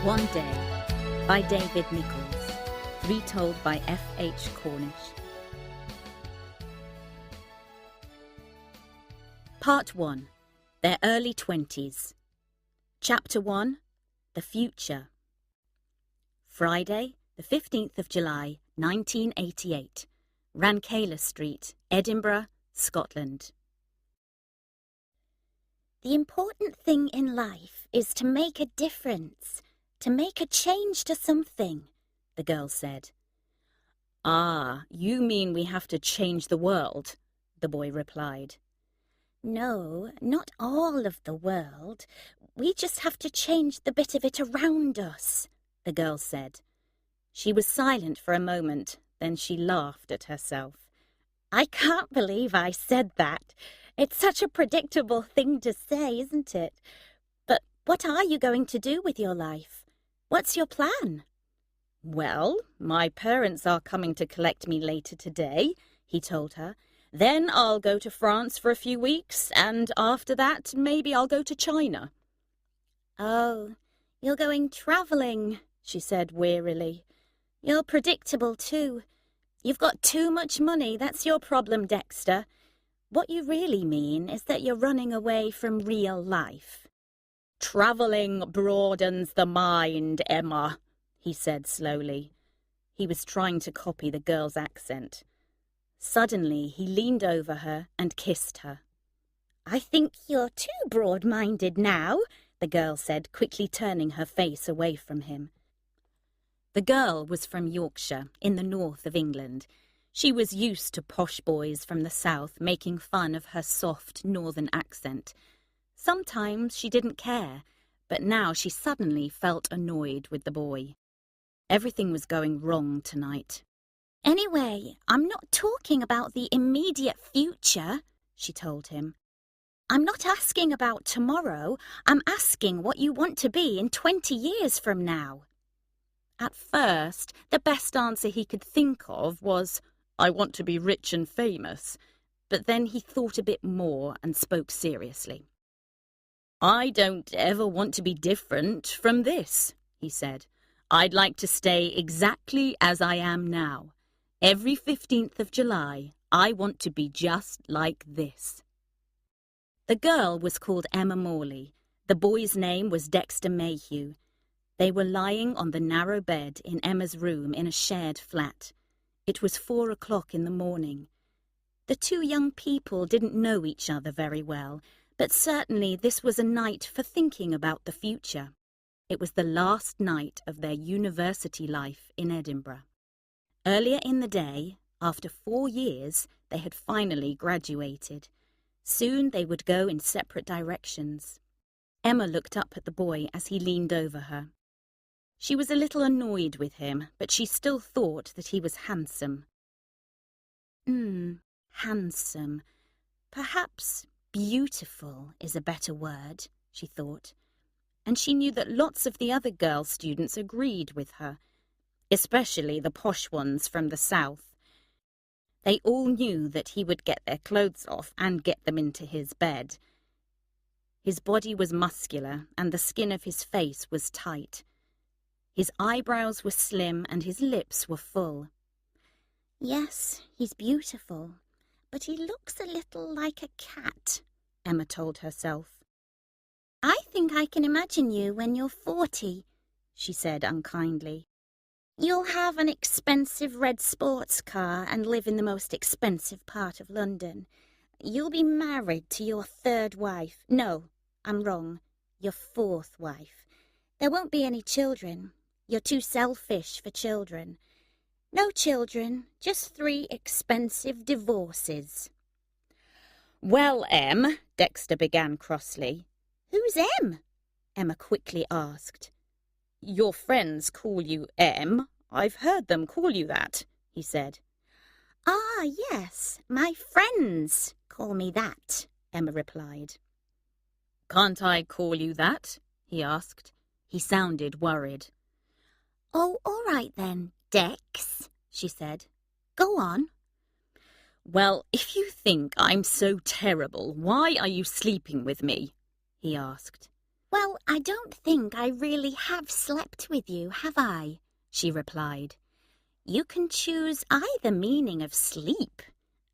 One Day by David Nichols, retold by F.H. Cornish. Part 1. Their Early 20s. Chapter 1. The Future. Friday, the 15th of July, 1988. Rankeillor Street, Edinburgh, Scotland. The important thing in life is to make a difference, to make a change to something, the girl said. Ah, you mean we have to change the world, the boy replied. No, not all of the world. We just have to change the bit of it around us, the girl said. She was silent for a moment, then she laughed at herself. I can't believe I said that. It's such a predictable thing to say, isn't it? But what are you going to do with your life? What's your plan? Well, my parents are coming to collect me later today, he told her. Then I'll go to France for a few weeks, and after that, maybe I'll go to China. Oh, you're going travelling, she said wearily. You're predictable too. You've got too much money, that's your problem, Dexter. What you really mean is that you're running away from real life. Travelling broadens the mind, Emma, he said slowly. He was trying to copy the girl's accent. Suddenly, he leaned over her and kissed her. I think you're too broad-minded now, the girl said, quickly turning her face away from him. The girl was from Yorkshire, in the north of England. She was used to posh boys from the south making fun of her soft northern accent. Sometimes she didn't care, but now she suddenly felt annoyed with the boy. Everything was going wrong tonight. Anyway, I'm not talking about the immediate future, she told him. I'm not asking about tomorrow. I'm asking what you want to be in 20 years from now. At first, the best answer he could think of was, I want to be rich and famous. But then he thought a bit more and spoke seriously. I don't ever want to be different from this, he said. I'd like to stay exactly as I am now. Every 15th of July, I want to be just like this. The girl was called Emma Morley. The boy's name was Dexter Mayhew. They were lying on the narrow bed in Emma's room in a shared flat. It was 4 o'clock in the morning. The two young people didn't know each other very well, but certainly this was a night for thinking about the future. It was the last night of their university life in Edinburgh. Earlier in the day, after 4 years, they had finally graduated. Soon they would go in separate directions. Emma looked up at the boy as he leaned over her. She was a little annoyed with him, but she still thought that he was handsome. Handsome. Perhaps beautiful is a better word, she thought. And she knew that lots of the other girl students agreed with her, especially the posh ones from the south. They all knew that he would get their clothes off and get them into his bed. His body was muscular and the skin of his face was tight. His eyebrows were slim and his lips were full. Yes, he's beautiful, but he looks a little like a cat, Emma told herself. I think I can imagine you when you're 40, she said unkindly. You'll have an expensive red sports car and live in the most expensive part of London. You'll be married to your third wife. No, I'm wrong. Your fourth wife. There won't be any children. You're too selfish for children. No children, just 3 expensive divorces. Well, Em, Dexter began crossly. Who's Em? Emma quickly asked. Your friends call you Em. I've heard them call you that, he said. Ah, yes, my friends call me that, Emma replied. Can't I call you that? He asked. He sounded worried. Oh, all right then, Dex, she said. Go on. Well, if you think I'm so terrible, why are you sleeping with me? He asked. Well, I don't think I really have slept with you, have I? She replied. You can choose either meaning of sleep.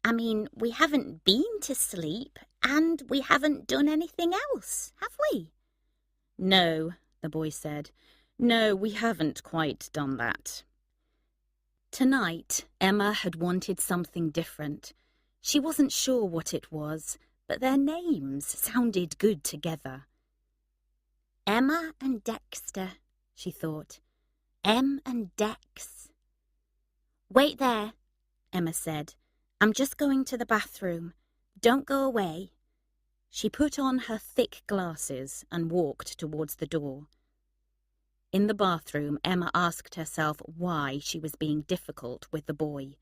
I mean, we haven't been to sleep, and we haven't done anything else, have we? No, the boy said. No, we haven't quite done that. Tonight, Emma had wanted something different. She wasn't sure what it was, but their names sounded good together. Emma and Dexter, she thought. Em and Dex. Wait there, Emma said. I'm just going to the bathroom. Don't go away. She put on her thick glasses and walked towards the door. In the bathroom, Emma asked herself why she was being difficult with the boy.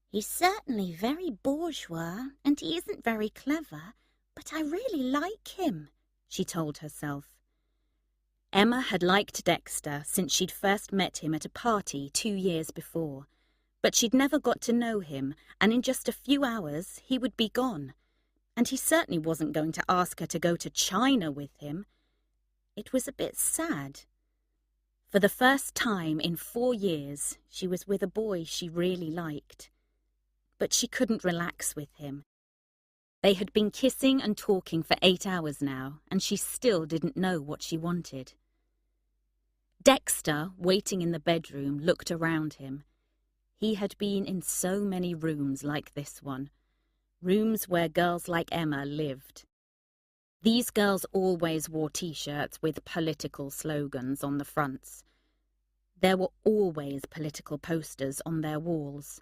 He's certainly very bourgeois, and he isn't very clever, but I really like him, she told herself. Emma had liked Dexter since she'd first met him at a party 2 years before, but she'd never got to know him, and in just a few hours he would be gone. And he certainly wasn't going to ask her to go to China with him. It was a bit sad. For the first time in 4 years, she was with a boy she really liked. But she couldn't relax with him. They had been kissing and talking for 8 hours now, and she still didn't know what she wanted. Dexter, waiting in the bedroom, looked around him. He had been in so many rooms like this one, rooms where girls like Emma lived. These girls always wore T-shirts with political slogans on the fronts. There were always political posters on their walls.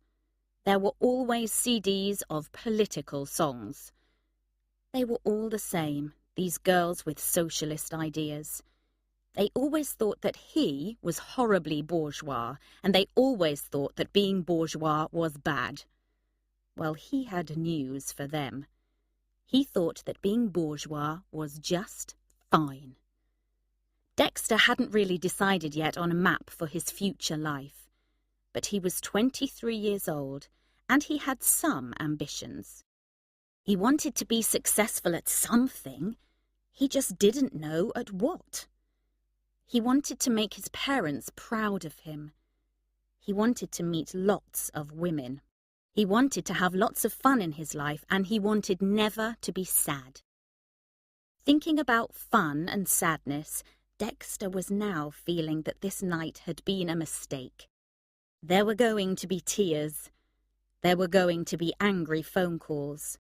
There were always CDs of political songs. They were all the same, these girls with socialist ideas. They always thought that he was horribly bourgeois, and they always thought that being bourgeois was bad. Well, he had news for them. He thought that being bourgeois was just fine. Dexter hadn't really decided yet on a map for his future life, but he was 23 years old, and he had some ambitions. He wanted to be successful at something. He just didn't know at what. He wanted to make his parents proud of him. He wanted to meet lots of women. He wanted to have lots of fun in his life, and he wanted never to be sad. Thinking about fun and sadness, Dexter was now feeling that this night had been a mistake. There were going to be tears. There were going to be angry phone calls.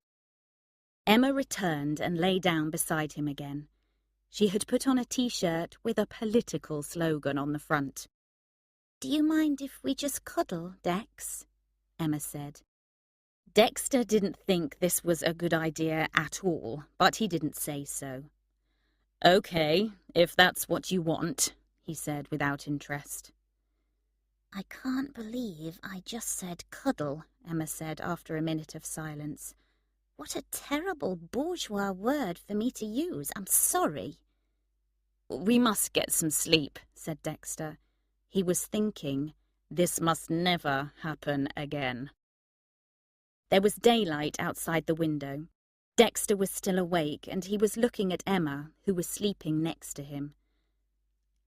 Emma returned and lay down beside him again. She had put on a T-shirt with a political slogan on the front. Do you mind if we just cuddle, Dex? Emma said. Dexter didn't think this was a good idea at all, but he didn't say so. Okay, if that's what you want, he said without interest. I can't believe I just said cuddle, Emma said after a minute of silence. What a terrible bourgeois word for me to use. I'm sorry. We must get some sleep, said Dexter. He was thinking, this must never happen again. There was daylight outside the window. Dexter was still awake, and he was looking at Emma, who was sleeping next to him.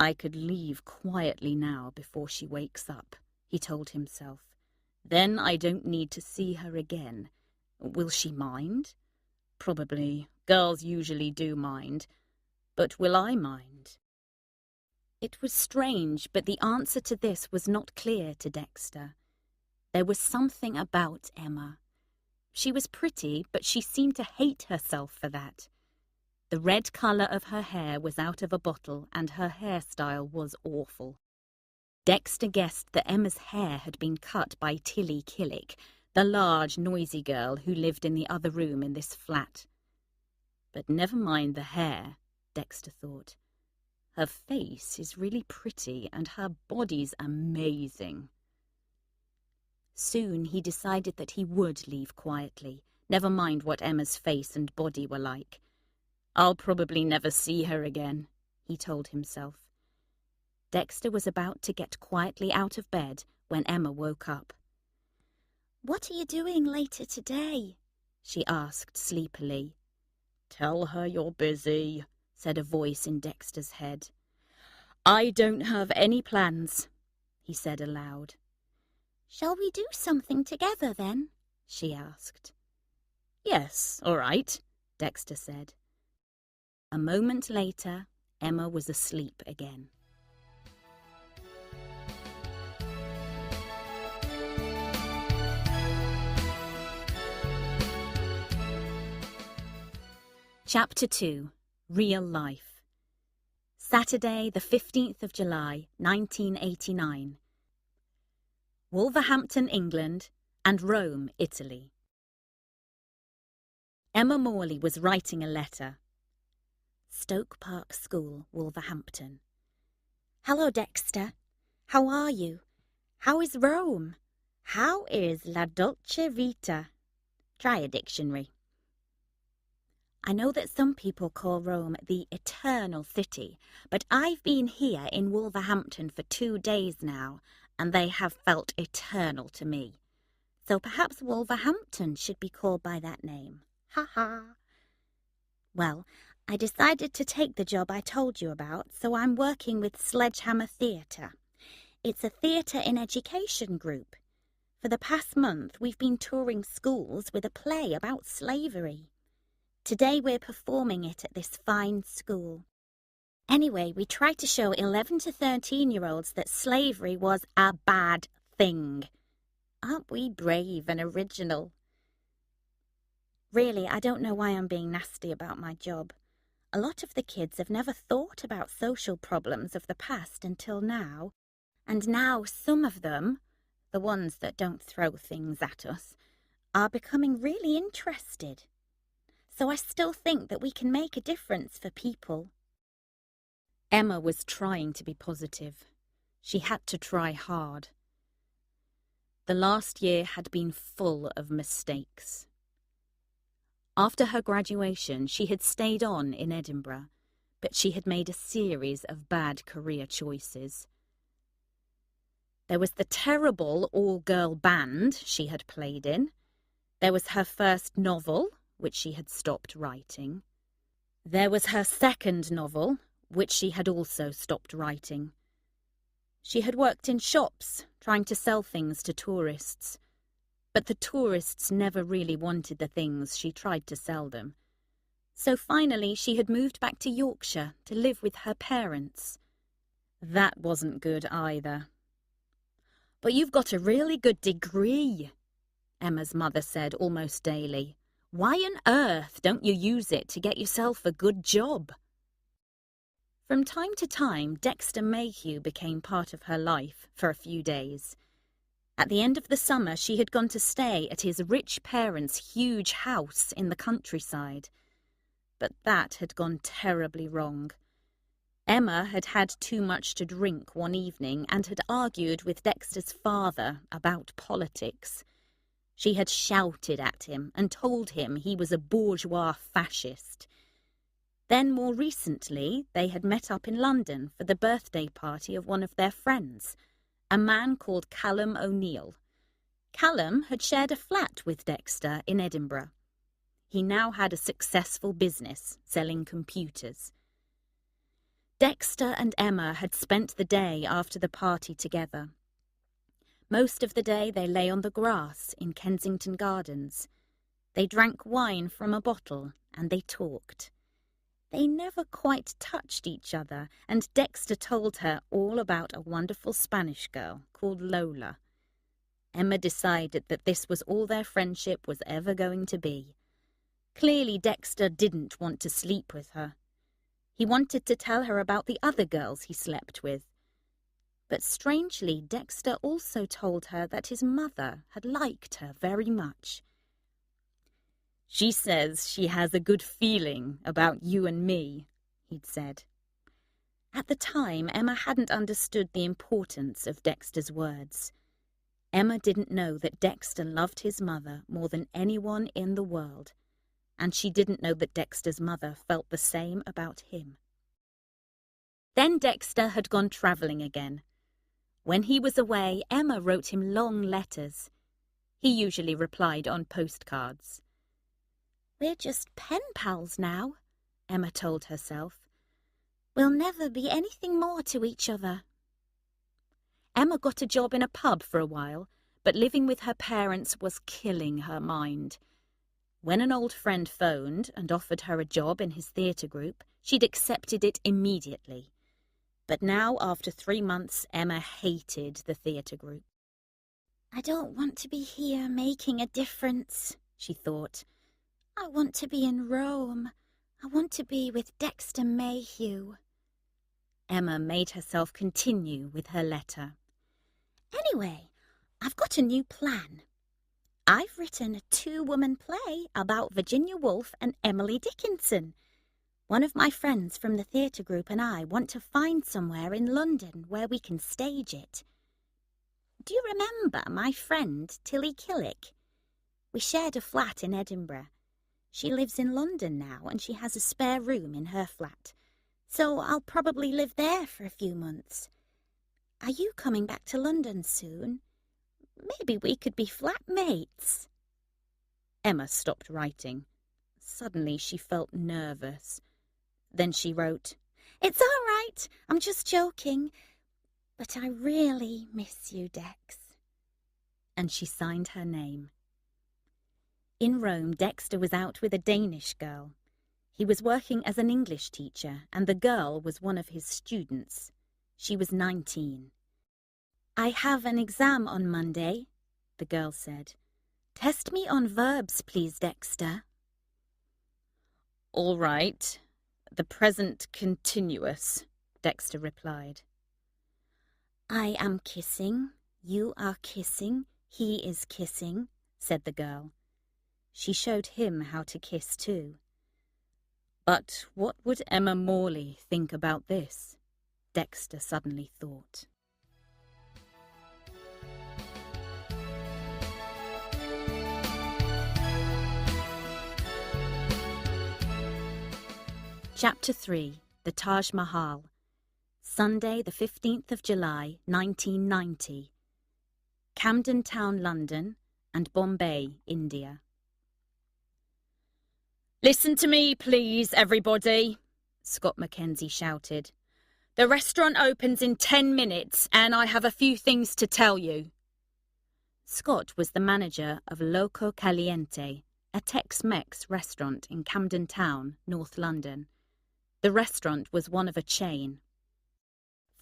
I could leave quietly now before she wakes up, he told himself. Then I don't need to see her again. Will she mind? Probably. Girls usually do mind. But will I mind? It was strange, but the answer to this was not clear to Dexter. There was something about Emma. She was pretty, but she seemed to hate herself for that. The red colour of her hair was out of a bottle, and her hairstyle was awful. Dexter guessed that Emma's hair had been cut by Tilly Killick, the large, noisy girl who lived in the other room in this flat. But never mind the hair, Dexter thought. Her face is really pretty, and her body's amazing. Soon he decided that he would leave quietly, never mind what Emma's face and body were like. I'll probably never see her again, he told himself. Dexter was about to get quietly out of bed when Emma woke up. What are you doing later today? She asked sleepily. Tell her you're busy, said a voice in Dexter's head. "I don't have any plans," he said aloud. "Shall we do something together then?" she asked. "Yes, all right," Dexter said. A moment later, Emma was asleep again. Chapter 2. Real Life. Saturday, the 15th of July, 1989. Wolverhampton, England, and Rome, Italy. Emma Morley was writing a letter. Stoke Park School, Wolverhampton. Hello, Dexter. How are you? How is Rome? How is La Dolce Vita? Try a dictionary. I know that some people call Rome the Eternal City, but I've been here in Wolverhampton for 2 days now, and they have felt eternal to me. So perhaps Wolverhampton should be called by that name. Ha ha. Well, I decided to take the job I told you about, so I'm working with Sledgehammer Theatre. It's a theatre in education group. For the past month, we've been touring schools with a play about slavery. Today we're performing it at this fine school. Anyway, we try to show 11 to 13-year-olds that slavery was a bad thing. Aren't we brave and original? Really, I don't know why I'm being nasty about my job. A lot of the kids have never thought about social problems of the past until now. And now some of them, the ones that don't throw things at us, are becoming really interested. So I still think that we can make a difference for people. Emma was trying to be positive. She had to try hard. The last year had been full of mistakes. After her graduation, she had stayed on in Edinburgh, but she had made a series of bad career choices. There was the terrible all-girl band she had played in. There was her first novel, which she had stopped writing. There was her second novel, which she had also stopped writing. She had worked in shops, trying to sell things to tourists. But the tourists never really wanted the things she tried to sell them. So finally she had moved back to Yorkshire to live with her parents. That wasn't good either. "But you've got a really good degree," Emma's mother said almost daily. "Why on earth don't you use it to get yourself a good job?" From time to time, Dexter Mayhew became part of her life for a few days. At the end of the summer, she had gone to stay at his rich parents' huge house in the countryside. But that had gone terribly wrong. Emma had had too much to drink one evening and had argued with Dexter's father about politics. She had shouted at him and told him he was a bourgeois fascist. Then, more recently, they had met up in London for the birthday party of one of their friends, a man called Callum O'Neill. Callum had shared a flat with Dexter in Edinburgh. He now had a successful business selling computers. Dexter and Emma had spent the day after the party together. Most of the day they lay on the grass in Kensington Gardens. They drank wine from a bottle and they talked. They never quite touched each other, and Dexter told her all about a wonderful Spanish girl called Lola. Emma decided that this was all their friendship was ever going to be. Clearly Dexter didn't want to sleep with her. He wanted to tell her about the other girls he slept with. But strangely, Dexter also told her that his mother had liked her very much. "She says she has a good feeling about you and me," he'd said. At the time, Emma hadn't understood the importance of Dexter's words. Emma didn't know that Dexter loved his mother more than anyone in the world, and she didn't know that Dexter's mother felt the same about him. Then Dexter had gone travelling again. When he was away, Emma wrote him long letters. He usually replied on postcards. "We're just pen pals now," Emma told herself. We'll never be anything more to each other. Emma got a job in a pub for a while, but living with her parents was killing her mind. When an old friend phoned and offered her a job in his theatre group, she'd accepted it immediately. But now, after 3 months, Emma hated the theatre group. I don't want to be here making a difference, she thought. I want to be in Rome. I want to be with Dexter Mayhew. Emma made herself continue with her letter. Anyway, I've got a new plan. I've written a 2-woman play about Virginia Woolf and Emily Dickinson. One of my friends from the theatre group and I want to find somewhere in London where we can stage it. Do you remember my friend Tilly Killick? We shared a flat in Edinburgh. She lives in London now and she has a spare room in her flat, so I'll probably live there for a few months. Are you coming back to London soon? Maybe we could be flatmates. Emma stopped writing. Suddenly she felt nervous. Then she wrote, It's all right, I'm just joking, but I really miss you, Dex. And she signed her name. In Rome, Dexter was out with a Danish girl. He was working as an English teacher, and the girl was one of his students. She was 19. I have an exam on Monday, the girl said. Test me on verbs, please, Dexter. All right. The present continuous, Dexter replied. I am kissing, you are kissing, he is kissing, said the girl. She showed him how to kiss too. But what would Emma Morley think about this? Dexter suddenly thought. Chapter 3. The Taj Mahal. Sunday, the 15th of July, 1990. Camden Town, London, and Bombay, India. Listen to me, please, everybody, Scott Mackenzie shouted. The restaurant opens in 10 minutes, and I have a few things to tell you. Scott was the manager of Loco Caliente, a Tex-Mex restaurant in Camden Town, North London. The restaurant was one of a chain.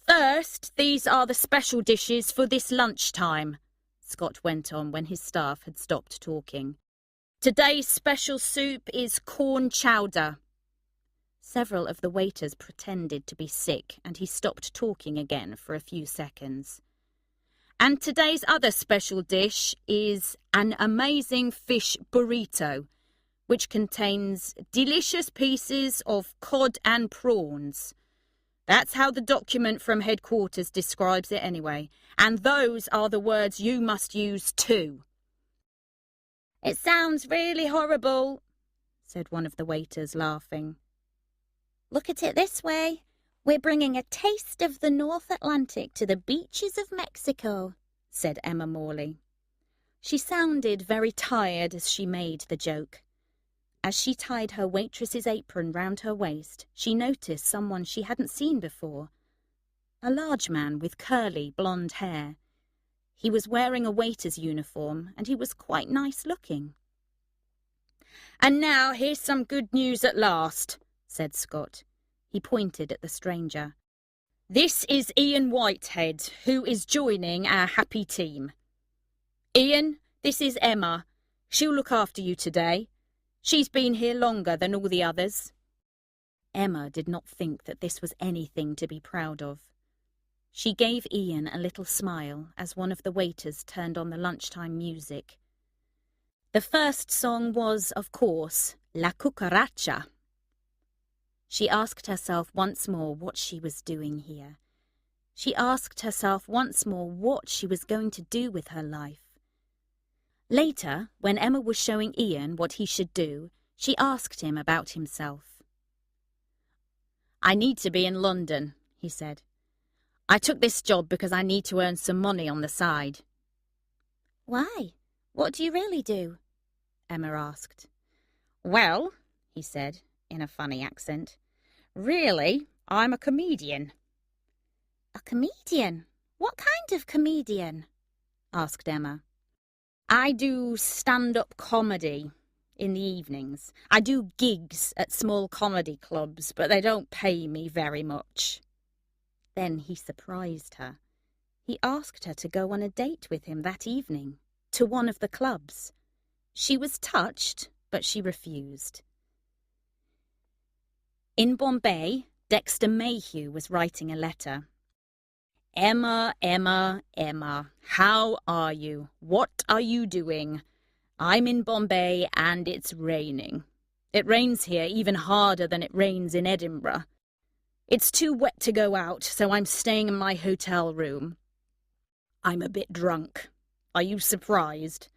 First, these are the special dishes for this lunchtime, Scott went on when his staff had stopped talking. Today's special soup is corn chowder. Several of the waiters pretended to be sick, and he stopped talking again for a few seconds. And today's other special dish is an amazing fish burrito, which contains delicious pieces of cod and prawns. That's how the document from headquarters describes it anyway, and those are the words you must use too. It sounds really horrible, said one of the waiters, laughing. Look at it this way. We're bringing a taste of the North Atlantic to the beaches of Mexico, said Emma Morley. She sounded very tired as she made the joke. As she tied her waitress's apron round her waist, she noticed someone she hadn't seen before. A large man with curly blonde hair. He was wearing a waiter's uniform, and he was quite nice looking. And now here's some good news at last, said Scott. He pointed at the stranger. This is Ian Whitehead, who is joining our happy team. Ian, this is Emma. She'll look after you today. She's been here longer than all the others. Emma did not think that this was anything to be proud of. She gave Ian a little smile as one of the waiters turned on the lunchtime music. The first song was, of course, La Cucaracha. She asked herself once more what she was doing here. She asked herself once more what she was going to do with her life. Later, when Emma was showing Ian what he should do, she asked him about himself. I need to be in London, he said. I took this job because I need to earn some money on the side. Why? What do you really do? Emma asked. Well, he said, in a funny accent, really, I'm a comedian." A comedian? What kind of comedian? Asked Emma. "I do stand-up comedy in the evenings. I do gigs at small comedy clubs, but they don't pay me very much." Then he surprised her. He asked her to go on a date with him that evening, to one of the clubs. She was touched, but she refused. In Bombay, Dexter Mayhew was writing a letter. "Emma, Emma, Emma, how are you? What are you doing? I'm in Bombay and it's raining. It rains here even harder than it rains in Edinburgh. It's too wet to go out, so I'm staying in my hotel room. I'm a bit drunk. Are you surprised?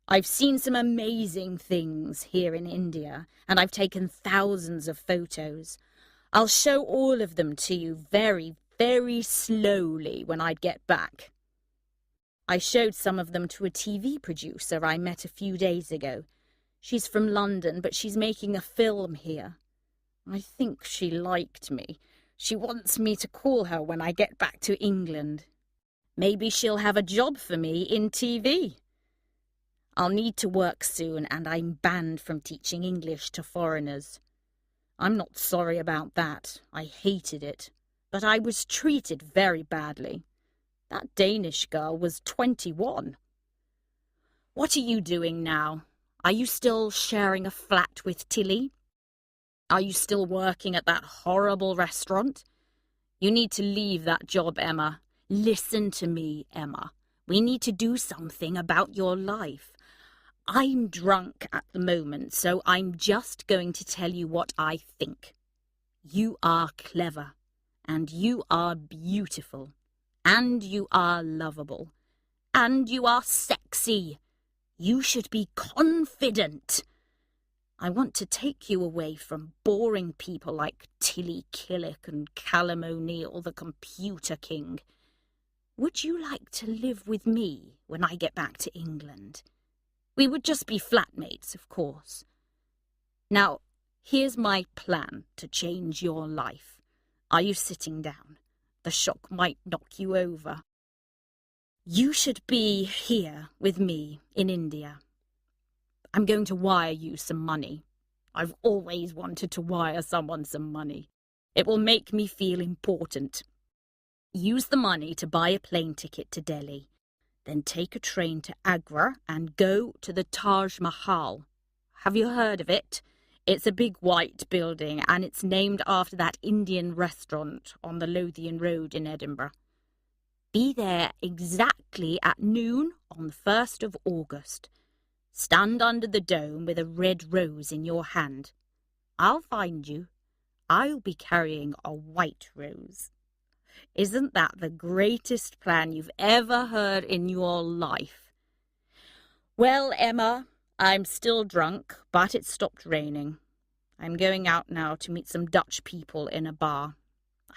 I've seen some amazing things here in India, and I've taken thousands of photos. I'll show all of them to you very, very slowly when I get back. I showed some of them to a TV producer I met a few days ago. She's from London, but she's making a film here. I think she liked me. She wants me to call her when I get back to England. Maybe she'll have a job for me in TV. I'll need to work soon, and I'm banned from teaching English to foreigners. I'm not sorry about that. I hated it, but I was treated very badly. That Danish girl was 21. What are you doing now? Are you still sharing a flat with Tilly? Are you still working at that horrible restaurant? You need to leave that job, Emma. Listen to me, Emma. We need to do something about your life. I'm drunk at the moment, so I'm just going to tell you what I think. You are clever, and you are beautiful, and you are lovable, and you are sexy. You should be confident. I want to take you away from boring people like Tilly Killick and Callum O'Neill, the computer king. Would you like to live with me when I get back to England? We would just be flatmates, of course. Now, here's my plan to change your life. Are you sitting down? The shock might knock you over. You should be here with me in India. I'm going to wire you some money. I've always wanted to wire someone some money. It will make me feel important. Use the money to buy a plane ticket to Delhi. Then take a train to Agra and go to the Taj Mahal. Have you heard of it? It's a big white building and it's named after that Indian restaurant on the Lothian Road in Edinburgh. Be there exactly at noon on the 1st of August. Stand under the dome with a red rose in your hand. I'll find you. I'll be carrying a white rose. Isn't that the greatest plan you've ever heard in your life? Well, Emma, I'm still drunk, but it stopped raining. I'm going out now to meet some Dutch people in a bar.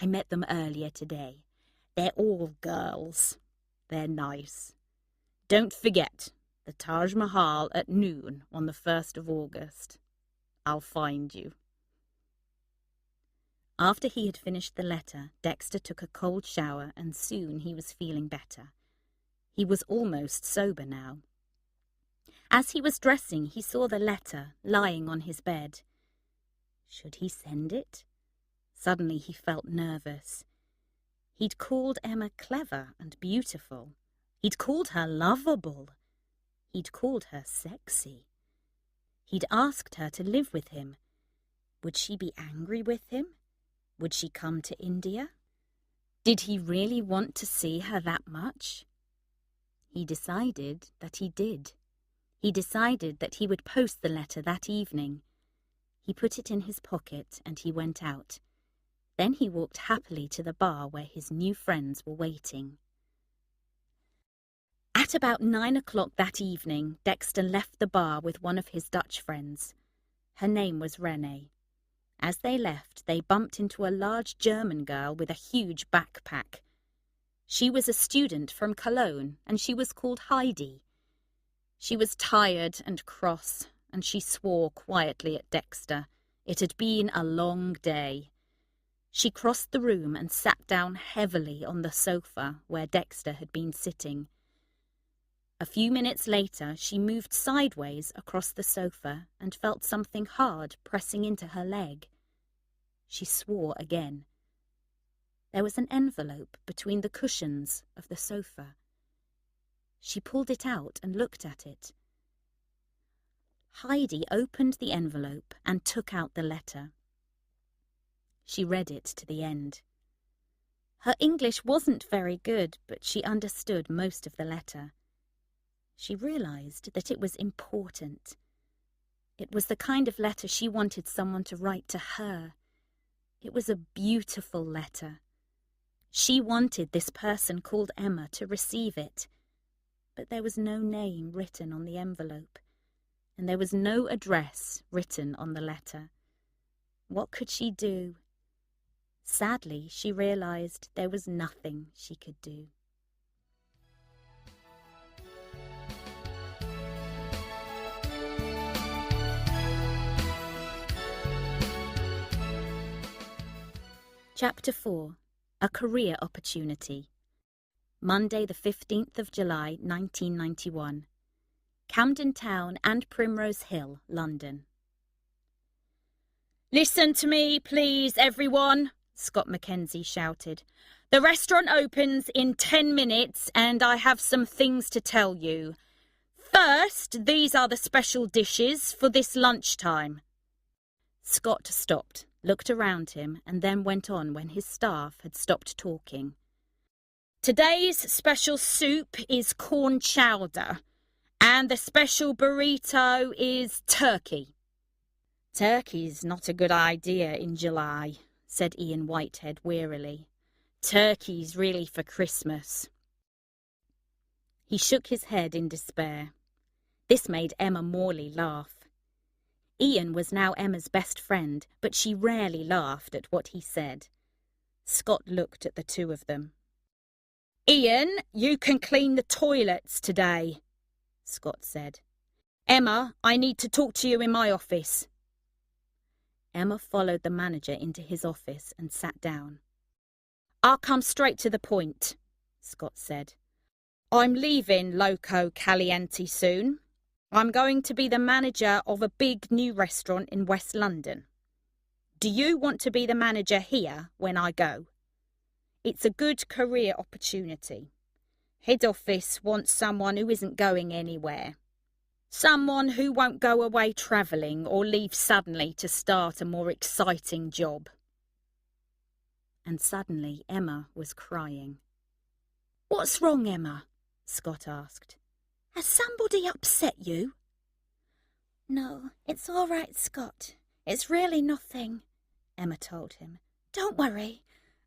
I met them earlier today. They're all girls. They're nice. Don't forget the Taj Mahal at noon on the 1st of August. I'll find you. After he had finished the letter, Dexter took a cold shower and soon he was feeling better. He was almost sober now. As he was dressing, he saw the letter lying on his bed. Should he send it? Suddenly he felt nervous. He'd called Emma clever and beautiful. He'd called her lovable. He'd called her sexy. He'd asked her to live with him. Would she be angry with him? Would she come to India? Did he really want to see her that much? He decided that he did. He decided that he would post the letter that evening. He put it in his pocket and he went out. Then he walked happily to the bar where his new friends were waiting. At about 9 o'clock that evening, Dexter left the bar with one of his Dutch friends. Her name was Renee. As they left, they bumped into a large German girl with a huge backpack. She was a student from Cologne, and she was called Heidi. She was tired and cross, and she swore quietly at Dexter. It had been a long day. She crossed the room and sat down heavily on the sofa where Dexter had been sitting. A few minutes later, she moved sideways across the sofa and felt something hard pressing into her leg. She swore again. There was an envelope between the cushions of the sofa. She pulled it out and looked at it. Heidi opened the envelope and took out the letter. She read it to the end. Her English wasn't very good, but she understood most of the letter. She realized that it was important. It was the kind of letter she wanted someone to write to her. It was a beautiful letter. She wanted this person called Emma to receive it, but there was no name written on the envelope, and there was no address written on the letter. What could she do? Sadly, she realized there was nothing she could do. Chapter 4. A Career Opportunity. Monday the 15th of July, 1991. Camden Town and Primrose Hill, London. "Listen to me, please, everyone," Scott Mackenzie shouted. "The restaurant opens in 10 minutes and I have some things to tell you. First, these are the special dishes for this lunchtime." Scott stopped, looked around him, and then went on when his staff had stopped talking. "Today's special soup is corn chowder, and the special burrito is turkey." "Turkey's not a good idea in July," said Ian Whitehead wearily. "Turkey's really for Christmas." He shook his head in despair. This made Emma Morley laugh. Ian was now Emma's best friend, but she rarely laughed at what he said. Scott looked at the two of them. "Ian, you can clean the toilets today," Scott said. "Emma, I need to talk to you in my office." Emma followed the manager into his office and sat down. "I'll come straight to the point," Scott said. "I'm leaving Loco Caliente soon. I'm going to be the manager of a big new restaurant in West London. Do you want to be the manager here when I go? It's a good career opportunity. Head office wants someone who isn't going anywhere. Someone who won't go away travelling or leave suddenly to start a more exciting job." And suddenly Emma was crying. "What's wrong, Emma?" Scott asked. "Has somebody upset you?" "No, it's all right, Scott. It's really nothing," Emma told him. "Don't worry.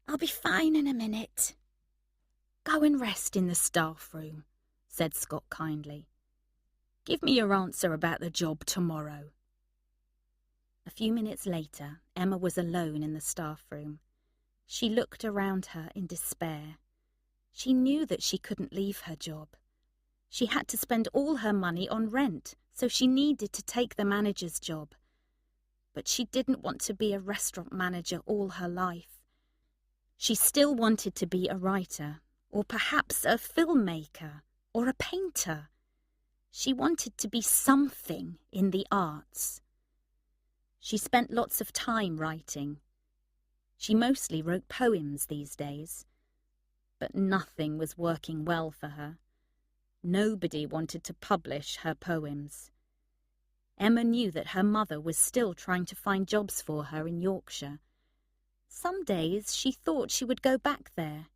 I'll be fine in a minute." "Go and rest in the staff room," said Scott kindly. "Give me your answer about the job tomorrow." A few minutes later, Emma was alone in the staff room. She looked around her in despair. She knew that she couldn't leave her job. She had to spend all her money on rent, so she needed to take the manager's job. But she didn't want to be a restaurant manager all her life. She still wanted to be a writer, or perhaps a filmmaker, or a painter. She wanted to be something in the arts. She spent lots of time writing. She mostly wrote poems these days. But nothing was working well for her. Nobody wanted to publish her poems. Emma knew that her mother was still trying to find jobs for her in Yorkshire. Some days she thought she would go back there.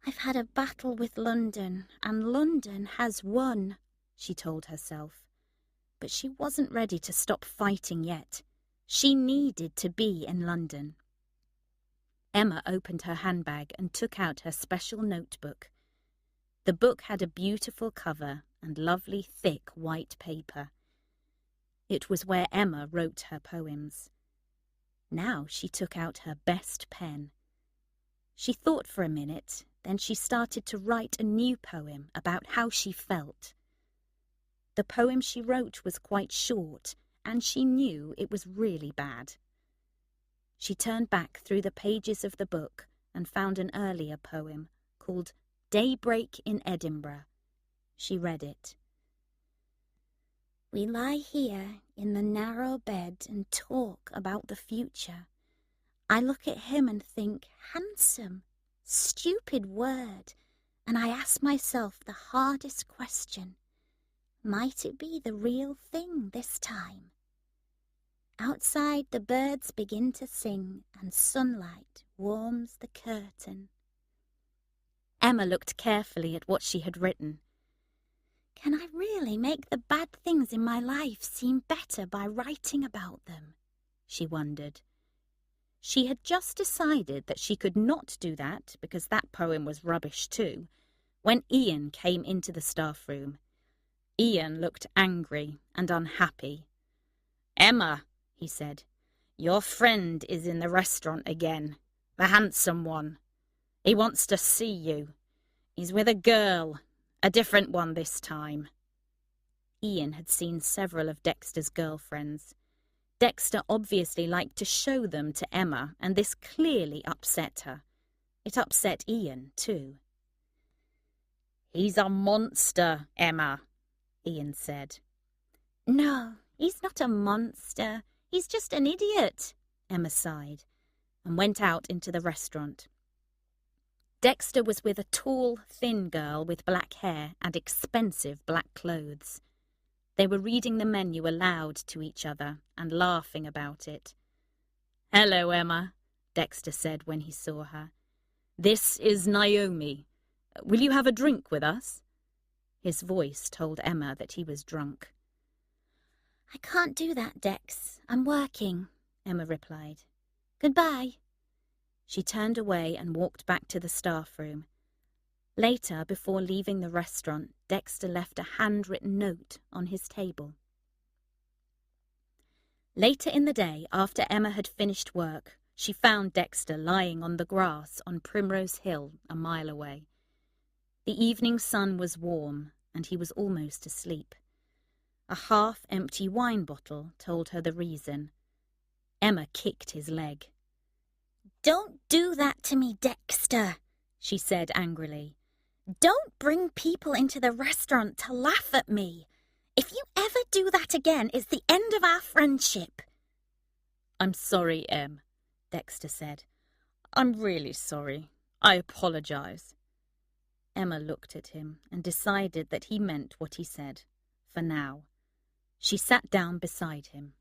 "I've had a battle with London, and London has won," she told herself. But she wasn't ready to stop fighting yet. She needed to be in London. Emma opened her handbag and took out her special notebook. The book had a beautiful cover and lovely thick white paper. It was where Emma wrote her poems. Now she took out her best pen. She thought for a minute, then she started to write a new poem about how she felt. The poem she wrote was quite short, and she knew it was really bad. She turned back through the pages of the book and found an earlier poem called Daybreak in Edinburgh. She read it. We lie here in the narrow bed and talk about the future. I look at him and think, handsome, stupid word, and I ask myself the hardest question. Might it be the real thing this time? Outside the birds begin to sing and sunlight warms the curtain. Emma looked carefully at what she had written. Can I really make the bad things in my life seem better by writing about them? She wondered. She had just decided that she could not do that because that poem was rubbish too, when Ian came into the staff room. Ian looked angry and unhappy. Emma, he said, your friend is in the restaurant again, the handsome one. He wants to see you. He's with a girl, a different one this time. Ian had seen several of Dexter's girlfriends. Dexter obviously liked to show them to Emma, and this clearly upset her. It upset Ian, too. He's a monster, Emma, Ian said. No, he's not a monster. He's just an idiot, Emma sighed, and went out into the restaurant. Dexter was with a tall, thin girl with black hair and expensive black clothes. They were reading the menu aloud to each other and laughing about it. Hello, Emma, Dexter said when he saw her. This is Naomi. Will you have a drink with us? His voice told Emma that he was drunk. I can't do that, Dex. I'm working, Emma replied. Goodbye. She turned away and walked back to the staff room. Later, before leaving the restaurant, Dexter left a handwritten note on his table. Later in the day, after Emma had finished work, she found Dexter lying on the grass on Primrose Hill, a mile away. The evening sun was warm, and he was almost asleep. A half-empty wine bottle told her the reason. Emma kicked his leg. Don't do that to me, Dexter, she said angrily. Don't bring people into the restaurant to laugh at me. If you ever do that again, it's the end of our friendship. I'm sorry, Em, Dexter said. I'm really sorry. I apologize. Emma looked at him and decided that he meant what he said, for now. She sat down beside him.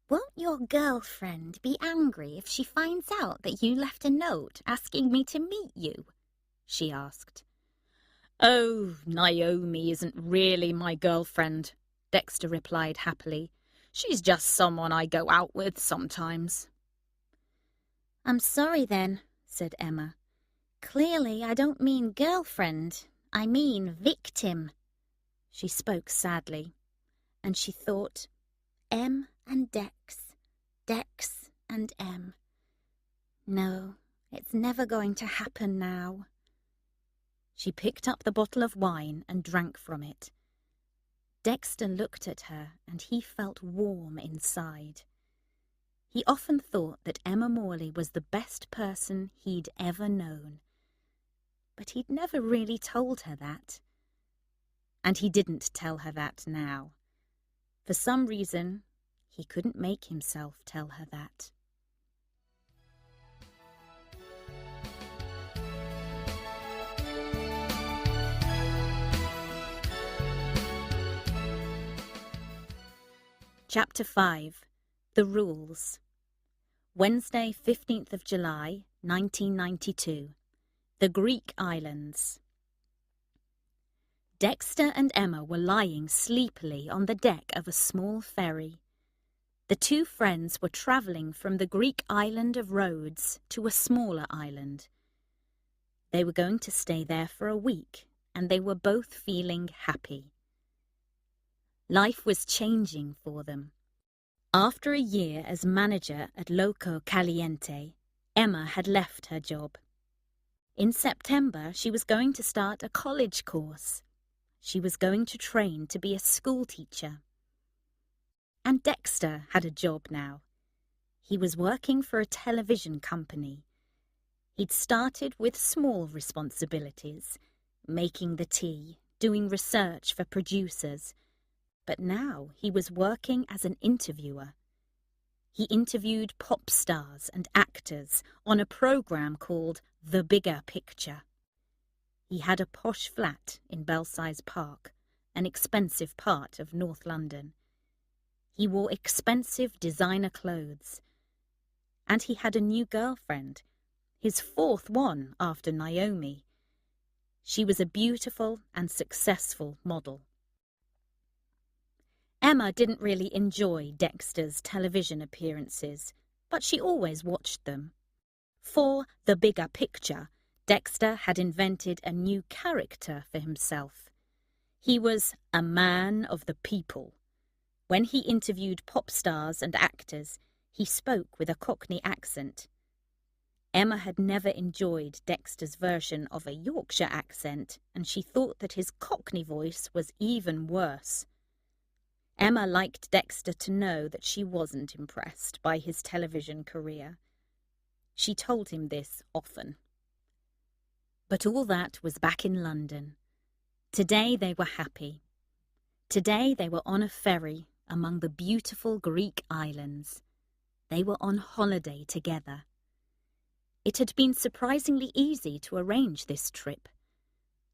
Won't your girlfriend be angry if she finds out that you left a note asking me to meet you? She asked. Oh, Naomi isn't really my girlfriend, Dexter replied happily. She's just someone I go out with sometimes. I'm sorry then, said Emma. Clearly I don't mean girlfriend, I mean victim. She spoke sadly, and she thought, M and Dex, Dex and M. No, it's never going to happen now. She picked up the bottle of wine and drank from it. Dexter looked at her and he felt warm inside. He often thought that Emma Morley was the best person he'd ever known. But he'd never really told her that. And he didn't tell her that now. For some reason, he couldn't make himself tell her that. Chapter 5. The Rules. Wednesday, 15th of July, 1992. The Greek Islands. Dexter and Emma were lying sleepily on the deck of a small ferry. The two friends were travelling from the Greek island of Rhodes to a smaller island. They were going to stay there for a week, and they were both feeling happy. Life was changing for them. After a year as manager at Loco Caliente, Emma had left her job. In September, she was going to start a college course. She was going to train to be a school teacher. And Dexter had a job now. He was working for a television company. He'd started with small responsibilities, making the tea, doing research for producers, but now he was working as an interviewer. He interviewed pop stars and actors on a program called The Bigger Picture. He had a posh flat in Belsize Park, an expensive part of North London. He wore expensive designer clothes. And he had a new girlfriend, his fourth one after Naomi. She was a beautiful and successful model. Emma didn't really enjoy Dexter's television appearances, but she always watched them. For The Bigger Picture, Dexter had invented a new character for himself. He was a man of the people. When he interviewed pop stars and actors, he spoke with a Cockney accent. Emma had never enjoyed Dexter's version of a Yorkshire accent, and she thought that his Cockney voice was even worse. Emma liked Dexter to know that she wasn't impressed by his television career. She told him this often. But all that was back in London. Today they were happy. Today they were on a ferry among the beautiful Greek islands. They were on holiday together. It had been surprisingly easy to arrange this trip.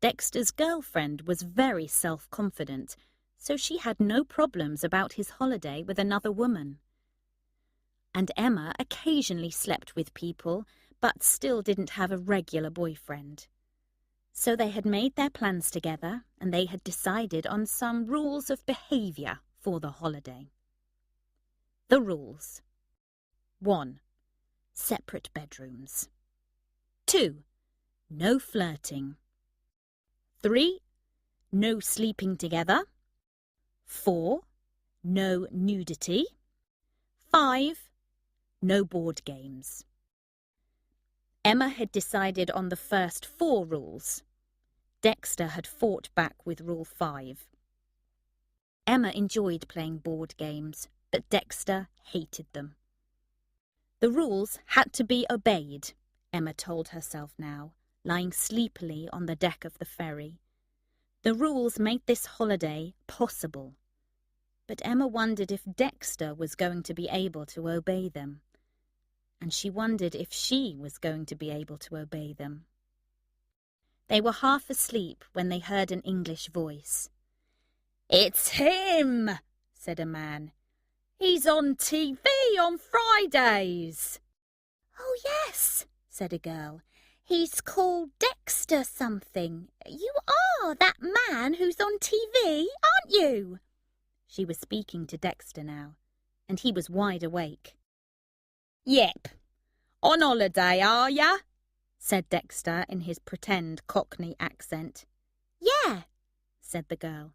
Dexter's girlfriend was very self-confident, so she had no problems about his holiday with another woman. And Emma occasionally slept with people, but still didn't have a regular boyfriend. So they had made their plans together, and they had decided on some rules of behaviour for the holiday. The rules. 1. Separate bedrooms. 2. No flirting. 3. No sleeping together. 4. No nudity. 5. No board games. Emma had decided on the first 4 rules. Dexter had fought back with Rule 5. Emma enjoyed playing board games, but Dexter hated them. The rules had to be obeyed, Emma told herself now, lying sleepily on the deck of the ferry. The rules made this holiday possible. But Emma wondered if Dexter was going to be able to obey them. And she wondered if she was going to be able to obey them. They were half asleep when they heard an English voice. "It's him," said a man. "He's on TV on Fridays." "Oh, yes," said a girl. "He's called Dexter something. You are that man who's on TV, aren't you?" She was speaking to Dexter now, and he was wide awake. "Yep. On holiday, are ya?" said Dexter in his pretend Cockney accent. "Yeah," said the girl.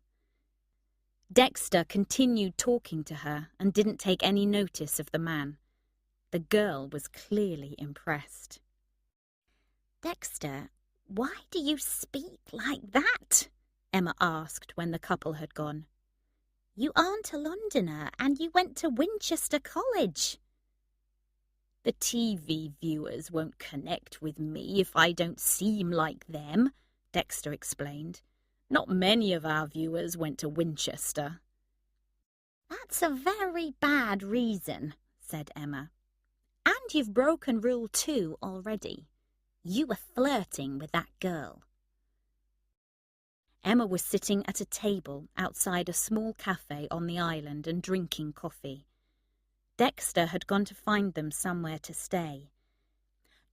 Dexter continued talking to her and didn't take any notice of the man. The girl was clearly impressed. "Dexter, why do you speak like that?" Emma asked when the couple had gone. "You aren't a Londoner and you went to Winchester College." "The TV viewers won't connect with me if I don't seem like them," Dexter explained. "Not many of our viewers went to Winchester." "That's a very bad reason," said Emma. "And you've broken Rule 2 already. You were flirting with that girl." Emma was sitting at a table outside a small cafe on the island and drinking coffee. Dexter had gone to find them somewhere to stay.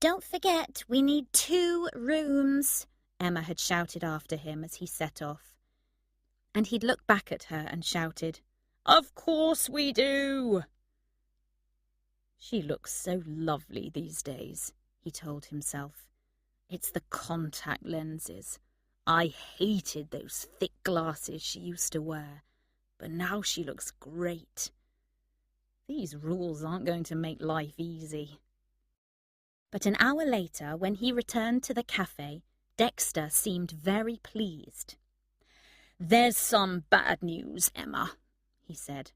"Don't forget, we need 2 rooms," Emma had shouted after him as he set off. And he'd looked back at her and shouted, "Of course we do!" "She looks so lovely these days," he told himself. "It's the contact lenses. I hated those thick glasses she used to wear, but now she looks great. These rules aren't going to make life easy." But an hour later, when he returned to the cafe, Dexter seemed very pleased. "There's some bad news, Emma," he said.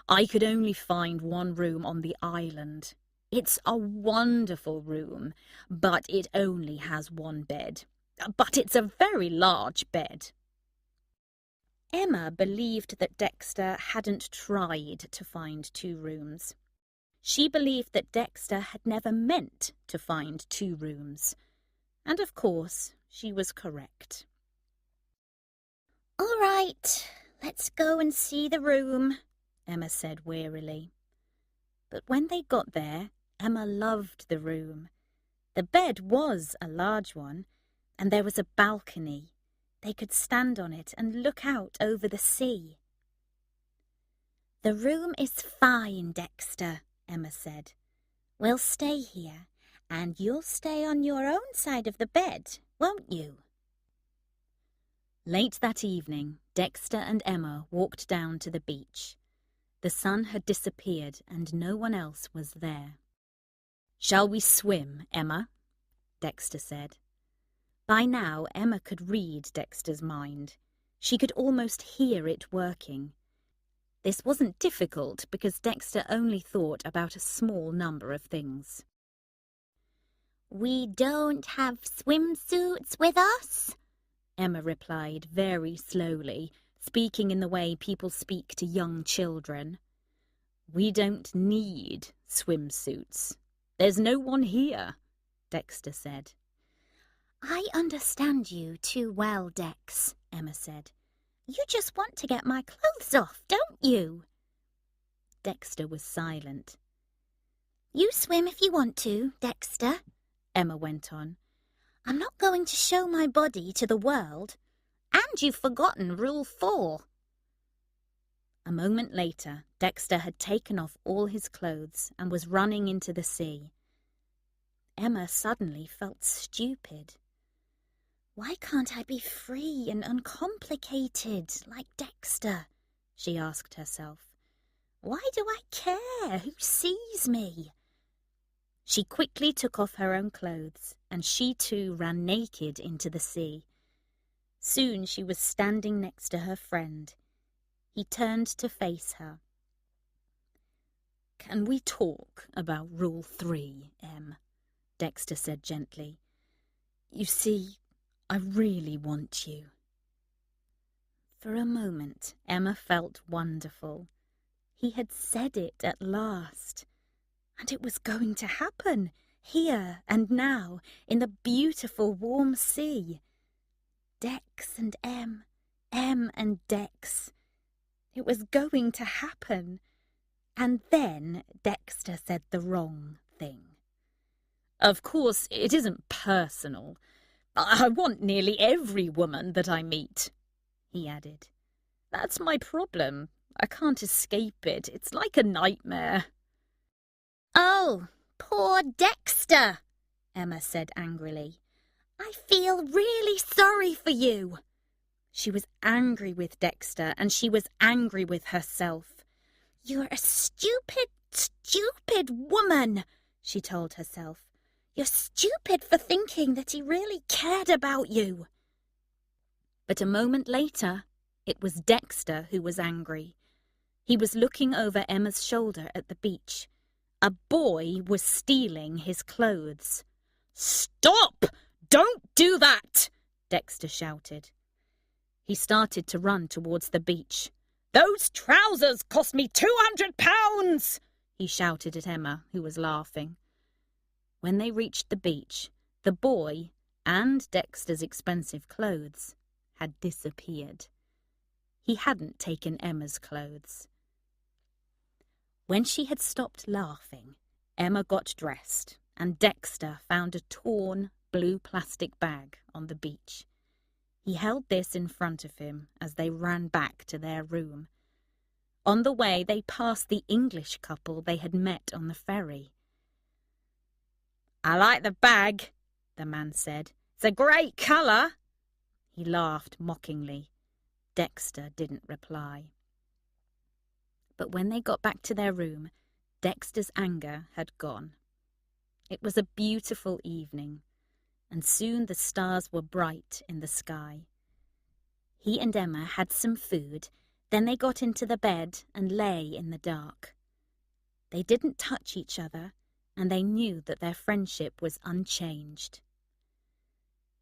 I could only find one room on the island. It's a wonderful room, but it only has one bed. But it's a very large bed." Emma believed that Dexter hadn't tried to find 2 rooms. She believed that Dexter had never meant to find 2 rooms. And of course, she was correct. "All right, let's go and see the room," Emma said wearily. But when they got there, Emma loved the room. The bed was a large one, and there was a balcony. They could stand on it and look out over the sea. "The room is fine, Dexter," Emma said. "We'll stay here, and you'll stay on your own side of the bed, won't you?" Late that evening, Dexter and Emma walked down to the beach. The sun had disappeared and no one else was there. "Shall we swim, Emma?" Dexter said. By now, Emma could read Dexter's mind. She could almost hear it working. This wasn't difficult because Dexter only thought about a small number of things. "We don't have swimsuits with us?" Emma replied very slowly, speaking in the way people speak to young children. "We don't need swimsuits. There's no one here," Dexter said. "I understand you too well, Dex," Emma said. "You just want to get my clothes off, don't you?" Dexter was silent. "You swim if you want to, Dexter," Emma went on. "I'm not going to show my body to the world. And you've forgotten Rule 4. A moment later, Dexter had taken off all his clothes and was running into the sea. Emma suddenly felt stupid. "Why can't I be free and uncomplicated like Dexter?" she asked herself. "Why do I care who sees me?" She quickly took off her own clothes, and she too ran naked into the sea. Soon she was standing next to her friend. He turned to face her. "Can we talk about Rule 3, Em?" Dexter said gently. "You see, I really want you." For a moment, Emma felt wonderful. He had said it at last. And it was going to happen, here and now, in the beautiful warm sea. Dex and Em, Em and Dex. It was going to happen. And then Dexter said the wrong thing. "Of course, it isn't personal. I want nearly every woman that I meet," he added. "That's my problem. I can't escape it. It's like a nightmare." "Oh, poor Dexter," Emma said angrily. "I feel really sorry for you." She was angry with Dexter, and she was angry with herself. "You're a stupid, stupid woman," she told herself. "You're stupid for thinking that he really cared about you." But a moment later, it was Dexter who was angry. He was looking over Emma's shoulder at the beach. A boy was stealing his clothes. "Stop! Don't do that!" Dexter shouted. He started to run towards the beach. "Those trousers cost me £200, he shouted at Emma, who was laughing. When they reached the beach, the boy and Dexter's expensive clothes had disappeared. He hadn't taken Emma's clothes. When she had stopped laughing, Emma got dressed, and Dexter found a torn blue plastic bag on the beach. He held this in front of him as they ran back to their room. On the way, they passed the English couple they had met on the ferry. "I like the bag," the man said. "It's a great colour." He laughed mockingly. Dexter didn't reply. But when they got back to their room, Dexter's anger had gone. It was a beautiful evening, and soon the stars were bright in the sky. He and Emma had some food, Then they got into the bed and lay in the dark. They didn't touch each other, and they knew that their friendship was unchanged.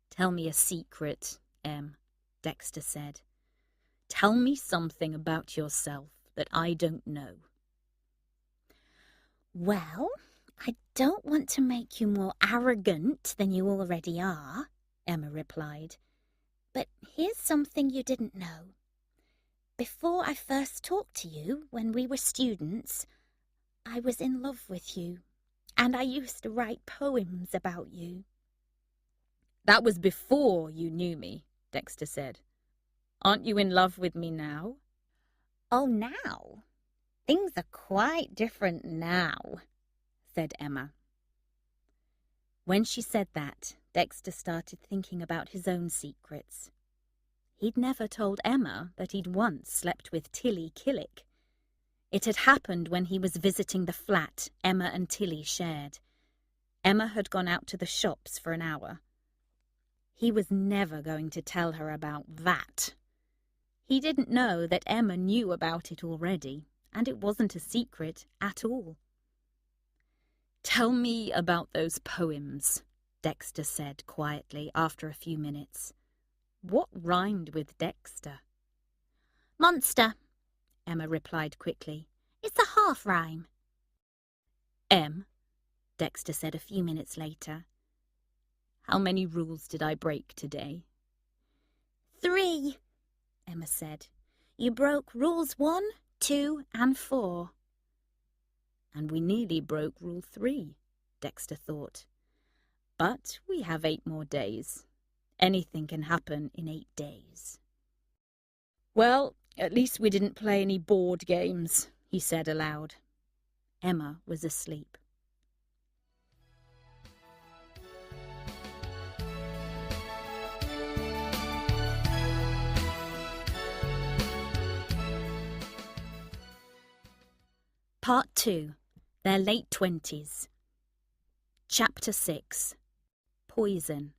"Tell me a secret, Em," Dexter said. "Tell me something about yourself that I don't know." "Well, I don't want to make you more arrogant than you already are," Emma replied. "But here's something you didn't know. Before I first talked to you, when we were students, I was in love with you, and I used to write poems about you." "That was before you knew me," Dexter said. "Aren't you in love with me now?" "Oh, now? Things are quite different now," said Emma. When she said that, Dexter started thinking about his own secrets. He'd never told Emma that he'd once slept with Tilly Killick. It had happened when he was visiting the flat Emma and Tilly shared. Emma had gone out to the shops for an hour. He was never going to tell her about that. He didn't know that Emma knew about it already, and it wasn't a secret at all. "Tell me about those poems," Dexter said quietly after a few minutes. What rhymed with Dexter? "Monster," Emma replied quickly. "It's a half rhyme." "Em," Dexter said a few minutes later, "how many rules did I break today?" 3, Emma said. "You broke rules 1, 2, and 4. And we nearly broke rule 3, Dexter thought. But we have 8 more days. Anything can happen in 8 days. "Well, at least we didn't play any board games," he said aloud. Emma was asleep. Part 2. Their late 20s. Chapter 6. Poison.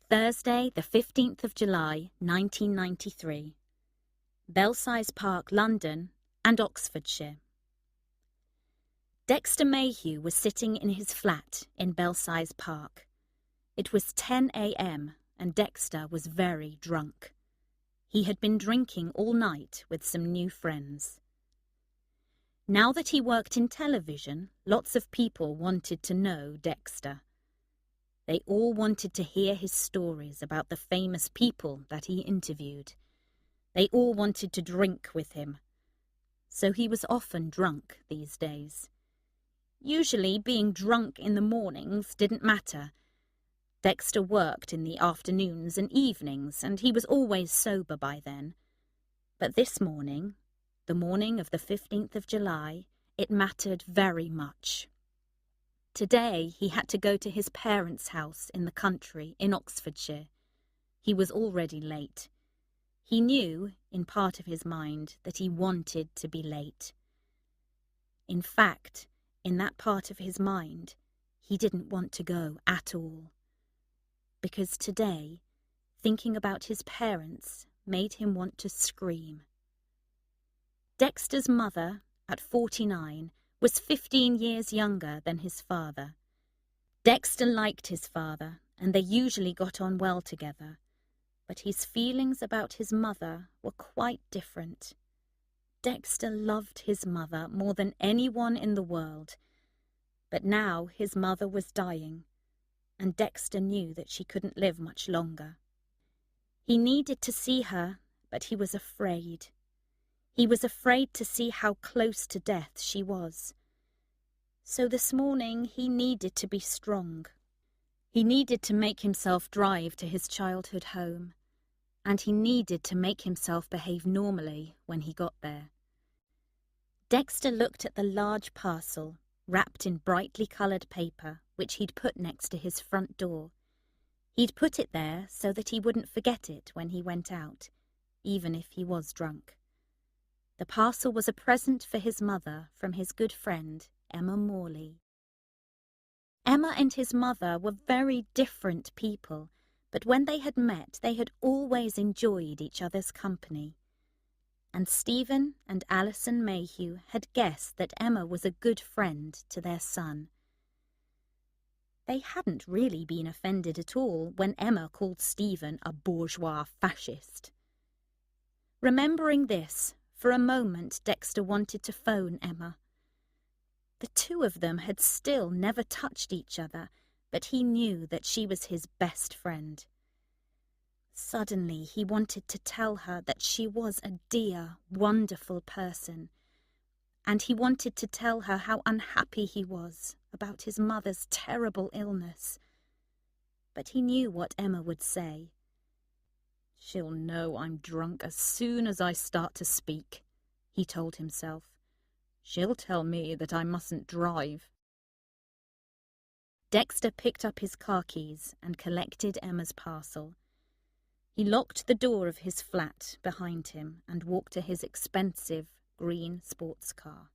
Thursday, the 15th of July, 1993. Belsize Park, London, and Oxfordshire. Dexter Mayhew was sitting in his flat in Belsize Park. It was 10 a.m. and Dexter was very drunk. He had been drinking all night with some new friends. Now that he worked in television, lots of people wanted to know Dexter. They all wanted to hear his stories about the famous people that he interviewed. They all wanted to drink with him. So he was often drunk these days. Usually being drunk in the mornings didn't matter. Dexter worked in the afternoons and evenings, and he was always sober by then. But this morning, the morning of the 15th of July, it mattered very much. Today he had to go to his parents' house in the country in Oxfordshire. He was already late. He knew, in part of his mind, that he wanted to be late. In fact, in that part of his mind, he didn't want to go at all. Because today, thinking about his parents made him want to scream. Dexter's mother, at 49, was 15 years younger than his father. Dexter liked his father, and they usually got on well together, but his feelings about his mother were quite different. Dexter loved his mother more than anyone in the world, but now his mother was dying, and Dexter knew that she couldn't live much longer. He needed to see her, but he was afraid. He was afraid to see how close to death she was. So this morning he needed to be strong. He needed to make himself drive to his childhood home, and he needed to make himself behave normally when he got there. Dexter looked at the large parcel, wrapped in brightly coloured paper, which he'd put next to his front door. He'd put it there so that he wouldn't forget it when he went out, even if he was drunk. The parcel was a present for his mother from his good friend, Emma Morley. Emma and his mother were very different people, but when they had met, they had always enjoyed each other's company. and Stephen and Alison Mayhew had guessed that Emma was a good friend to their son. They hadn't really been offended at all when Emma called Stephen a bourgeois fascist. Remembering this, for a moment Dexter wanted to phone Emma. The two of them had still never touched each other, but he knew that she was his best friend. Suddenly he wanted to tell her that she was a dear, wonderful person, and he wanted to tell her how unhappy he was about his mother's terrible illness. But he knew what Emma would say. "She'll know I'm drunk as soon as I start to speak," he told himself. "She'll tell me that I mustn't drive." Dexter picked up his car keys and collected Emma's parcel. He locked the door of his flat behind him and walked to his expensive green sports car.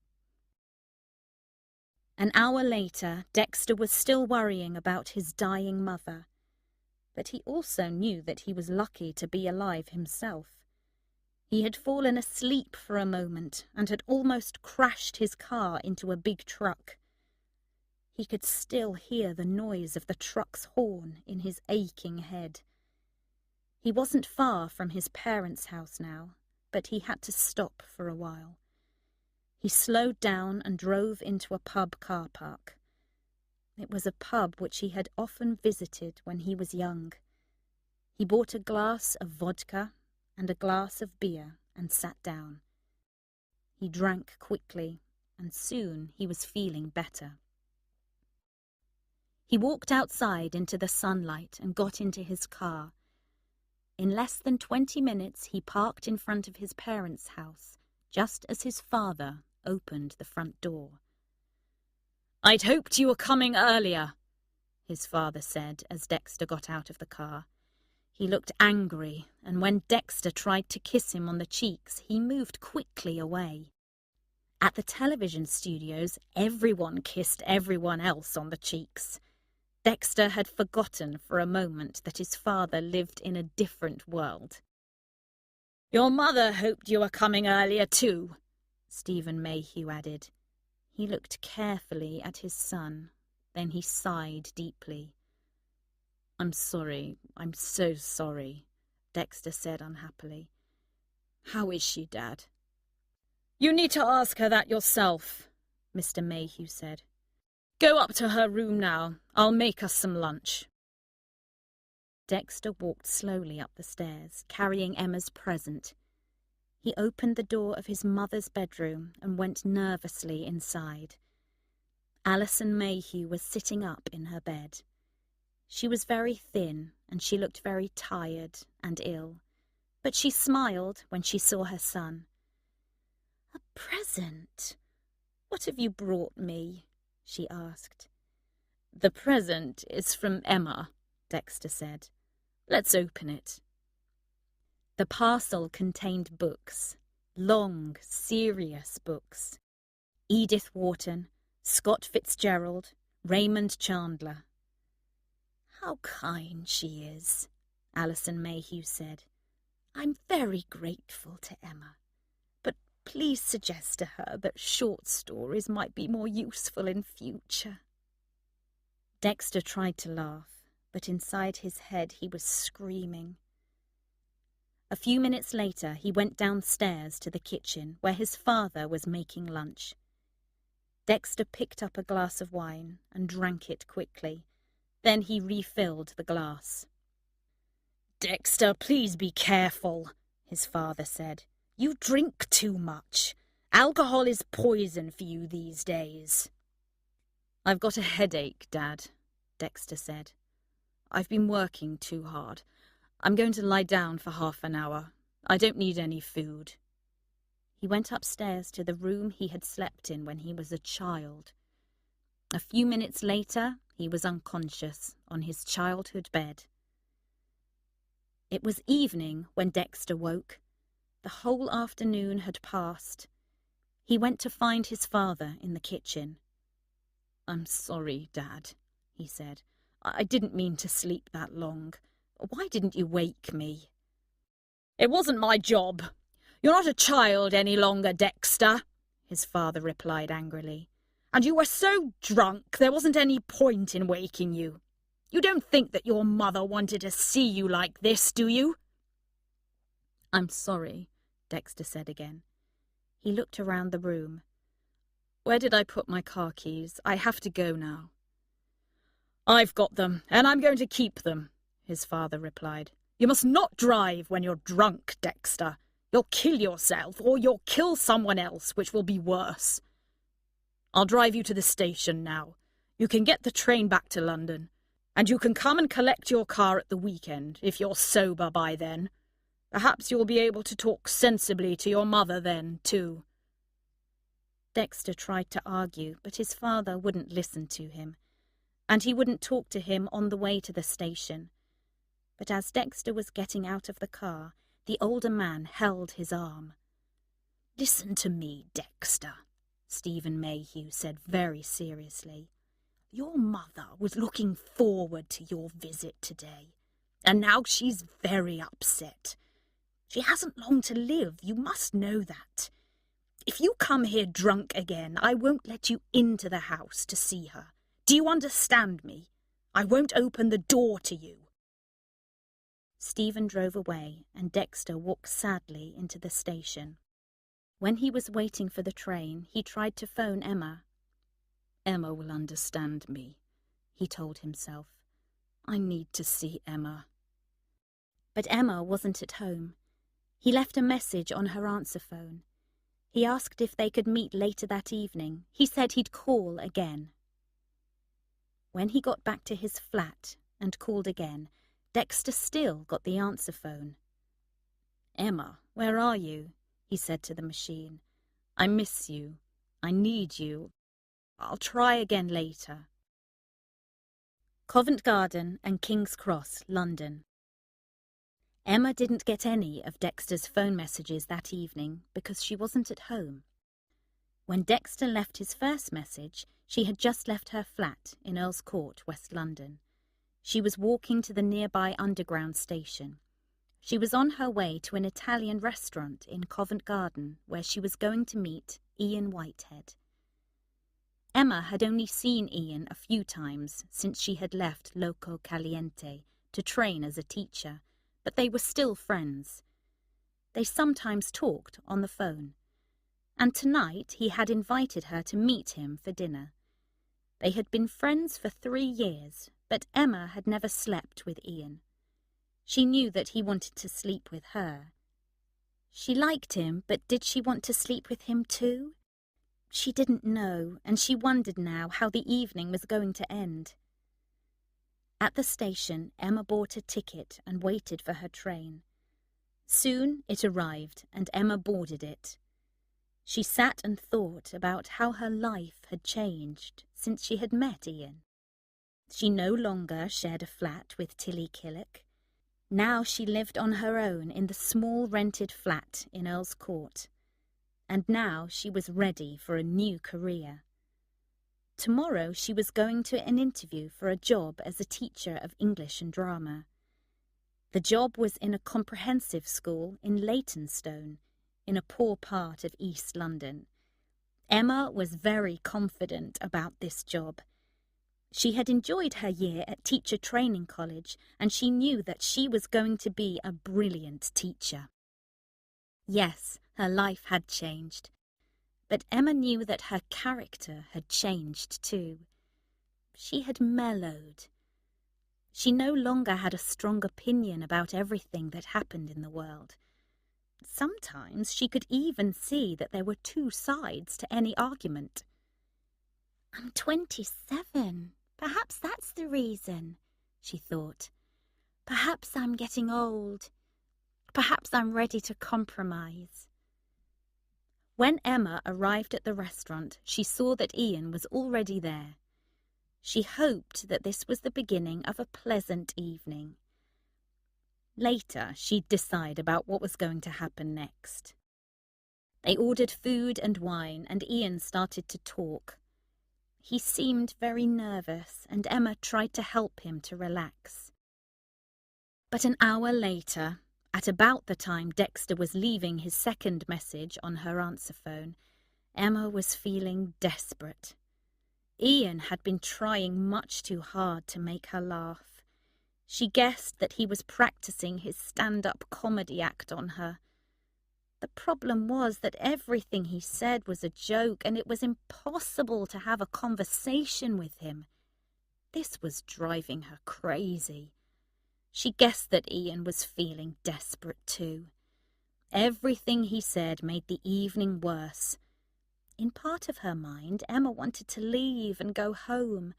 An hour later, Dexter was still worrying about his dying mother, but he also knew that he was lucky to be alive himself. He had fallen asleep for a moment and had almost crashed his car into a big truck. He could still hear the noise of the truck's horn in his aching head. He wasn't far from his parents' house now, but he had to stop for a while. He slowed down and drove into a pub car park. It was a pub which he had often visited when he was young. He bought a glass of vodka and a glass of beer and sat down. He drank quickly, and soon he was feeling better. He walked outside into the sunlight and got into his car. In less than 20 minutes he parked in front of his parents' house, just as his father opened the front door. "I'd hoped you were coming earlier," his father said as Dexter got out of the car. He looked angry, and when Dexter tried to kiss him on the cheeks, he moved quickly away. At the television studios, everyone kissed everyone else on the cheeks. Dexter had forgotten for a moment that his father lived in a different world. "Your mother hoped you were coming earlier too," Stephen Mayhew added. He looked carefully at his son, then he sighed deeply. "I'm sorry, I'm so sorry," Dexter said unhappily. "How is she, Dad?" "You need to ask her that yourself," Mr. Mayhew said. "Go up to her room now. I'll make us some lunch." Dexter walked slowly up the stairs, carrying Emma's present. He opened the door of his mother's bedroom and went nervously inside. Alison Mayhew was sitting up in her bed. She was very thin and she looked very tired and ill, but she smiled when she saw her son. "A present? What have you brought me?" she asked. "The present is from Emma," Dexter said. "Let's open it." The parcel contained books, long, serious books. Edith Wharton, Scott Fitzgerald, Raymond Chandler. "How kind she is," Alison Mayhew said. "I'm very grateful to Emma. But please suggest to her that short stories might be more useful in future." Dexter tried to laugh, but inside his head he was screaming. A few minutes later he went downstairs to the kitchen where his father was making lunch. Dexter picked up a glass of wine and drank it quickly. Then he refilled the glass. "Dexter, please be careful," his father said. "You drink too much. Alcohol is poison for you these days." "I've got a headache, Dad," Dexter said. "I've been working too hard. I'm going to lie down for half an hour. I don't need any food." He went upstairs to the room he had slept in when he was a child. A few minutes later, he was unconscious on his childhood bed. It was evening when Dexter woke. The whole afternoon had passed. He went to find his father in the kitchen. "I'm sorry, Dad," he said. "I didn't mean to sleep that long. Why didn't you wake me?" "It wasn't my job. "You're not a child any longer, Dexter," his father replied angrily. "And you were so drunk there wasn't any point in waking you. You don't think that your mother wanted to see you like this, do you?" "I'm sorry," Dexter said again. He looked around the room. "Where did I put my car keys? I have to go now." "I've got them, and I'm going to keep them," his father replied. "You must not drive when you're drunk, Dexter. You'll kill yourself, or you'll kill someone else, which will be worse. I'll drive you to the station now. You can get the train back to London, and you can come and collect your car at the weekend, if you're sober by then. Perhaps you'll be able to talk sensibly to your mother then, too." Dexter tried to argue, but his father wouldn't listen to him, and he wouldn't talk to him on the way to the station. But as Dexter was getting out of the car, the older man held his arm. "Listen to me, Dexter," Stephen Mayhew said very seriously. "Your mother was looking forward to your visit today, and now she's very upset. She hasn't long to live, you must know that. If you come here drunk again, I won't let you into the house to see her. Do you understand me? I won't open the door to you." Stephen drove away, and Dexter walked sadly into the station. When he was waiting for the train, he tried to phone Emma. "Emma will understand me," he told himself. "I need to see Emma." But Emma wasn't at home. He left a message on her answer phone. He asked if they could meet later that evening. He said he'd call again. When he got back to his flat and called again, Dexter still got the answer phone. "Emma, where are you?" he said to the machine. "I miss you. I need you. I'll try again later." Covent Garden and King's Cross, London. Emma didn't get any of Dexter's phone messages that evening because she wasn't at home. When Dexter left his first message, she had just left her flat in Earl's Court, West London. She was walking to the nearby Underground station. She was on her way to an Italian restaurant in Covent Garden where she was going to meet Ian Whitehead. Emma had only seen Ian a few times since she had left Loco Caliente to train as a teacher, but they were still friends. They sometimes talked on the phone, and tonight he had invited her to meet him for dinner. They had been friends for 3 years, but Emma had never slept with Ian. She knew that he wanted to sleep with her. She liked him, but did she want to sleep with him too? She didn't know, and she wondered now how the evening was going to end. At the station, Emma bought a ticket and waited for her train. Soon it arrived, and Emma boarded it. She sat and thought about how her life had changed since she had met Ian. She no longer shared a flat with Tilly Killick. Now she lived on her own in the small rented flat in Earl's Court. And now she was ready for a new career. Tomorrow she was going to an interview for a job as a teacher of English and drama. The job was in a comprehensive school in Leytonstone, in a poor part of East London. Emma was very confident about this job. She had enjoyed her year at Teacher Training College, and she knew that she was going to be a brilliant teacher. Yes, her life had changed, but Emma knew that her character had changed too. She had mellowed. She no longer had a strong opinion about everything that happened in the world. Sometimes she could even see that there were 2 sides to any argument. "I'm 27. Perhaps that's the reason," she thought. "Perhaps I'm getting old. Perhaps I'm ready to compromise." When Emma arrived at the restaurant, she saw that Ian was already there. She hoped that this was the beginning of a pleasant evening. Later, she'd decide about what was going to happen next. They ordered food and wine, and Ian started to talk. He seemed very nervous, and Emma tried to help him to relax. But an hour later, At about the time Dexter was leaving his second message on her answer phone, Emma was feeling desperate. Ian had been trying much too hard to make her laugh. She guessed that he was practicing his stand-up comedy act on her. The problem was that everything he said was a joke, and it was impossible to have a conversation with him. This was driving her crazy. She guessed that Ian was feeling desperate too. Everything he said made the evening worse. In part of her mind, Emma wanted to leave and go home.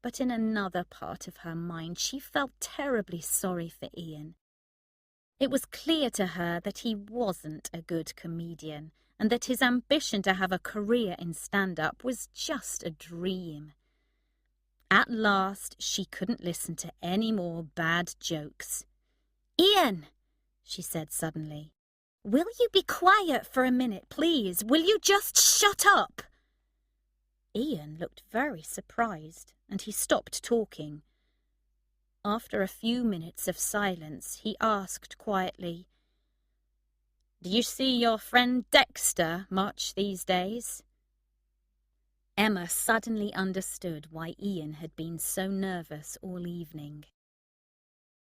But in another part of her mind, she felt terribly sorry for Ian. It was clear to her that he wasn't a good comedian, and that his ambition to have a career in stand-up was just a dream. At last, she couldn't listen to any more bad jokes. "Ian," she said suddenly, "will you be quiet for a minute, please? Will you just shut up?" Ian looked very surprised, and he stopped talking. After a few minutes of silence, he asked quietly, "Do you see your friend Dexter much these days?" Emma suddenly understood why Ian had been so nervous all evening.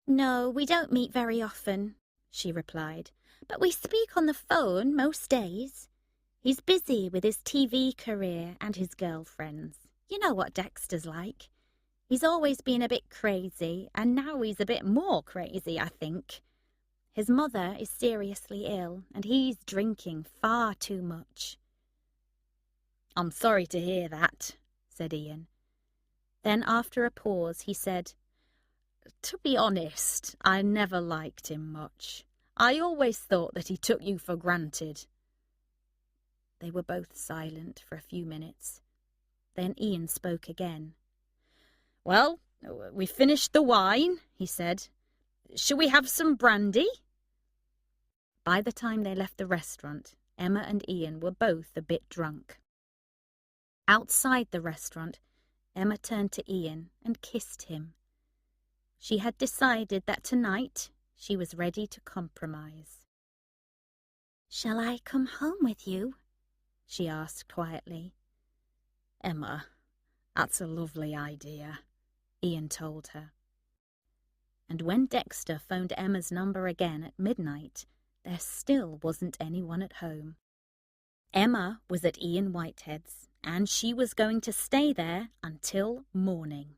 "No, we don't meet very often," she replied, "but we speak on the phone most days. He's busy with his TV career and his girlfriends. You know what Dexter's like. He's always been a bit crazy, and now he's a bit more crazy, I think. His mother is seriously ill, and he's drinking far too much." "I'm sorry to hear that," said Ian. Then after a pause he said, "To be honest, I never liked him much. I always thought that he took you for granted." They were both silent for a few minutes. Then Ian spoke again. "Well, we finished the wine," he said. "Shall we have some brandy?" By the time they left the restaurant, Emma and Ian were both a bit drunk. Outside the restaurant, Emma turned to Ian and kissed him. She had decided that tonight she was ready to compromise. "Shall I come home with you?" she asked quietly. "Emma, that's a lovely idea," Ian told her. And when Dexter phoned Emma's number again at midnight, there still wasn't anyone at home. Emma was at Ian Whitehead's, and she was going to stay there until morning.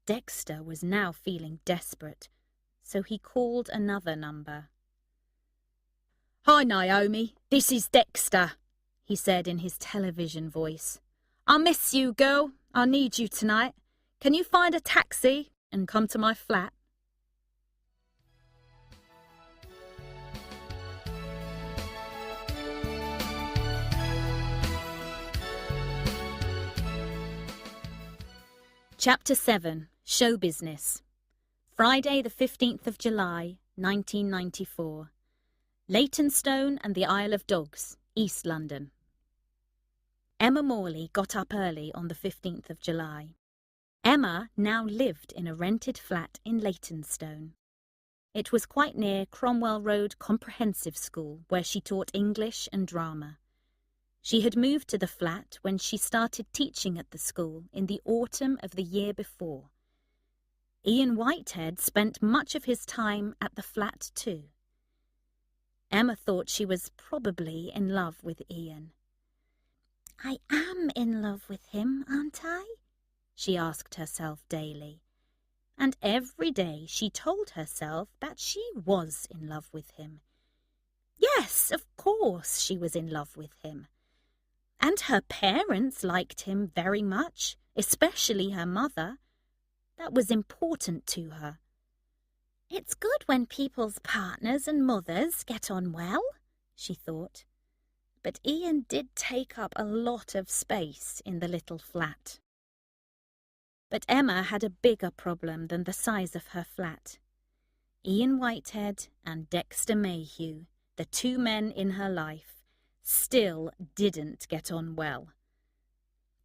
Dexter was now feeling desperate, so he called another number. "Hi, Naomi, this is Dexter," he said in his television voice. "I miss you, girl. I need you tonight. Can you find a taxi and come to my flat?" Chapter 7. Show Business. Friday the 15th of July, 1994. Leytonstone and the Isle of Dogs, East London. Emma Morley got up early on the 15th of July. Emma now lived in a rented flat in Leytonstone. It was quite near Cromwell Road Comprehensive School, where she taught English and drama. She had moved to the flat when she started teaching at the school in the autumn of the year before. Ian Whitehead spent much of his time at the flat too. Emma thought she was probably in love with Ian. "I am in love with him, aren't I?" she asked herself daily. And every day she told herself that she was in love with him. Yes, of course she was in love with him. And her parents liked him very much, especially her mother. That was important to her. "It's good when people's partners and mothers get on well," she thought. But Ian did take up a lot of space in the little flat. But Emma had a bigger problem than the size of her flat. Ian Whitehead and Dexter Mayhew, the two men in her life, still didn't get on well.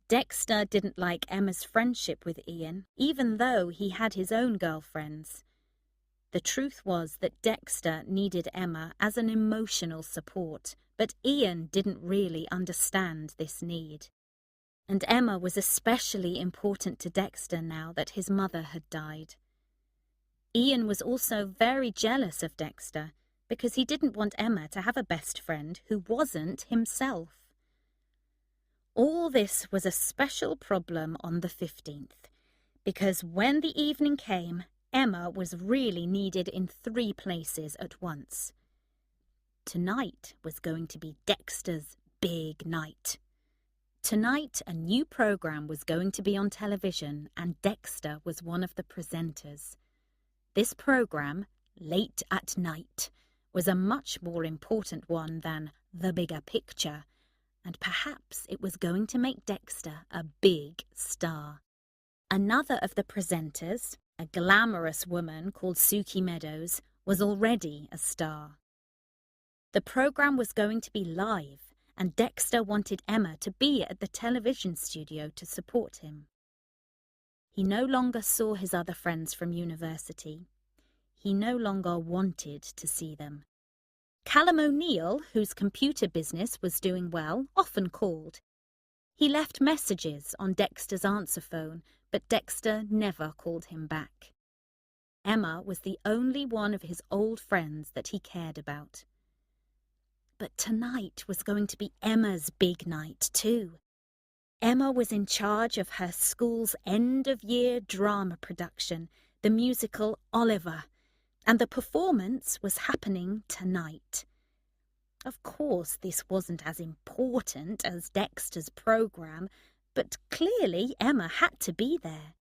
Dexter didn't like Emma's friendship with Ian, even though he had his own girlfriends. The truth was that Dexter needed Emma as an emotional support, but Ian didn't really understand this need. And Emma was especially important to Dexter now that his mother had died. Ian was also very jealous of Dexter because he didn't want Emma to have a best friend who wasn't himself. All this was a special problem on the 15th, because when the evening came, Emma was really needed in 3 places at once. Tonight was going to be Dexter's big night. Tonight, a new program was going to be on television, and Dexter was one of the presenters. This program, Late at Night, was a much more important one than The Bigger Picture, and perhaps it was going to make Dexter a big star. Another of the presenters, a glamorous woman called Suki Meadows, was already a star. The program was going to be live, and Dexter wanted Emma to be at the television studio to support him. He no longer saw his other friends from university. He no longer wanted to see them. Callum O'Neill, whose computer business was doing well, often called. He left messages on Dexter's answer phone, but Dexter never called him back. Emma was the only one of his old friends that he cared about. But tonight was going to be Emma's big night too. Emma was in charge of her school's end-of-year drama production, the musical Oliver, and the performance was happening tonight. Of course, this wasn't as important as Dexter's program, but clearly Emma had to be there.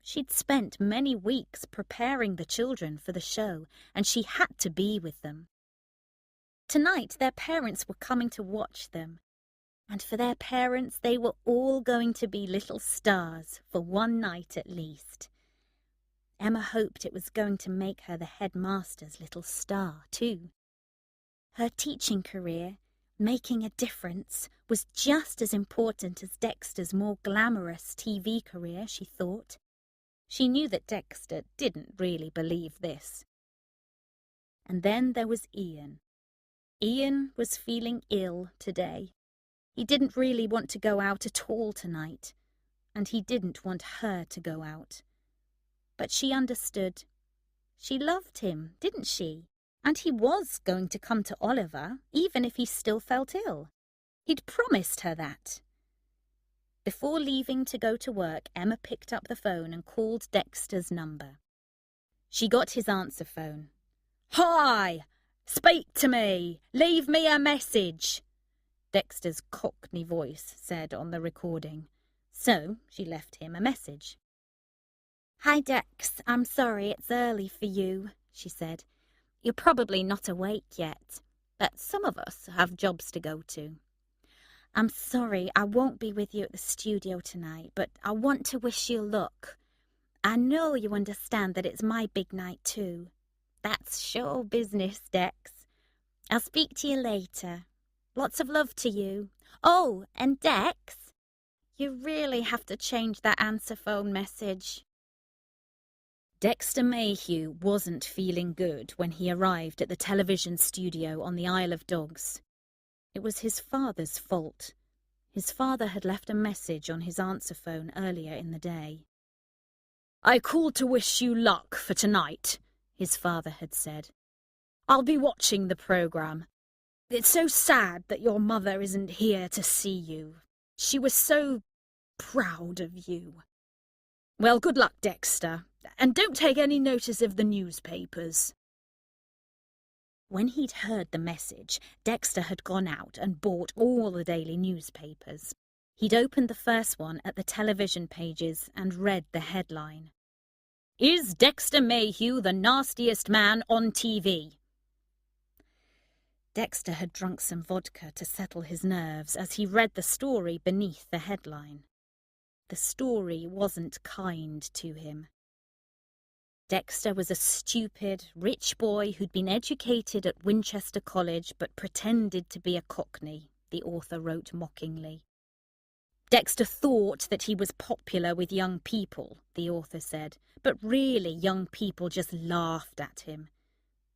She'd spent many weeks preparing the children for the show, and she had to be with them. Tonight, their parents were coming to watch them, and for their parents, they were all going to be little stars for one night at least. Emma hoped it was going to make her the headmaster's little star, too. Her teaching career, making a difference, was just as important as Dexter's more glamorous TV career, she thought. She knew that Dexter didn't really believe this. And then there was Ian. Ian was feeling ill today. He didn't really want to go out at all tonight, and he didn't want her to go out. But she understood. She loved him, didn't she? And he was going to come to Oliver, even if he still felt ill. He'd promised her that. Before leaving to go to work, Emma picked up the phone and called Dexter's number. She got his answer phone. "Hi! Speak to me! Leave me a message!" Dexter's Cockney voice said on the recording. So she left him a message. "Hi, Dex. I'm sorry it's early for you," she said. "You're probably not awake yet, but some of us have jobs to go to. I'm sorry I won't be with you at the studio tonight, but I want to wish you luck. I know you understand that it's my big night too. That's show business, Dex. I'll speak to you later. Lots of love to you. Oh, and Dex, you really have to change that answer phone message." Dexter Mayhew wasn't feeling good when he arrived at the television studio on the Isle of Dogs. It was his father's fault. His father had left a message on his answer phone earlier in the day. "I called to wish you luck for tonight," his father had said. "I'll be watching the program. It's so sad that your mother isn't here to see you. She was so proud of you. Well, good luck, Dexter, and don't take any notice of the newspapers." When he'd heard the message, Dexter had gone out and bought all the daily newspapers. He'd opened the first one at the television pages and read the headline. "Is Dexter Mayhew the nastiest man on TV?" Dexter had drunk some vodka to settle his nerves as he read the story beneath the headline. The story wasn't kind to him. Dexter was a stupid, rich boy who'd been educated at Winchester College but pretended to be a Cockney, the author wrote mockingly. Dexter thought that he was popular with young people, the author said, but really young people just laughed at him.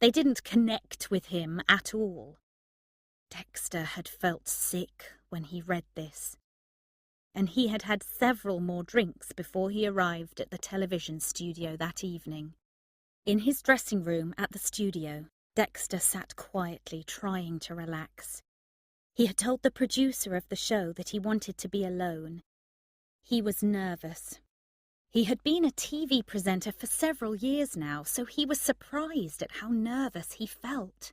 They didn't connect with him at all. Dexter had felt sick when he read this, and he had had several more drinks before he arrived at the television studio that evening. In his dressing room at the studio, Dexter sat quietly trying to relax. He had told the producer of the show that he wanted to be alone. He was nervous. He had been a TV presenter for several years now, so he was surprised at how nervous he felt.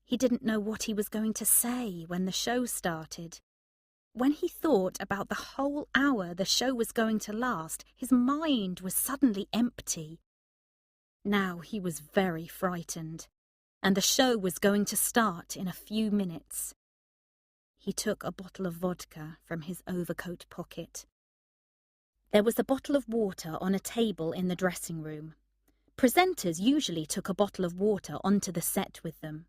He didn't know what he was going to say when the show started. When he thought about the whole hour the show was going to last, his mind was suddenly empty. Now he was very frightened, and the show was going to start in a few minutes. He took a bottle of vodka from his overcoat pocket. There was a bottle of water on a table in the dressing room. Presenters usually took a bottle of water onto the set with them.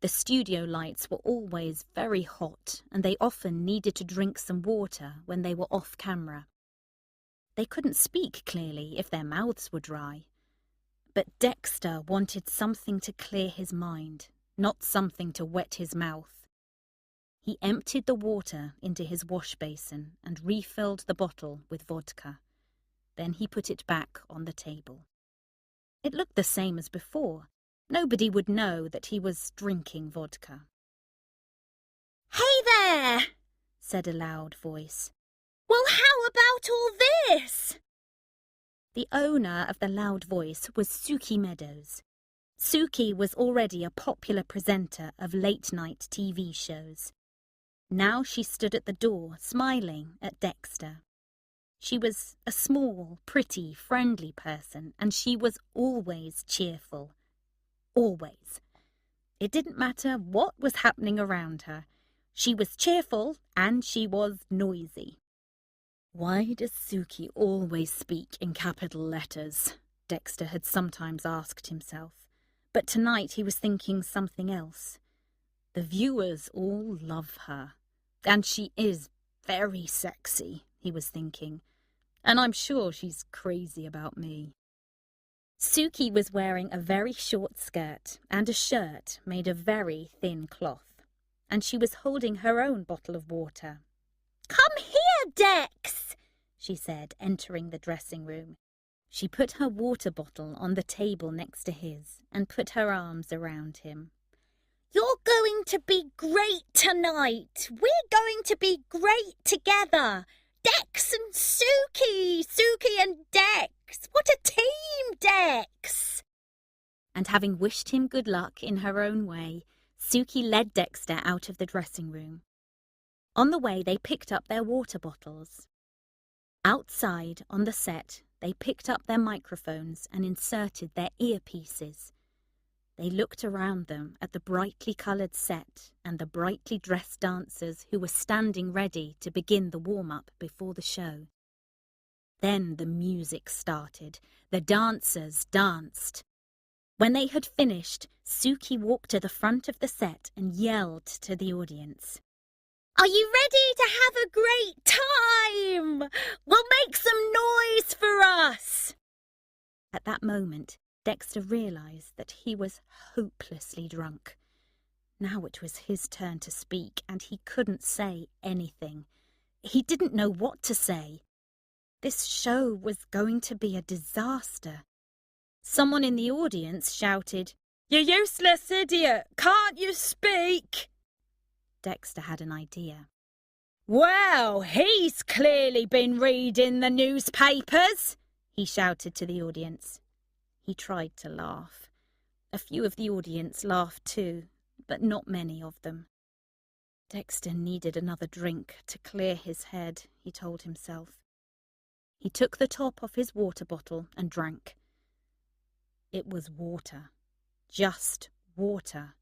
The studio lights were always very hot, and they often needed to drink some water when they were off camera. They couldn't speak clearly if their mouths were dry. But Dexter wanted something to clear his mind, not something to wet his mouth. He emptied the water into his wash basin and refilled the bottle with vodka. Then he put it back on the table. It looked the same as before. Nobody would know that he was drinking vodka. "Hey there," said a loud voice. "Well, how about all this?" The owner of the loud voice was Suki Meadows. Suki was already a popular presenter of late-night TV shows. Now she stood at the door, smiling at Dexter. She was a small, pretty, friendly person, and she was always cheerful. Always. It didn't matter what was happening around her. She was cheerful, and she was noisy. Why does Suki always speak in capital letters? Dexter had sometimes asked himself. But tonight he was thinking something else. The viewers all love her. And she is very sexy, he was thinking. And I'm sure she's crazy about me. Suki was wearing a very short skirt and a shirt made of very thin cloth. And she was holding her own bottle of water. "Come here, Dex," she said, entering the dressing room. She put her water bottle on the table next to his and put her arms around him. "You're going to be great tonight. We're going to be great together. Dex and Suki, Suki and Dex. What a team, Dex!" And having wished him good luck in her own way, Suki led Dexter out of the dressing room. On the way, they picked up their water bottles. Outside, on the set, they picked up their microphones and inserted their earpieces. They looked around them at the brightly coloured set and the brightly dressed dancers who were standing ready to begin the warm-up before the show. Then the music started. The dancers danced. When they had finished, Suki walked to the front of the set and yelled to the audience. "Are you ready to have a great time? We'll make some noise for us." At that moment, Dexter realised that he was hopelessly drunk. Now it was his turn to speak, and he couldn't say anything. He didn't know what to say. This show was going to be a disaster. Someone in the audience shouted, "You useless idiot! Can't you speak?" Dexter had an idea. "Well, he's clearly been reading the newspapers," he shouted to the audience. He tried to laugh. A few of the audience laughed too, but not many of them. Dexter needed another drink to clear his head, he told himself. He took the top off his water bottle and drank. It was water. Just water.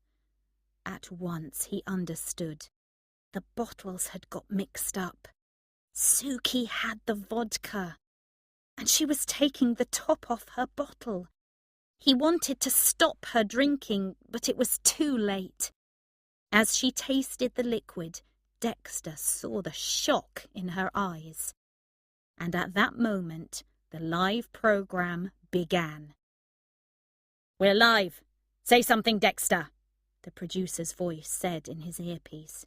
At once he understood. The bottles had got mixed up. Suki had the vodka, and she was taking the top off her bottle. He wanted to stop her drinking, but it was too late. As she tasted the liquid, Dexter saw the shock in her eyes. And at that moment, the live program began. "We're live. Say something, Dexter," the producer's voice said in his earpiece.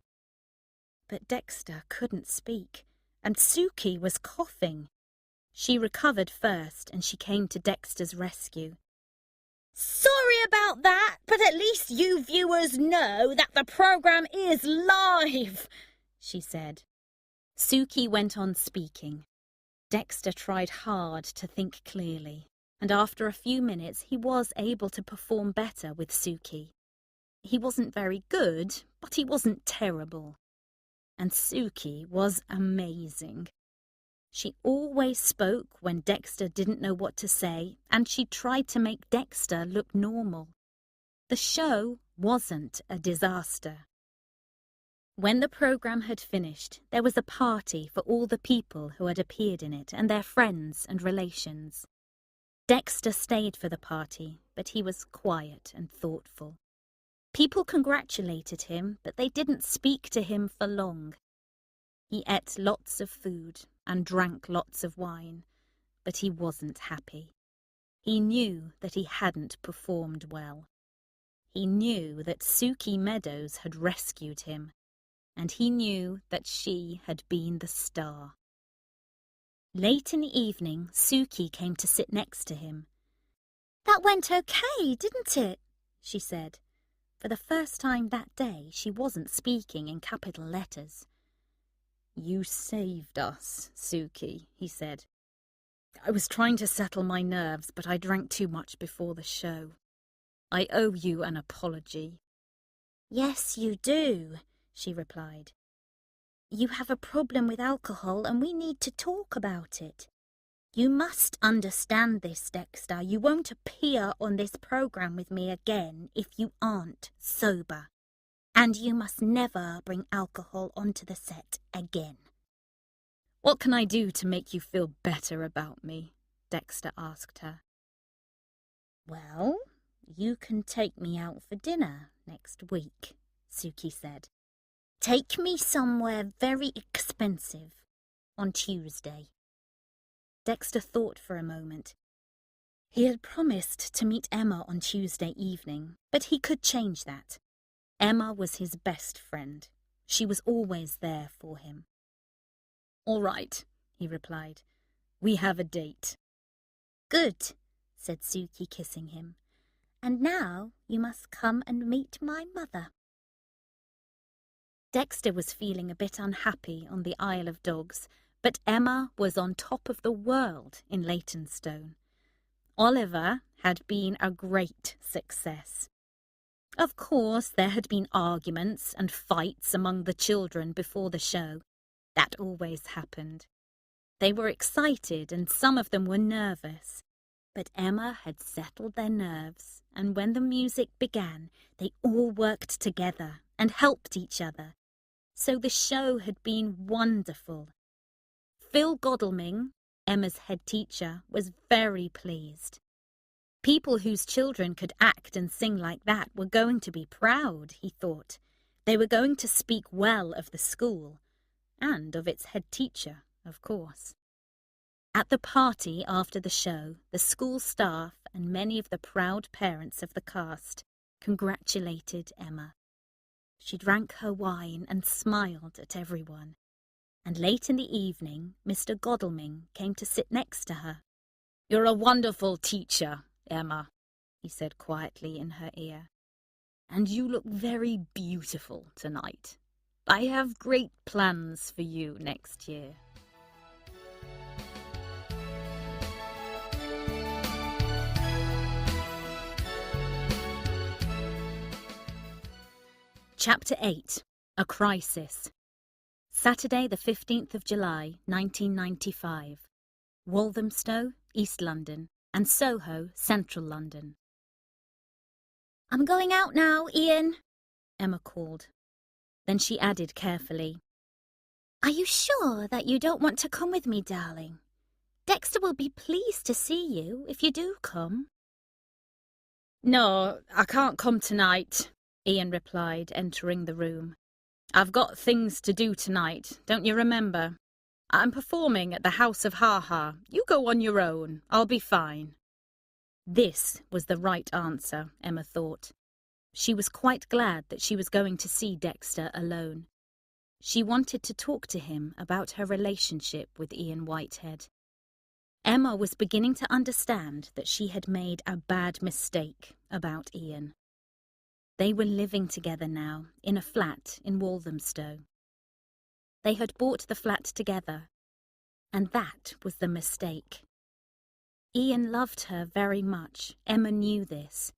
But Dexter couldn't speak, and Suki was coughing. She recovered first, and she came to Dexter's rescue. "Sorry about that, but at least you viewers know that the program is live," she said. Suki went on speaking. Dexter tried hard to think clearly, and after a few minutes he was able to perform better with Suki. He wasn't very good, but he wasn't terrible. And Suki was amazing. She always spoke when Dexter didn't know what to say, and she tried to make Dexter look normal. The show wasn't a disaster. When the program had finished, there was a party for all the people who had appeared in it and their friends and relations. Dexter stayed for the party, but he was quiet and thoughtful. People congratulated him, but they didn't speak to him for long. He ate lots of food and drank lots of wine, but he wasn't happy. He knew that he hadn't performed well. He knew that Suki Meadows had rescued him, and he knew that she had been the star. Late in the evening, Suki came to sit next to him. "That went okay, didn't it?" she said. For the first time that day, she wasn't speaking in capital letters. "You saved us, Suki," he said. "I was trying to settle my nerves, but I drank too much before the show. I owe you an apology." "Yes, you do," she replied. "You have a problem with alcohol and we need to talk about it. You must understand this, Dexter. You won't appear on this program with me again if you aren't sober. And you must never bring alcohol onto the set again." "What can I do to make you feel better about me?" Dexter asked her. "Well, you can take me out for dinner next week," Suki said. "Take me somewhere very expensive on Tuesday." Dexter thought for a moment. He had promised to meet Emma on Tuesday evening, but he could change that. Emma was his best friend. She was always there for him. "All right," he replied. "We have a date." "Good," said Suki, kissing him. "And now you must come and meet my mother." Dexter was feeling a bit unhappy on the Isle of Dogs, but Emma was on top of the world in Leytonstone. Oliver had been a great success. Of course, there had been arguments and fights among the children before the show. That always happened. They were excited and some of them were nervous. But Emma had settled their nerves, and when the music began, they all worked together and helped each other. So the show had been wonderful. Phil Godalming, Emma's head teacher, was very pleased. People whose children could act and sing like that were going to be proud, he thought. They were going to speak well of the school, and of its head teacher, of course. At the party after the show, the school staff and many of the proud parents of the cast congratulated Emma. She drank her wine and smiled at everyone. And late in the evening, Mr. Godalming came to sit next to her. "You're a wonderful teacher, Emma," he said quietly in her ear. "And you look very beautiful tonight. I have great plans for you next year." Chapter 8. A Crisis. Saturday the 15th of July, 1995. Walthamstow, East London, and Soho, Central London. "I'm going out now, Ian," Emma called. Then she added carefully, "Are you sure that you don't want to come with me, darling? Dexter will be pleased to see you if you do come." "No, I can't come tonight," Ian replied, entering the room. I've got things to do tonight, don't you remember? I'm performing at the House of Ha-Ha. You go on your own. I'll be fine. This was the right answer, Emma thought. She was quite glad that she was going to see Dexter alone. She wanted to talk to him about her relationship with Ian Whitehead. Emma was beginning to understand that she had made a bad mistake about Ian. They were living together now, in a flat in Walthamstow. They had bought the flat together, and that was the mistake. Ian loved her very much, Emma knew this,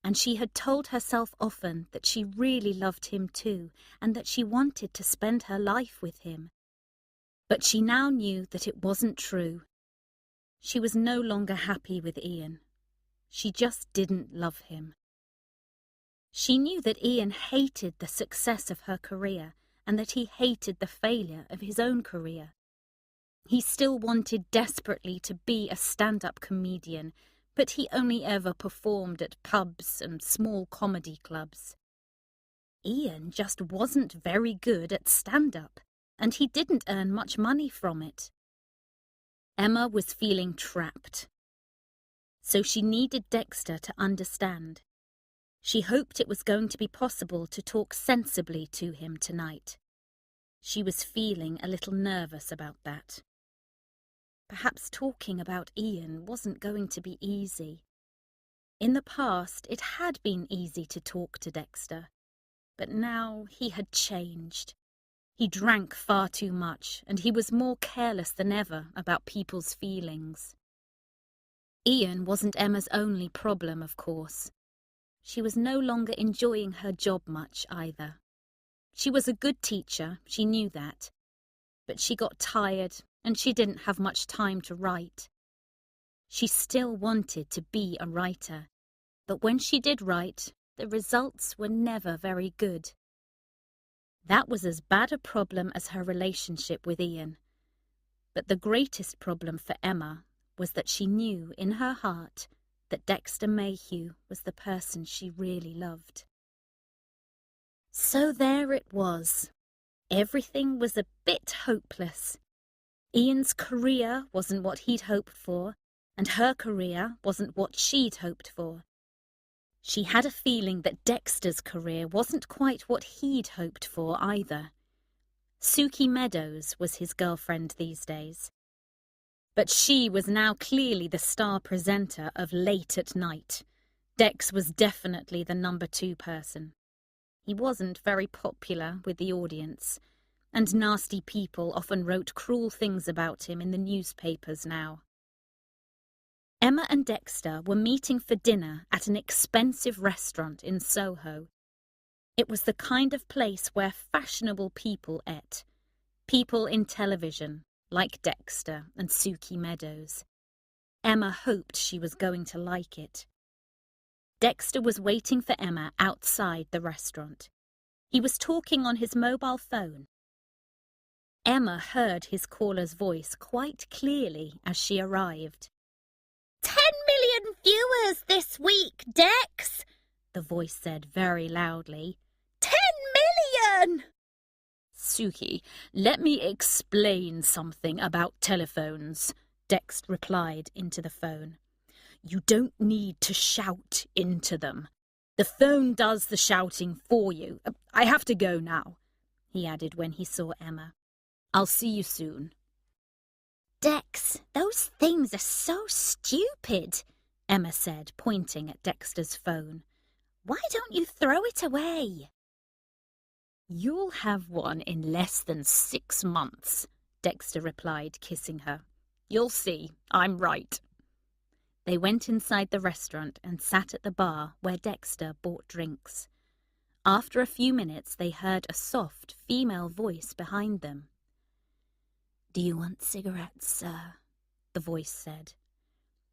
and she had told herself often that she really loved him too, and that she wanted to spend her life with him. But she now knew that it wasn't true. She was no longer happy with Ian. She just didn't love him. She knew that Ian hated the success of her career and that he hated the failure of his own career. He still wanted desperately to be a stand-up comedian, but he only ever performed at pubs and small comedy clubs. Ian just wasn't very good at stand-up, and he didn't earn much money from it. Emma was feeling trapped. So she needed Dexter to understand. She hoped it was going to be possible to talk sensibly to him tonight. She was feeling a little nervous about that. Perhaps talking about Ian wasn't going to be easy. In the past, it had been easy to talk to Dexter, but now he had changed. He drank far too much, and he was more careless than ever about people's feelings. Ian wasn't Emma's only problem, of course. She was no longer enjoying her job much either. She was a good teacher, she knew that. But she got tired, and she didn't have much time to write. She still wanted to be a writer, but when she did write, the results were never very good. That was as bad a problem as her relationship with Ian. But the greatest problem for Emma was that she knew in her heart that Dexter Mayhew was the person she really loved. So there it was. Everything was a bit hopeless. Ian's career wasn't what he'd hoped for, and her career wasn't what she'd hoped for. She had a feeling that Dexter's career wasn't quite what he'd hoped for either. Suki Meadows was his girlfriend these days. But she was now clearly the star presenter of Late at Night. Dex was definitely the number 2 person. He wasn't very popular with the audience, and nasty people often wrote cruel things about him in the newspapers now. Emma and Dexter were meeting for dinner at an expensive restaurant in Soho. It was the kind of place where fashionable people ate. People in television, like Dexter and Suki Meadows. Emma hoped she was going to like it. Dexter was waiting for Emma outside the restaurant. He was talking on his mobile phone. Emma heard his caller's voice quite clearly as she arrived. 10 million viewers this week, Dex, the voice said very loudly. 10 million! Suki, let me explain something about telephones, Dex replied into the phone. You don't need to shout into them. The phone does the shouting for you. I have to go now, he added when he saw Emma. I'll see you soon. Dex, those things are so stupid, Emma said, pointing at Dexter's phone. Why don't you throw it away? You'll have one in less than 6 months, Dexter replied, kissing her. You'll see, I'm right. They went inside the restaurant and sat at the bar where Dexter bought drinks. After a few minutes, they heard a soft female voice behind them. Do you want cigarettes, sir? The voice said.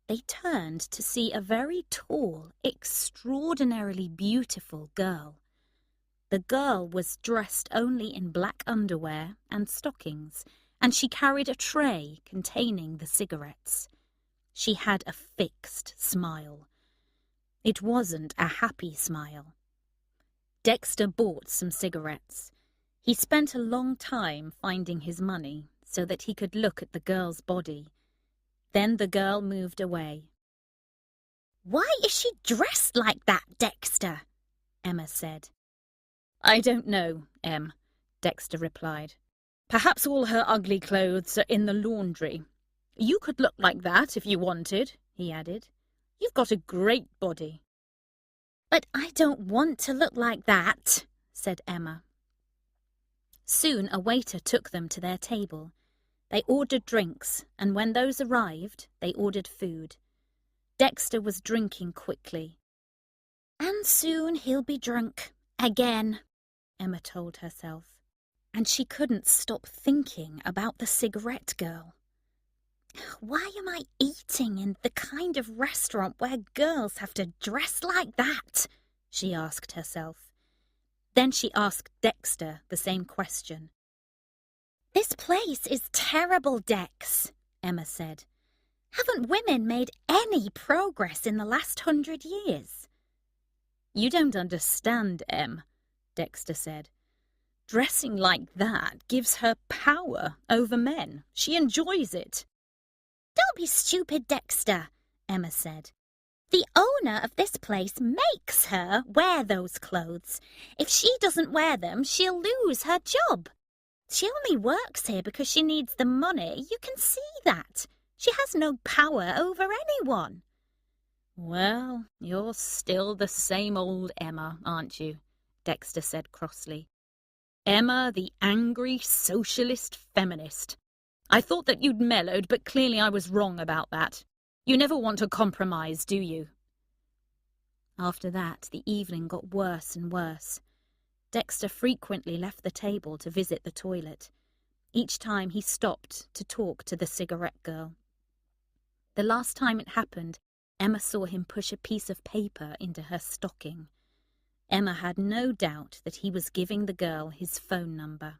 They turned to see a very tall, extraordinarily beautiful girl. The girl was dressed only in black underwear and stockings, and she carried a tray containing the cigarettes. She had a fixed smile. It wasn't a happy smile. Dexter bought some cigarettes. He spent a long time finding his money so that he could look at the girl's body. Then the girl moved away. "Why is she dressed like that, Dexter?" Emma said. "I don't know, Em," Dexter replied. "Perhaps all her ugly clothes are in the laundry. You could look like that if you wanted," he added. "You've got a great body." "But I don't want to look like that," said Emma. Soon a waiter took them to their table. They ordered drinks, and when those arrived, they ordered food. Dexter was drinking quickly. "And soon he'll be drunk again," Emma told herself. And she couldn't stop thinking about the cigarette girl. "Why am I eating in the kind of restaurant where girls have to dress like that?" she asked herself. Then she asked Dexter the same question. "This place is terrible, Dex," Emma said. "Haven't women made any progress in the last 100 years?" "You don't understand, Em," Dexter said. "Dressing like that gives her power over men. She enjoys it." "Don't be stupid, Dexter," Emma said. "The owner of this place makes her wear those clothes. If she doesn't wear them, she'll lose her job. She only works here because she needs the money. You can see that. She has no power over anyone." "Well, you're still the same old Emma, aren't you?" Dexter said crossly. "Emma, the angry socialist feminist. I thought that you'd mellowed, but clearly I was wrong about that. You never want to compromise, do you?" After that, the evening got worse and worse. Dexter frequently left the table to visit the toilet. Each time he stopped to talk to the cigarette girl. The last time it happened, Emma saw him push a piece of paper into her stocking. Emma had no doubt that he was giving the girl his phone number.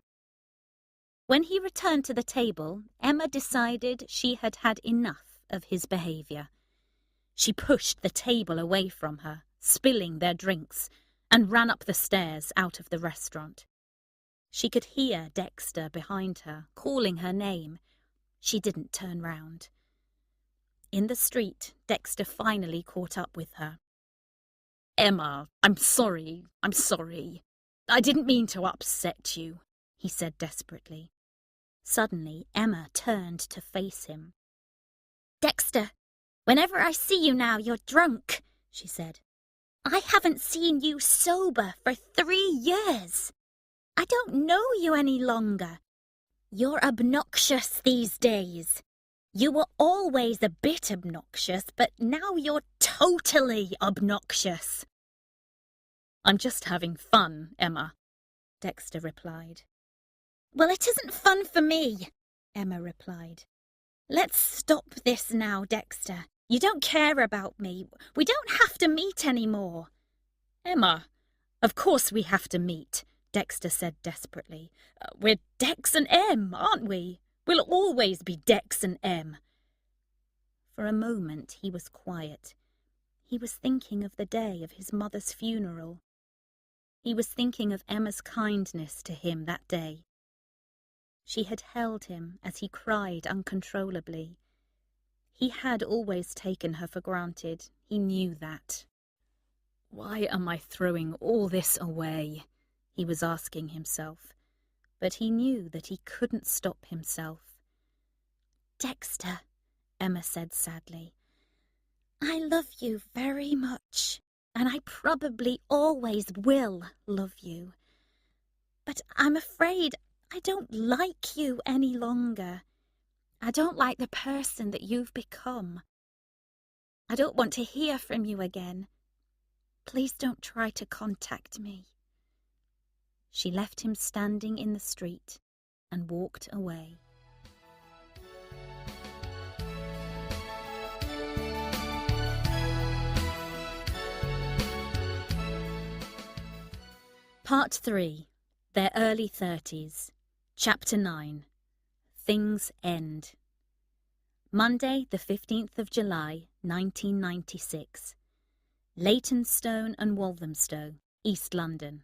When he returned to the table, Emma decided she had had enough of his behaviour. She pushed the table away from her, spilling their drinks, and ran up the stairs out of the restaurant. She could hear Dexter behind her, calling her name. She didn't turn round. In the street, Dexter finally caught up with her. "Emma, I'm sorry. I didn't mean to upset you," he said desperately. Suddenly, Emma turned to face him. "Dexter, whenever I see you now, you're drunk," she said. "I haven't seen you sober for 3 years. I don't know you any longer. You're obnoxious these days. You were always a bit obnoxious, but now you're totally obnoxious." "I'm just having fun, Emma," Dexter replied. "Well, it isn't fun for me," Emma replied. "Let's stop this now, Dexter. You don't care about me. We don't have to meet anymore." "Emma, of course we have to meet," Dexter said desperately. "We're Dex and Em, aren't we? We'll always be Dex and Em." For a moment he was quiet. He was thinking of the day of his mother's funeral. He was thinking of Emma's kindness to him that day. She had held him as he cried uncontrollably. He had always taken her for granted. He knew that. "Why am I throwing all this away?" he was asking himself. But he knew that he couldn't stop himself. "Dexter," Emma said sadly, "I love you very much, and I probably always will love you. But I'm afraid I don't like you any longer. I don't like the person that you've become. I don't want to hear from you again. Please don't try to contact me." She left him standing in the street and walked away. Part 3. Their Early 30s. Chapter 9. Things End. Monday, the 15th of July, 1996. Leytonstone and Walthamstow, East London.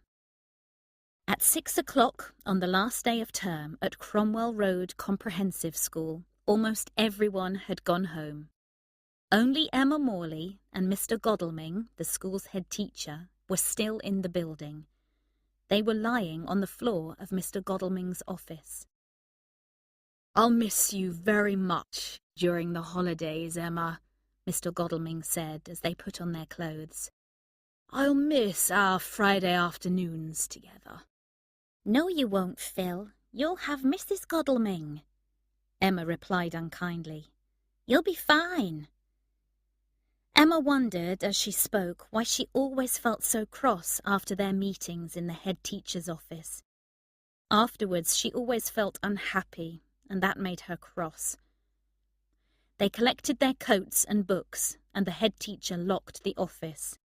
At 6 o'clock on the last day of term at Cromwell Road Comprehensive School, almost everyone had gone home. Only Emma Morley and Mr. Godalming, the school's head teacher, were still in the building. They were lying on the floor of Mr. Godalming's office. "I'll miss you very much during the holidays, Emma," Mr. Godalming said as they put on their clothes. "I'll miss our Friday afternoons together." "No, you won't, Phil. You'll have Mrs. Godalming," Emma replied unkindly. "You'll be fine." Emma wondered as she spoke why she always felt so cross after their meetings in the head teacher's office. Afterwards, she always felt unhappy, and that made her cross. They collected their coats and books, and the head teacher locked the office.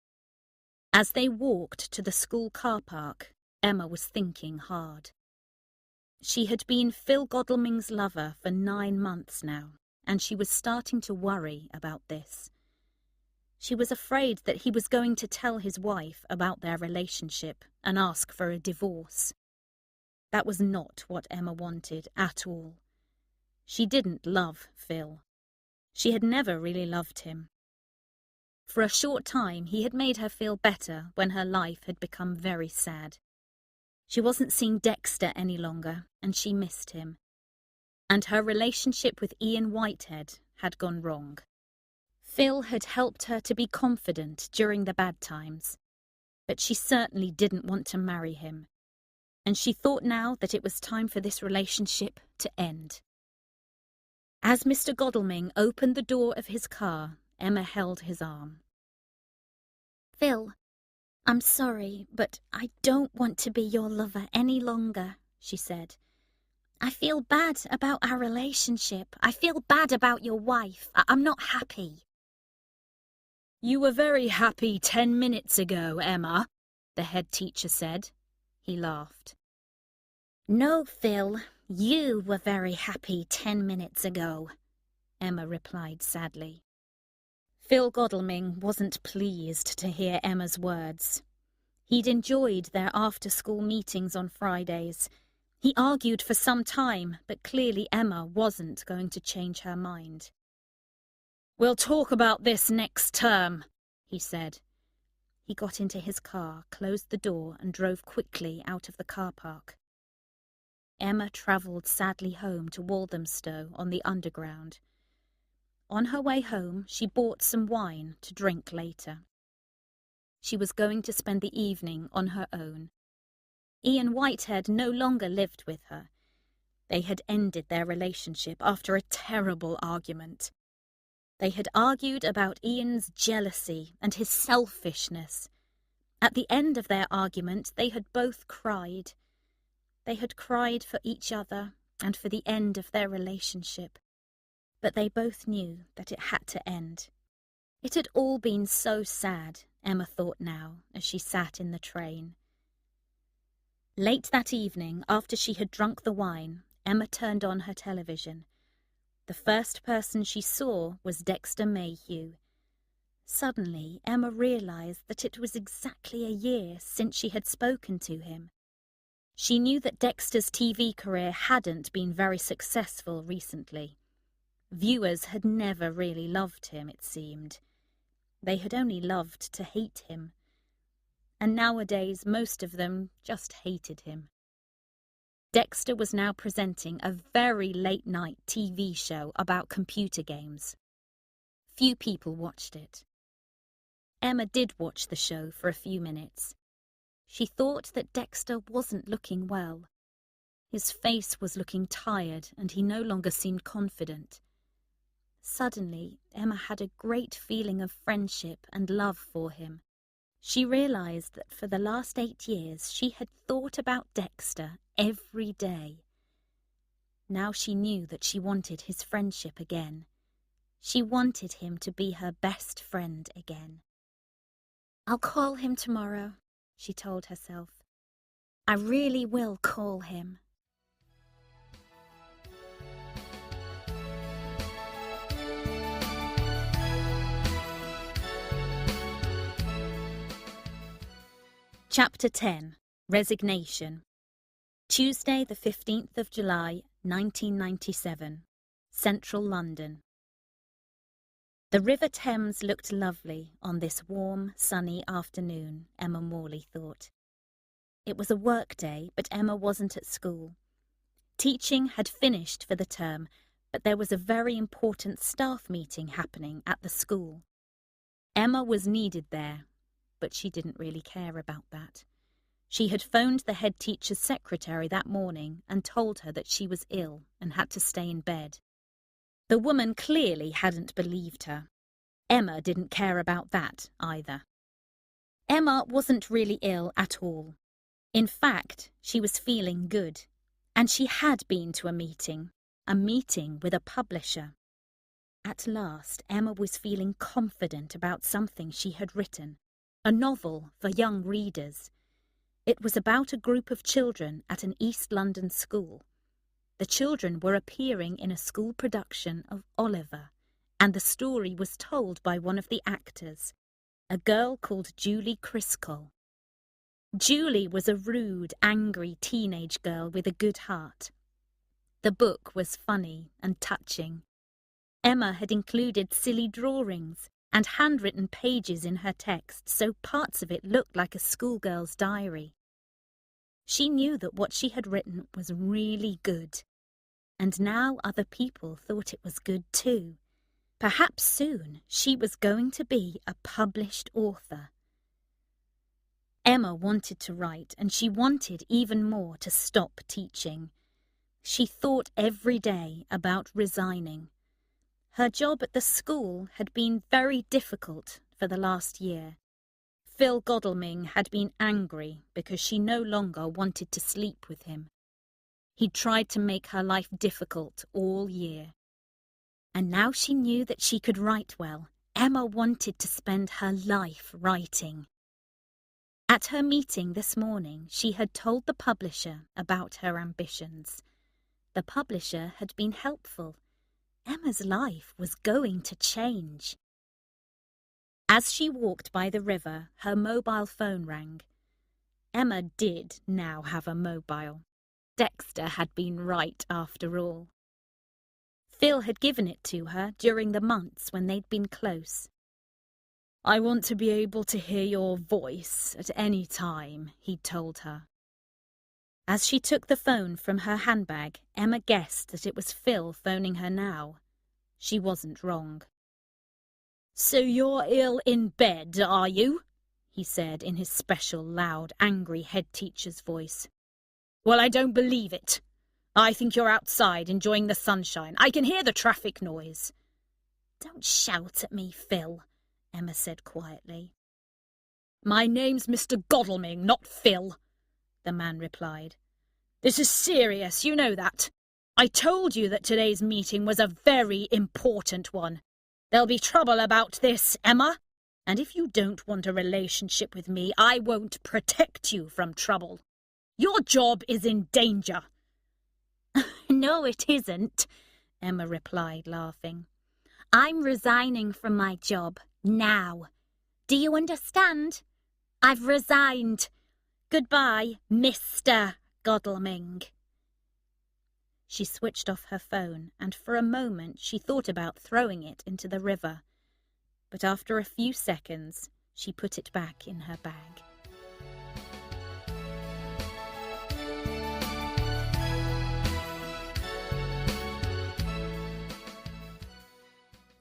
As they walked to the school car park, Emma was thinking hard. She had been Phil Godalming's lover for 9 months now, and she was starting to worry about this. She was afraid that he was going to tell his wife about their relationship and ask for a divorce. That was not what Emma wanted at all. She didn't love Phil. She had never really loved him. For a short time, he had made her feel better when her life had become very sad. She wasn't seeing Dexter any longer, and she missed him. And her relationship with Ian Whitehead had gone wrong. Phil had helped her to be confident during the bad times, but she certainly didn't want to marry him, and she thought now that it was time for this relationship to end. As Mr. Godalming opened the door of his car, Emma held his arm. "Phil, I'm sorry, but I don't want to be your lover any longer," she said. "I feel bad about our relationship. I feel bad about your wife. I'm not happy." "You were very happy 10 minutes ago, Emma," the head teacher said. He laughed. "No, Phil, you were very happy 10 minutes ago," Emma replied sadly. Phil Godalming wasn't pleased to hear Emma's words. He'd enjoyed their after-school meetings on Fridays. He argued for some time, but clearly Emma wasn't going to change her mind. "We'll talk about this next term," he said. He got into his car, closed the door, and drove quickly out of the car park. Emma travelled sadly home to Walthamstow on the Underground. On her way home, she bought some wine to drink later. She was going to spend the evening on her own. Ian Whitehead no longer lived with her. They had ended their relationship after a terrible argument. They had argued about Ian's jealousy and his selfishness. At the end of their argument, they had both cried. They had cried for each other and for the end of their relationship. But they both knew that it had to end. It had all been so sad, Emma thought now, as she sat in the train. Late that evening, after she had drunk the wine, Emma turned on her television. The first person she saw was Dexter Mayhew. Suddenly, Emma realised that it was exactly a year since she had spoken to him. She knew that Dexter's TV career hadn't been very successful recently. Viewers had never really loved him, it seemed. They had only loved to hate him. And nowadays, most of them just hated him. Dexter was now presenting a very late-night TV show about computer games. Few people watched it. Emma did watch the show for a few minutes. She thought that Dexter wasn't looking well. His face was looking tired, and he no longer seemed confident. Suddenly, Emma had a great feeling of friendship and love for him. She realised that for the last 8 years she had thought about Dexter every day. Now she knew that she wanted his friendship again. She wanted him to be her best friend again. "I'll call him tomorrow," she told herself. "I really will call him." Chapter 10. Resignation. Tuesday, the 15th of July, 1997, Central London. The River Thames looked lovely on this warm, sunny afternoon, Emma Morley thought. It was a work day, but Emma wasn't at school. Teaching had finished for the term, but there was a very important staff meeting happening at the school. Emma was needed there, but she didn't really care about that. She had phoned the head teacher's secretary that morning and told her that she was ill and had to stay in bed. The woman clearly hadn't believed her. Emma didn't care about that either. Emma wasn't really ill at all. In fact, she was feeling good, and she had been to a meeting with a publisher. At last, Emma was feeling confident about something she had written, a novel for young readers. It was about a group of children at an East London school. The children were appearing in a school production of Oliver, and the story was told by one of the actors, a girl called Julie Criscoll. Julie was a rude, angry teenage girl with a good heart. The book was funny and touching. Emma had included silly drawings and handwritten pages in her text, so parts of it looked like a schoolgirl's diary. She knew that what she had written was really good, and now other people thought it was good too. Perhaps soon she was going to be a published author. Emma wanted to write, and she wanted even more to stop teaching. She thought every day about resigning. Her job at the school had been very difficult for the last year. Phil Godalming had been angry because she no longer wanted to sleep with him. He'd tried to make her life difficult all year. And now she knew that she could write well. Emma wanted to spend her life writing. At her meeting this morning, she had told the publisher about her ambitions. The publisher had been helpful. Emma's life was going to change. As she walked by the river, her mobile phone rang. Emma did now have a mobile. Dexter had been right after all. Phil had given it to her during the months when they'd been close. "I want to be able to hear your voice at any time," he'd told her. As she took the phone from her handbag, Emma guessed that it was Phil phoning her now. She wasn't wrong. "So you're ill in bed, are you?" he said in his special, loud, angry head teacher's voice. "Well, I don't believe it. I think you're outside enjoying the sunshine. I can hear the traffic noise." "Don't shout at me, Phil," Emma said quietly. "My name's Mr. Godalming, not Phil," the man replied. "This is serious, you know that. I told you that today's meeting was a very important one. There'll be trouble about this, Emma, and if you don't want a relationship with me, I won't protect you from trouble. Your job is in danger." "No, it isn't," Emma replied, laughing. "I'm resigning from my job now. Do you understand? I've resigned. Goodbye, Mr. Godalming." She switched off her phone, and for a moment she thought about throwing it into the river. But after a few seconds, she put it back in her bag.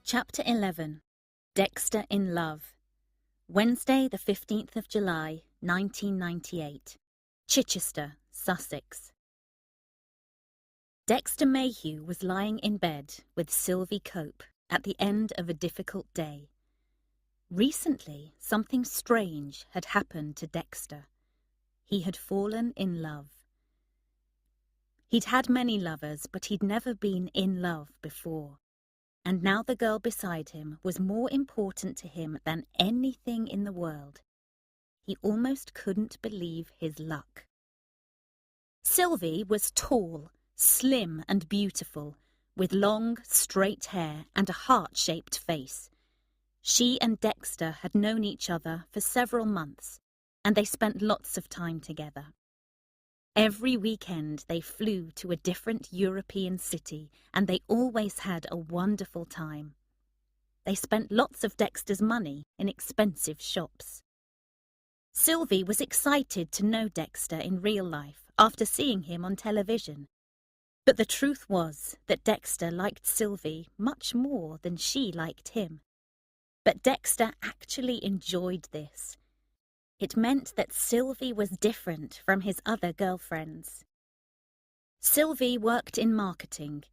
Chapter 11. Dexter in Love. Wednesday, the 15th of July, 1998. Chichester, Sussex. Dexter Mayhew was lying in bed with Sylvie Cope at the end of a difficult day. Recently, something strange had happened to Dexter. He had fallen in love. He'd had many lovers, but he'd never been in love before. And now the girl beside him was more important to him than anything in the world. He almost couldn't believe his luck. Sylvie was tall, slim and beautiful, with long, straight hair and a heart-shaped face. She and Dexter had known each other for several months, and they spent lots of time together. Every weekend they flew to a different European city, and they always had a wonderful time. They spent lots of Dexter's money in expensive shops. Sylvie was excited to know Dexter in real life after seeing him on television. But the truth was that Dexter liked Sylvie much more than she liked him. But Dexter actually enjoyed this. It meant that Sylvie was different from his other girlfriends. Sylvie worked in marketing.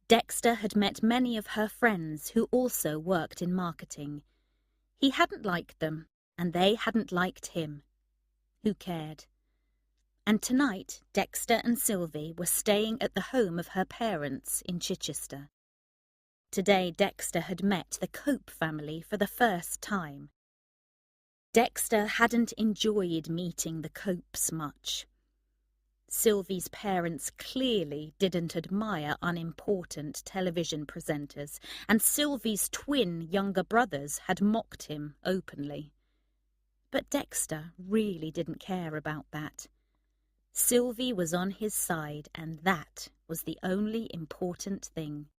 Dexter had met many of her friends who also worked in marketing. He hadn't liked them, and they hadn't liked him. Who cared? And tonight, Dexter and Sylvie were staying at the home of her parents in Chichester. Today, Dexter had met the Cope family for the first time. Dexter hadn't enjoyed meeting the Copes much. Sylvie's parents clearly didn't admire unimportant television presenters, and Sylvie's twin younger brothers had mocked him openly. But Dexter really didn't care about that. Sylvie was on his side, and that was the only important thing.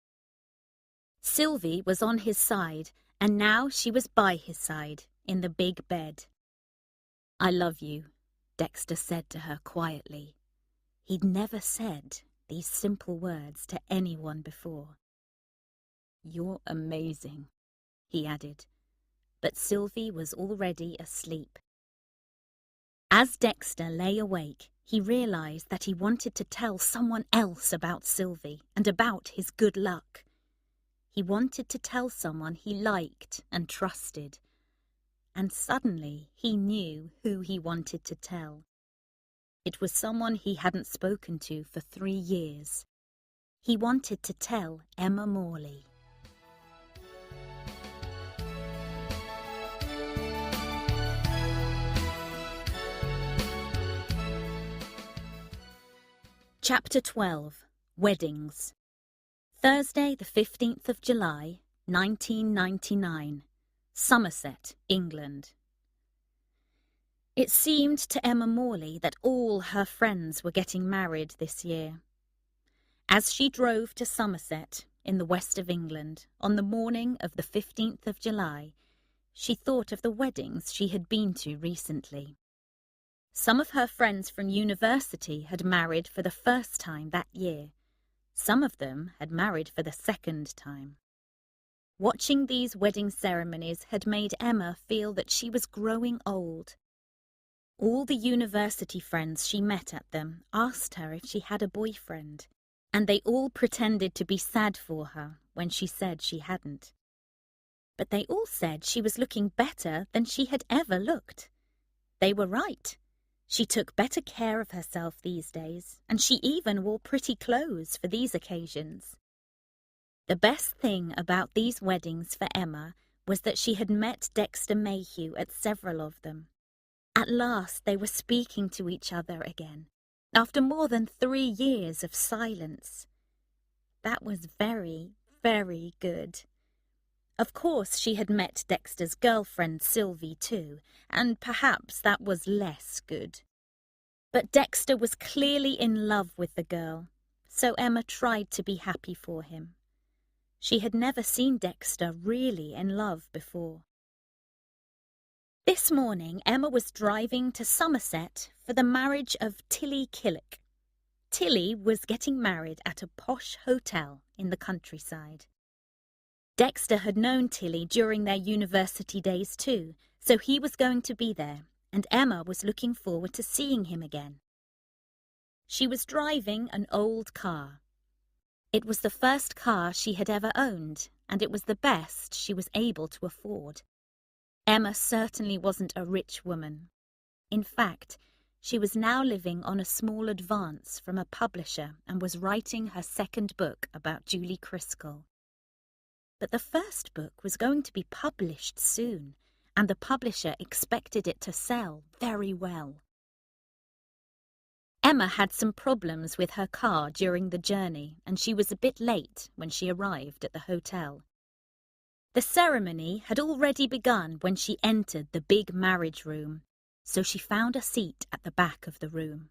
Sylvie was on his side, and now she was by his side in the big bed. "I love you," Dexter said to her quietly. He'd never said these simple words to anyone before. "You're amazing," he added, but Sylvie was already asleep. As Dexter lay awake, he realized that he wanted to tell someone else about Sylvie and about his good luck. He wanted to tell someone he liked and trusted. And suddenly he knew who he wanted to tell. It was someone he hadn't spoken to for 3 years. He wanted to tell Emma Morley. Chapter 12. Weddings. Thursday, the 15th of July, 1999. Somerset, England. It seemed to Emma Morley that all her friends were getting married this year. As she drove to Somerset, in the west of England, on the morning of the 15th of July, she thought of the weddings she had been to recently. Some of her friends from university had married for the first time that year. Some of them had married for the second time. Watching these wedding ceremonies had made Emma feel that she was growing old. All the university friends she met at them asked her if she had a boyfriend, and they all pretended to be sad for her when she said she hadn't. But they all said she was looking better than she had ever looked. They were right. She took better care of herself these days, and she even wore pretty clothes for these occasions. The best thing about these weddings for Emma was that she had met Dexter Mayhew at several of them. At last they were speaking to each other again, after more than 3 years of silence. That was very, very good. Of course she had met Dexter's girlfriend Sylvie too, and perhaps that was less good. But Dexter was clearly in love with the girl, so Emma tried to be happy for him. She had never seen Dexter really in love before. This morning Emma was driving to Somerset for the marriage of Tilly Killick. Tilly was getting married at a posh hotel in the countryside. Dexter had known Tilly during their university days too, so he was going to be there, and Emma was looking forward to seeing him again. She was driving an old car. It was the first car she had ever owned, and it was the best she was able to afford. Emma certainly wasn't a rich woman. In fact, she was now living on a small advance from a publisher and was writing her second book about Julie Criscall. But the first book was going to be published soon, and the publisher expected it to sell very well. Emma had some problems with her car during the journey, and she was a bit late when she arrived at the hotel. The ceremony had already begun when she entered the big marriage room, so she found a seat at the back of the room.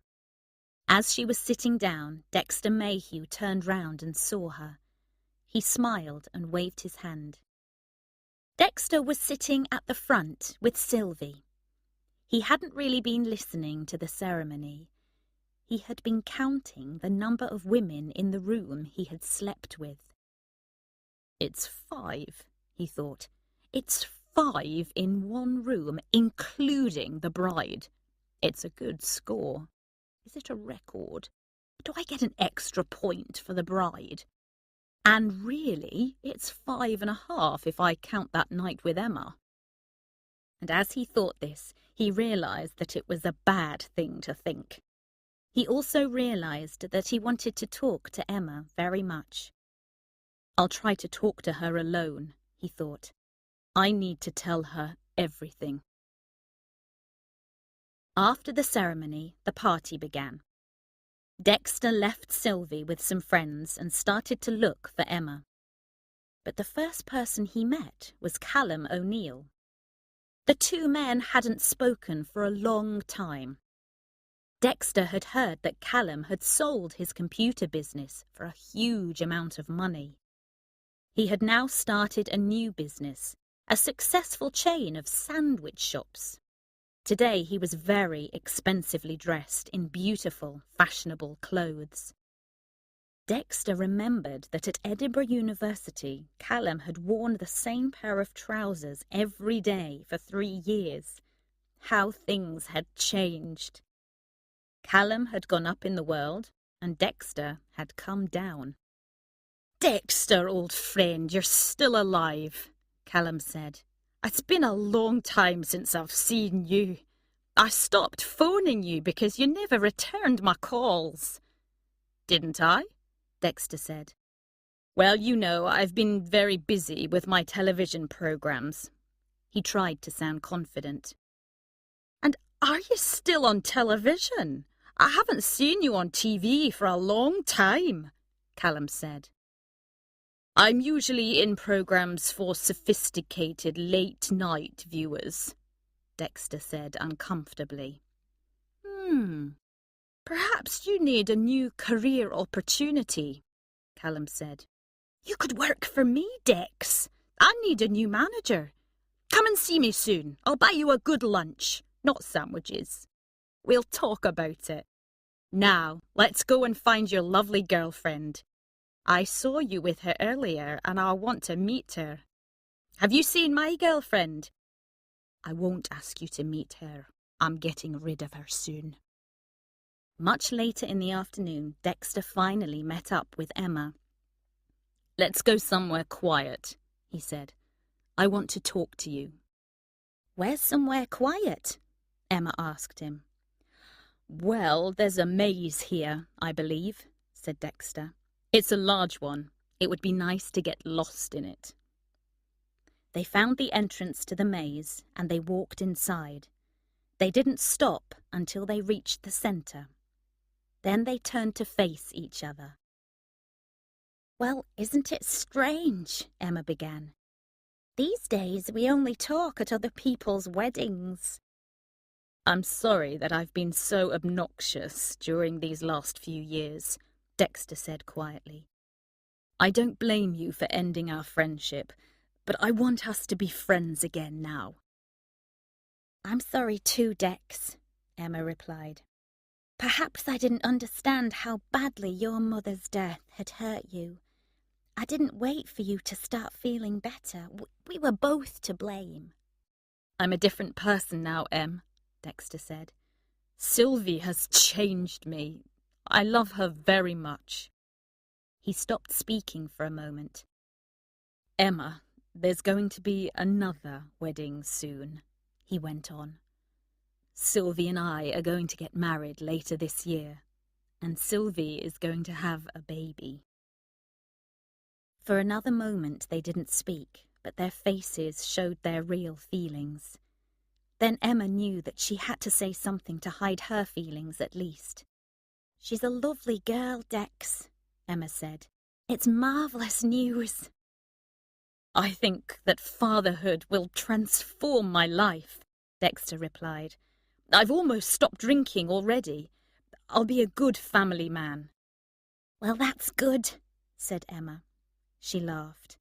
As she was sitting down, Dexter Mayhew turned round and saw her. He smiled and waved his hand. Dexter was sitting at the front with Sylvie. He hadn't really been listening to the ceremony. He had been counting the number of women in the room he had slept with. "It's 5, he thought. "It's 5 in one room, including the bride. It's a good score. Is it a record? Do I get an extra point for the bride? And really, it's 5.5 if I count that night with Emma." And as he thought this, he realised that it was a bad thing to think. He also realised that he wanted to talk to Emma very much. "I'll try to talk to her alone," he thought. "I need to tell her everything." After the ceremony, the party began. Dexter left Sylvie with some friends and started to look for Emma. But the first person he met was Callum O'Neill. The two men hadn't spoken for a long time. Dexter had heard that Callum had sold his computer business for a huge amount of money. He had now started a new business, a successful chain of sandwich shops. Today he was very expensively dressed in beautiful, fashionable clothes. Dexter remembered that at Edinburgh University, Callum had worn the same pair of trousers every day for 3 years. How things had changed. Callum had gone up in the world, and Dexter had come down. "Dexter, old friend, you're still alive," Callum said. "It's been a long time since I've seen you. I stopped phoning you because you never returned my calls." "Didn't I?" Dexter said. "Well, you know, I've been very busy with my television programs." He tried to sound confident. "And are you still on television? I haven't seen you on TV for a long time," Callum said. "I'm usually in programs for sophisticated late-night viewers," Dexter said uncomfortably. Perhaps you need a new career opportunity," Callum said. "You could work for me, Dex. I need a new manager. Come and see me soon. I'll buy you a good lunch, not sandwiches. We'll talk about it. Now, let's go and find your lovely girlfriend. I saw you with her earlier and I want to meet her. Have you seen my girlfriend?" "I won't ask you to meet her. I'm getting rid of her soon." Much later in the afternoon, Dexter finally met up with Emma. "Let's go somewhere quiet," he said. "I want to talk to you." "Where's somewhere quiet?" Emma asked him. "Well, there's a maze here, I believe," said Dexter. "It's a large one. It would be nice to get lost in it." They found the entrance to the maze and they walked inside. They didn't stop until they reached the centre. Then they turned to face each other. "Well, isn't it strange?" Emma began. "These days we only talk at other people's weddings." "I'm sorry that I've been so obnoxious during these last few years," Dexter said quietly. "I don't blame you for ending our friendship, but I want us to be friends again now." "I'm sorry too, Dex," Emma replied. "Perhaps I didn't understand how badly your mother's death had hurt you. I didn't wait for you to start feeling better. We were both to blame." "I'm a different person now, Em," Dexter said. "Sylvie has changed me. I love her very much." He stopped speaking for a moment. "Emma, there's going to be another wedding soon," he went on. "Sylvie and I are going to get married later this year, and Sylvie is going to have a baby." For another moment they didn't speak, but their faces showed their real feelings. Then Emma knew that she had to say something to hide her feelings at least. "She's a lovely girl, Dex," Emma said. "It's marvellous news." "I think that fatherhood will transform my life," Dexter replied. "I've almost stopped drinking already. I'll be a good family man. Well, that's good, said Emma. She laughed.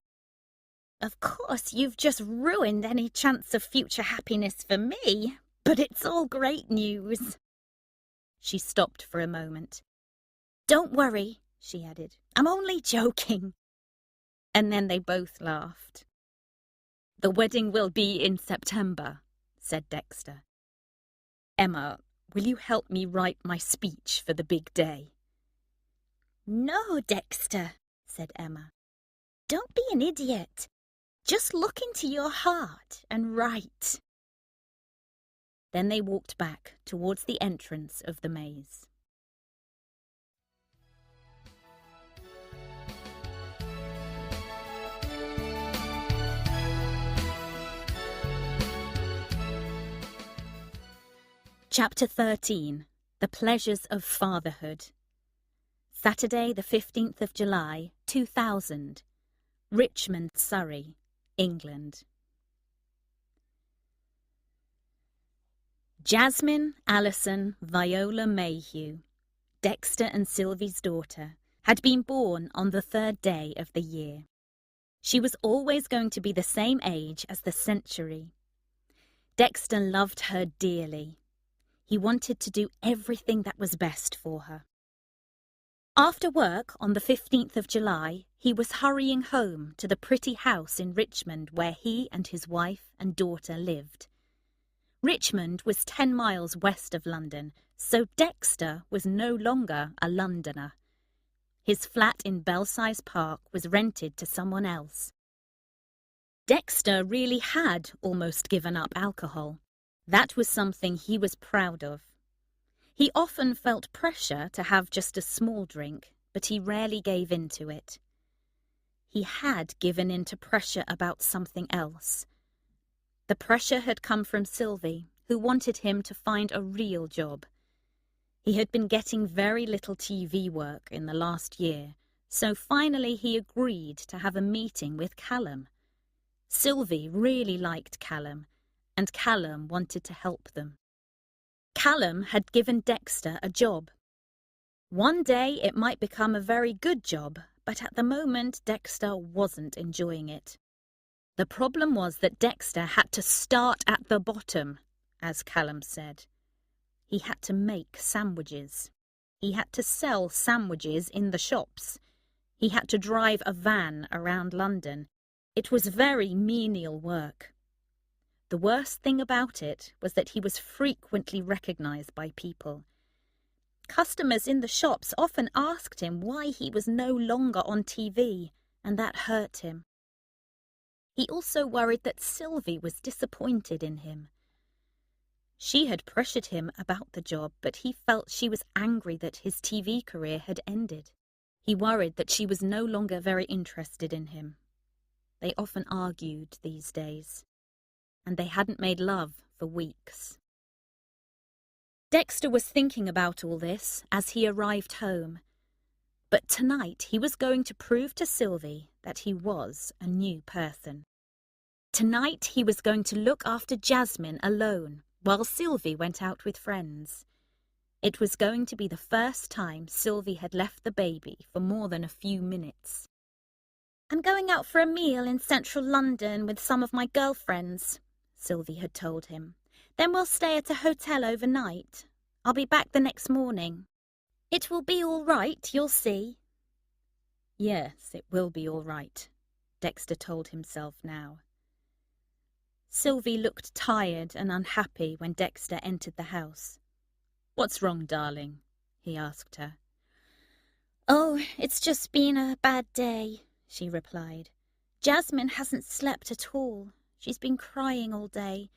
Of course, you've just ruined any chance of future happiness for me, but it's all great news. She stopped for a moment. Don't worry, she added. I'm only joking. And then they both laughed. The wedding will be in September, said Dexter. Emma, will you help me write my speech for the big day? No, Dexter, said Emma. Don't be an idiot. Just look into your heart and write. Then they walked back towards the entrance of the maze. Chapter 13. The Pleasures of Fatherhood. Saturday, the 15th of July, 2000. Richmond, Surrey, England. Jasmine, Alison, Viola Mayhew, Dexter and Sylvie's daughter, had been born on the 3rd day of the year. She was always going to be the same age as the century. Dexter loved her dearly. He wanted to do everything that was best for her. After work on the 15th of July, he was hurrying home to the pretty house in Richmond where he and his wife and daughter lived. Richmond was 10 miles west of London, so Dexter was no longer a Londoner. His flat in Belsize Park was rented to someone else. Dexter really had almost given up alcohol. That was something he was proud of. He often felt pressure to have just a small drink, but he rarely gave in to it. He had given in to pressure about something else. The pressure had come from Sylvie, who wanted him to find a real job. He had been getting very little TV work in the last year, so finally he agreed to have a meeting with Callum. Sylvie really liked Callum, and Callum wanted to help them. Callum had given Dexter a job. One day it might become a very good job, but at the moment Dexter wasn't enjoying it. The problem was that Dexter had to start at the bottom, as Callum said. He had to make sandwiches. He had to sell sandwiches in the shops. He had to drive a van around London. It was very menial work. The worst thing about it was that he was frequently recognized by people. Customers in the shops often asked him why he was no longer on TV, and that hurt him. He also worried that Sylvie was disappointed in him. She had pressured him about the job, but he felt she was angry that his TV career had ended. He worried that she was no longer very interested in him. They often argued these days, and they hadn't made love for weeks. Dexter was thinking about all this as he arrived home. But tonight he was going to prove to Sylvie that he was a new person. Tonight he was going to look after Jasmine alone while Sylvie went out with friends. It was going to be the first time Sylvie had left the baby for more than a few minutes. I'm going out for a meal in central London with some of my girlfriends, Sylvie had told him. Then we'll stay at a hotel overnight. I'll be back the next morning. It will be all right, you'll see. Yes, it will be all right, Dexter told himself now. Sylvie looked tired and unhappy when Dexter entered the house. What's wrong, darling? He asked her. Oh, it's just been a bad day, she replied. Jasmine hasn't slept at all. She's been crying all day.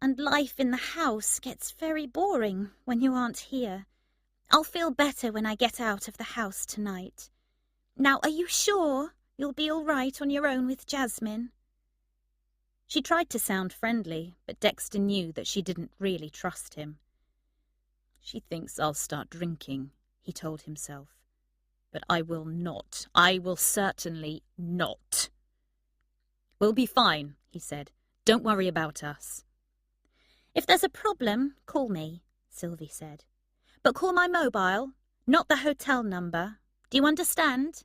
And life in the house gets very boring when you aren't here. I'll feel better when I get out of the house tonight. Now, are you sure you'll be all right on your own with Jasmine? She tried to sound friendly, but Dexter knew that she didn't really trust him. She thinks I'll start drinking, he told himself. But I will not. I will certainly not. We'll be fine, he said. Don't worry about us. If there's a problem, call me, Sylvie said. But call my mobile, not the hotel number. Do you understand?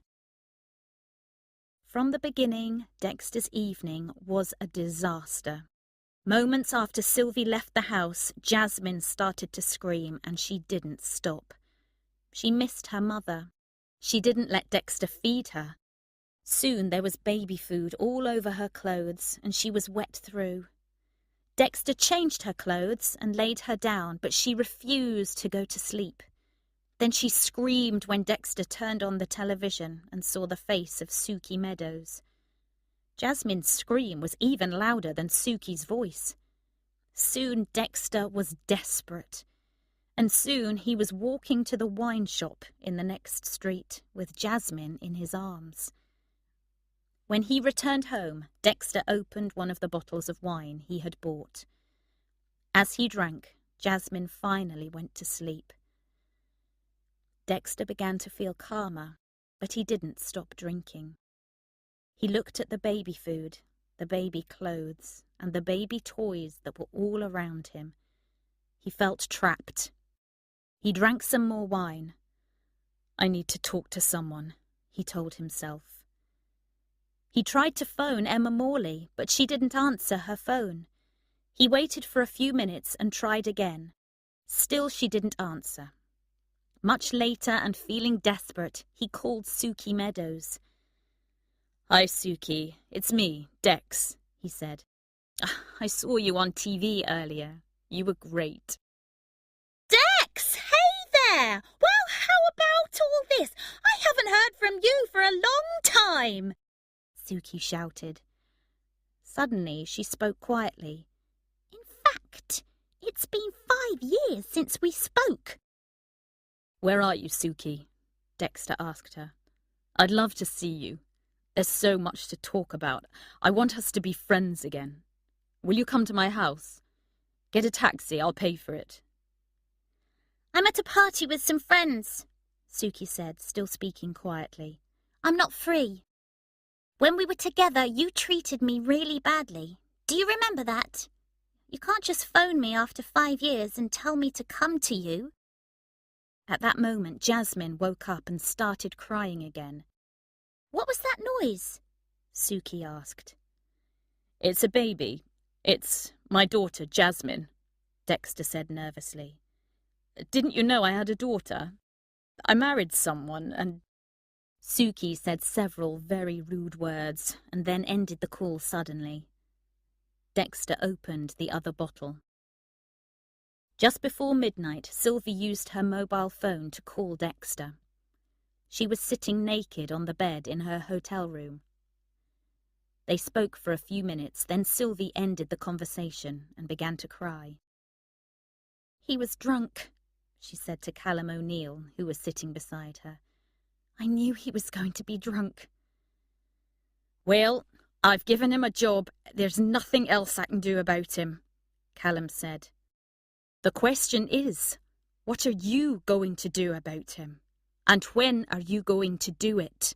From the beginning, Dexter's evening was a disaster. Moments after Sylvie left the house, Jasmine started to scream, and she didn't stop. She missed her mother. She didn't let Dexter feed her. Soon there was baby food all over her clothes, and she was wet through. Dexter changed her clothes and laid her down, but she refused to go to sleep. Then she screamed when Dexter turned on the television and saw the face of Suki Meadows. Jasmine's scream was even louder than Suki's voice. Soon Dexter was desperate, and soon he was walking to the wine shop in the next street with Jasmine in his arms. When he returned home, Dexter opened one of the bottles of wine he had bought. As he drank, Jasmine finally went to sleep. Dexter began to feel calmer, but he didn't stop drinking. He looked at the baby food, the baby clothes, and the baby toys that were all around him. He felt trapped. He drank some more wine. "I need to talk to someone," he told himself. He tried to phone Emma Morley, but she didn't answer her phone. He waited for a few minutes and tried again. Still she didn't answer. Much later, and feeling desperate, he called Suki Meadows. "Hi, Suki. It's me, Dex," he said. "I saw you on TV earlier. You were great." Dex! Hey there! Well, how about all this? I haven't heard from you for a long time, Suki shouted. Suddenly she spoke quietly. In fact, it's been 5 years since we spoke. "Where are you, Suki?" Dexter asked her. "I'd love to see you. There's so much to talk about. I want us to be friends again. Will you come to my house? Get a taxi, I'll pay for it." I'm at a party with some friends, Suki said, still speaking quietly. I'm not free. When we were together, you treated me really badly. Do you remember that? You can't just phone me after 5 years and tell me to come to you. At that moment, Jasmine woke up and started crying again. What was that noise? Suki asked. "It's a baby. It's my daughter, Jasmine," Dexter said nervously. "Didn't you know I had a daughter? I married someone and—" Suki said several very rude words and then ended the call suddenly. Dexter opened the other bottle. Just before midnight, Sylvie used her mobile phone to call Dexter. She was sitting naked on the bed in her hotel room. They spoke for a few minutes, then Sylvie ended the conversation and began to cry. "He was drunk," she said to Callum O'Neill, who was sitting beside her. "I knew he was going to be drunk." "Well, I've given him a job. There's nothing else I can do about him," Callum said. "The question is, what are you going to do about him? And when are you going to do it?"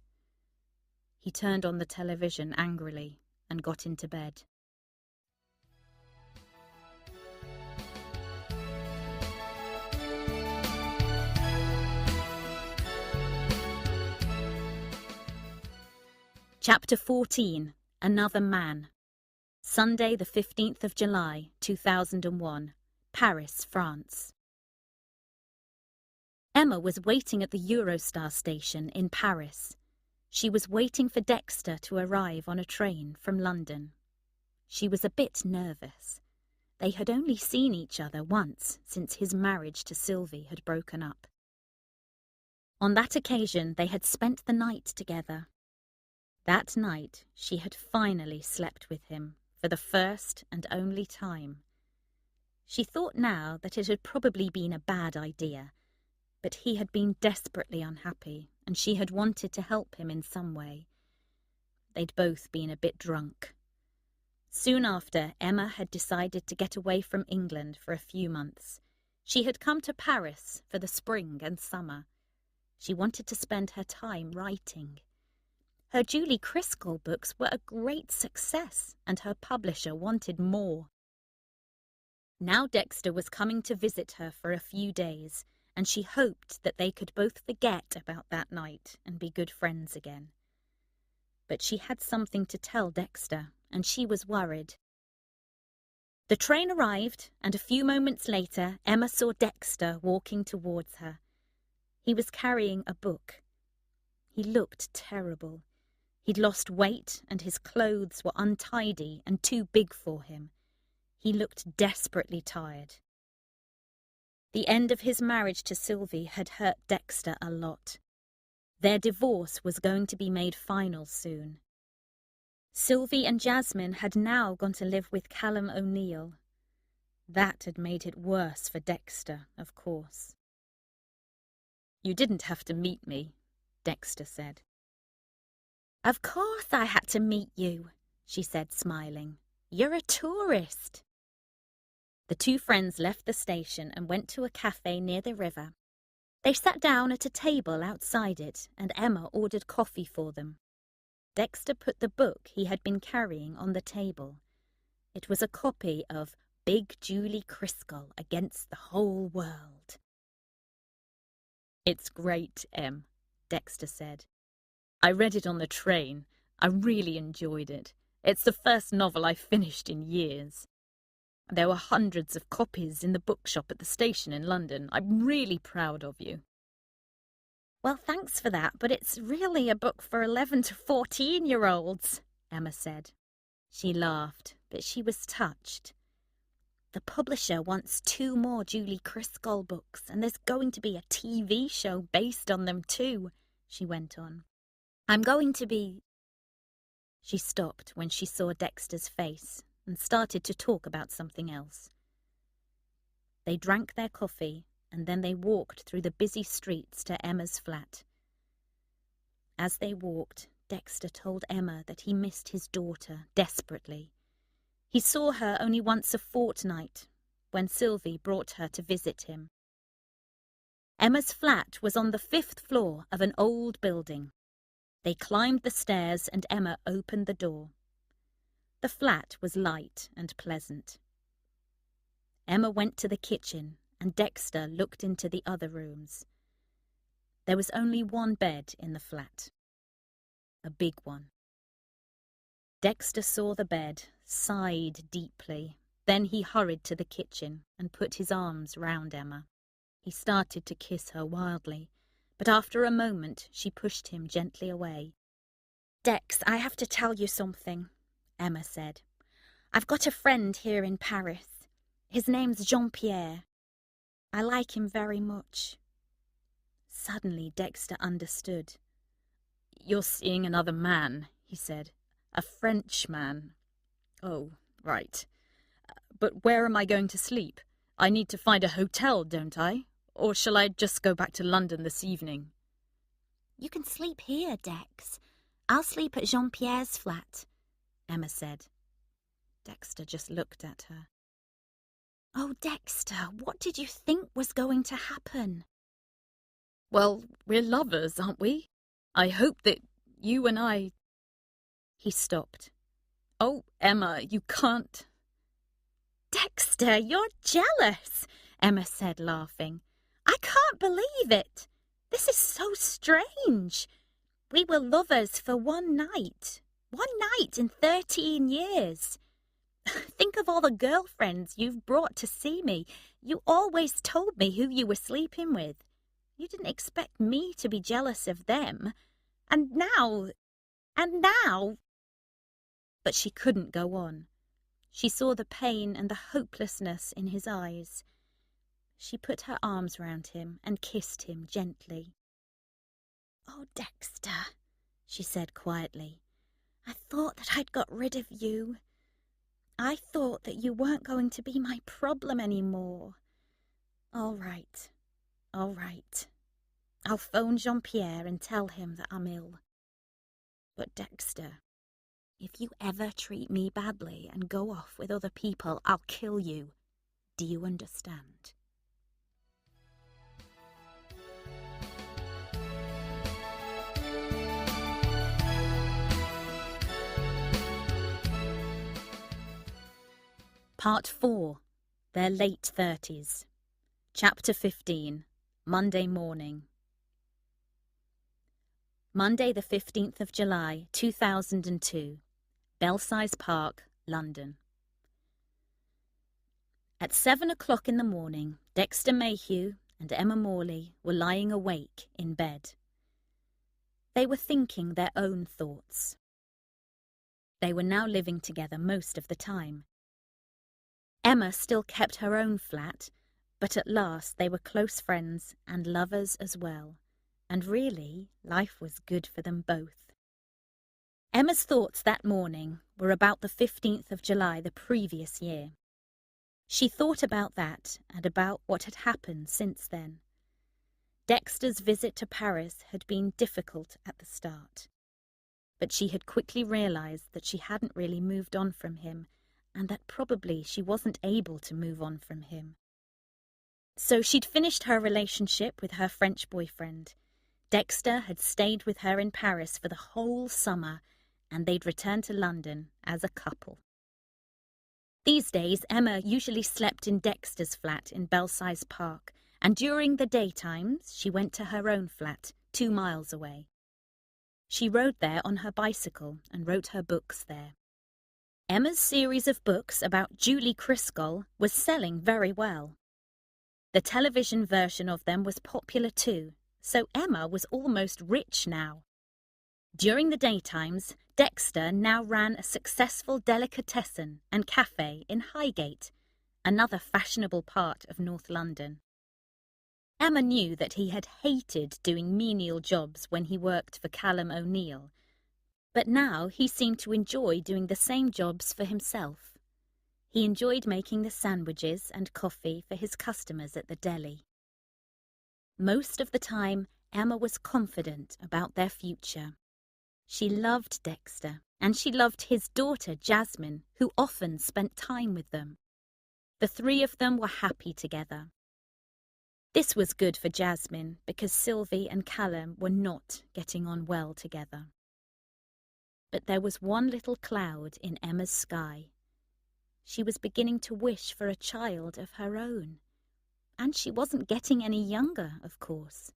He turned on the television angrily and got into bed. Chapter 14. Another Man. Sunday, the 15th of July, 2001. Paris, France. Emma was waiting at the Eurostar station in Paris. She was waiting for Dexter to arrive on a train from London. She was a bit nervous. They had only seen each other once since his marriage to Sylvie had broken up. On that occasion, they had spent the night together. That night, she had finally slept with him for the first and only time. She thought now that it had probably been a bad idea, but he had been desperately unhappy, and she had wanted to help him in some way. They'd both been a bit drunk. Soon after, Emma had decided to get away from England for a few months. She had come to Paris for the spring and summer. She wanted to spend her time writing. Her Julie Criscall books were a great success, and her publisher wanted more. Now Dexter was coming to visit her for a few days, and she hoped that they could both forget about that night and be good friends again. But she had something to tell Dexter, and she was worried. The train arrived, and a few moments later Emma saw Dexter walking towards her. He was carrying a book. He looked terrible. He'd lost weight, and his clothes were untidy and too big for him. He looked desperately tired. The end of his marriage to Sylvie had hurt Dexter a lot. Their divorce was going to be made final soon. Sylvie and Jasmine had now gone to live with Callum O'Neill. That had made it worse for Dexter, of course. "You didn't have to meet me," Dexter said. "Of course I had to meet you," she said, smiling. "You're a tourist." The two friends left the station and went to a cafe near the river. They sat down at a table outside it, and Emma ordered coffee for them. Dexter put the book he had been carrying on the table. It was a copy of Big Julie Criscoll Against the Whole World. "It's great, Em," Dexter said. "I read it on the train. I really enjoyed it. It's the first novel I've finished in years. There were hundreds of copies in the bookshop at the station in London. I'm really proud of you." "Well, thanks for that, but it's really a book for 11 to 14-year-olds, Emma said. She laughed, but she was touched. "The publisher wants 2 more Julie Criscoll books, and there's going to be a TV show based on them too," she went on. "I'm going to be—" She stopped when she saw Dexter's face and started to talk about something else. They drank their coffee, and then they walked through the busy streets to Emma's flat. As they walked, Dexter told Emma that he missed his daughter desperately. He saw her only once a fortnight, when Sylvie brought her to visit him. Emma's flat was on the 5th floor of an old building. They climbed the stairs and Emma opened the door. The flat was light and pleasant. Emma went to the kitchen and Dexter looked into the other rooms. There was only one bed in the flat. A big one. Dexter saw the bed, sighed deeply. Then he hurried to the kitchen and put his arms round Emma. He started to kiss her wildly, but after a moment she pushed him gently away. "Dex, I have to tell you something," Emma said. "I've got a friend here in Paris. His name's Jean-Pierre. I like him very much." Suddenly Dexter understood. "You're seeing another man," he said. "A French man." "Oh, right. But where am I going to sleep? I need to find a hotel, don't I? Or shall I just go back to London this evening?" "You can sleep here, Dex. I'll sleep at Jean-Pierre's flat," Emma said. Dexter just looked at her. "Oh, Dexter, what did you think was going to happen?" "Well, we're lovers, aren't we? I hope that you and I—" He stopped. "Oh, Emma, you can't—" "Dexter, you're jealous," Emma said, laughing. "I can't believe it. This is so strange. We were lovers for one night. One night in 13 years. Think of all the girlfriends you've brought to see me. You always told me who you were sleeping with. You didn't expect me to be jealous of them. And now... But she couldn't go on. She saw the pain and the hopelessness in his eyes. She put her arms round him and kissed him gently. "Oh, Dexter," she said quietly, "I thought that I'd got rid of you. I thought that you weren't going to be my problem anymore. All right. I'll phone Jean-Pierre and tell him that I'm ill. But Dexter, if you ever treat me badly and go off with other people, I'll kill you. Do you understand?" Part 4. Their late 30s. Chapter 15. Monday morning. Monday the 15th of July, 2002. Belsize Park, London. At 7 o'clock in the morning, Dexter Mayhew and Emma Morley were lying awake in bed. They were thinking their own thoughts. They were now living together most of the time. Emma still kept her own flat, but at last they were close friends and lovers as well, and really, life was good for them both. Emma's thoughts that morning were about the 15th of July the previous year. She thought about that and about what had happened since then. Dexter's visit to Paris had been difficult at the start, but she had quickly realized that she hadn't really moved on from him, and that probably she wasn't able to move on from him. So she'd finished her relationship with her French boyfriend. Dexter had stayed with her in Paris for the whole summer, and they'd returned to London as a couple. These days, Emma usually slept in Dexter's flat in Belsize Park, and during the daytimes she went to her own flat 2 miles away. She rode there on her bicycle and wrote her books there. Emma's series of books about Julie Criscoll was selling very well. The television version of them was popular too, so Emma was almost rich now. During the daytimes, Dexter now ran a successful delicatessen and cafe in Highgate, another fashionable part of North London. Emma knew that he had hated doing menial jobs when he worked for Callum O'Neill, but now he seemed to enjoy doing the same jobs for himself. He enjoyed making the sandwiches and coffee for his customers at the deli. Most of the time, Emma was confident about their future. She loved Dexter, and she loved his daughter Jasmine, who often spent time with them. The 3 of them were happy together. This was good for Jasmine because Sylvie and Callum were not getting on well together. But there was one little cloud in Emma's sky. She was beginning to wish for a child of her own. And she wasn't getting any younger, of course.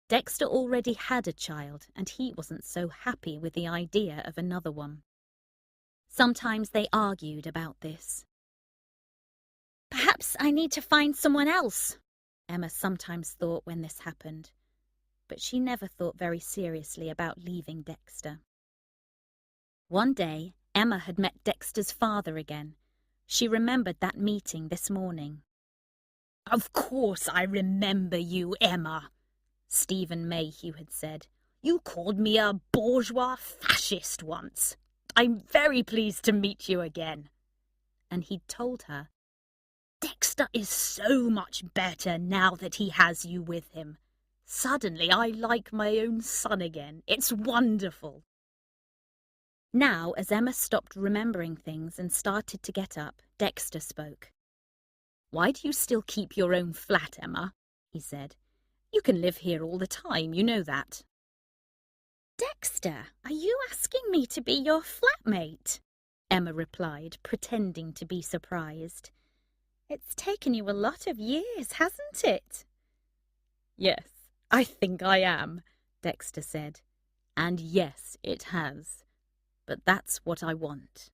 Dexter already had a child, and he wasn't so happy with the idea of another one. Sometimes they argued about this. "Perhaps I need to find someone else," Emma sometimes thought when this happened, but she never thought very seriously about leaving Dexter. One day, Emma had met Dexter's father again. She remembered that meeting this morning. "Of course I remember you, Emma," Stephen Mayhew had said. "You called me a bourgeois fascist once. I'm very pleased to meet you again." And he'd told her, "Dexter is so much better now that he has you with him. Suddenly I like my own son again. It's wonderful." Now, as Emma stopped remembering things and started to get up, Dexter spoke. "Why do you still keep your own flat, Emma?" he said. "You can live here all the time, you know that." "Dexter, are you asking me to be your flatmate?" Emma replied, pretending to be surprised. "It's taken you a lot of years, hasn't it?" "Yes, I think I am," Dexter said. "And yes, it has. But that's what I want."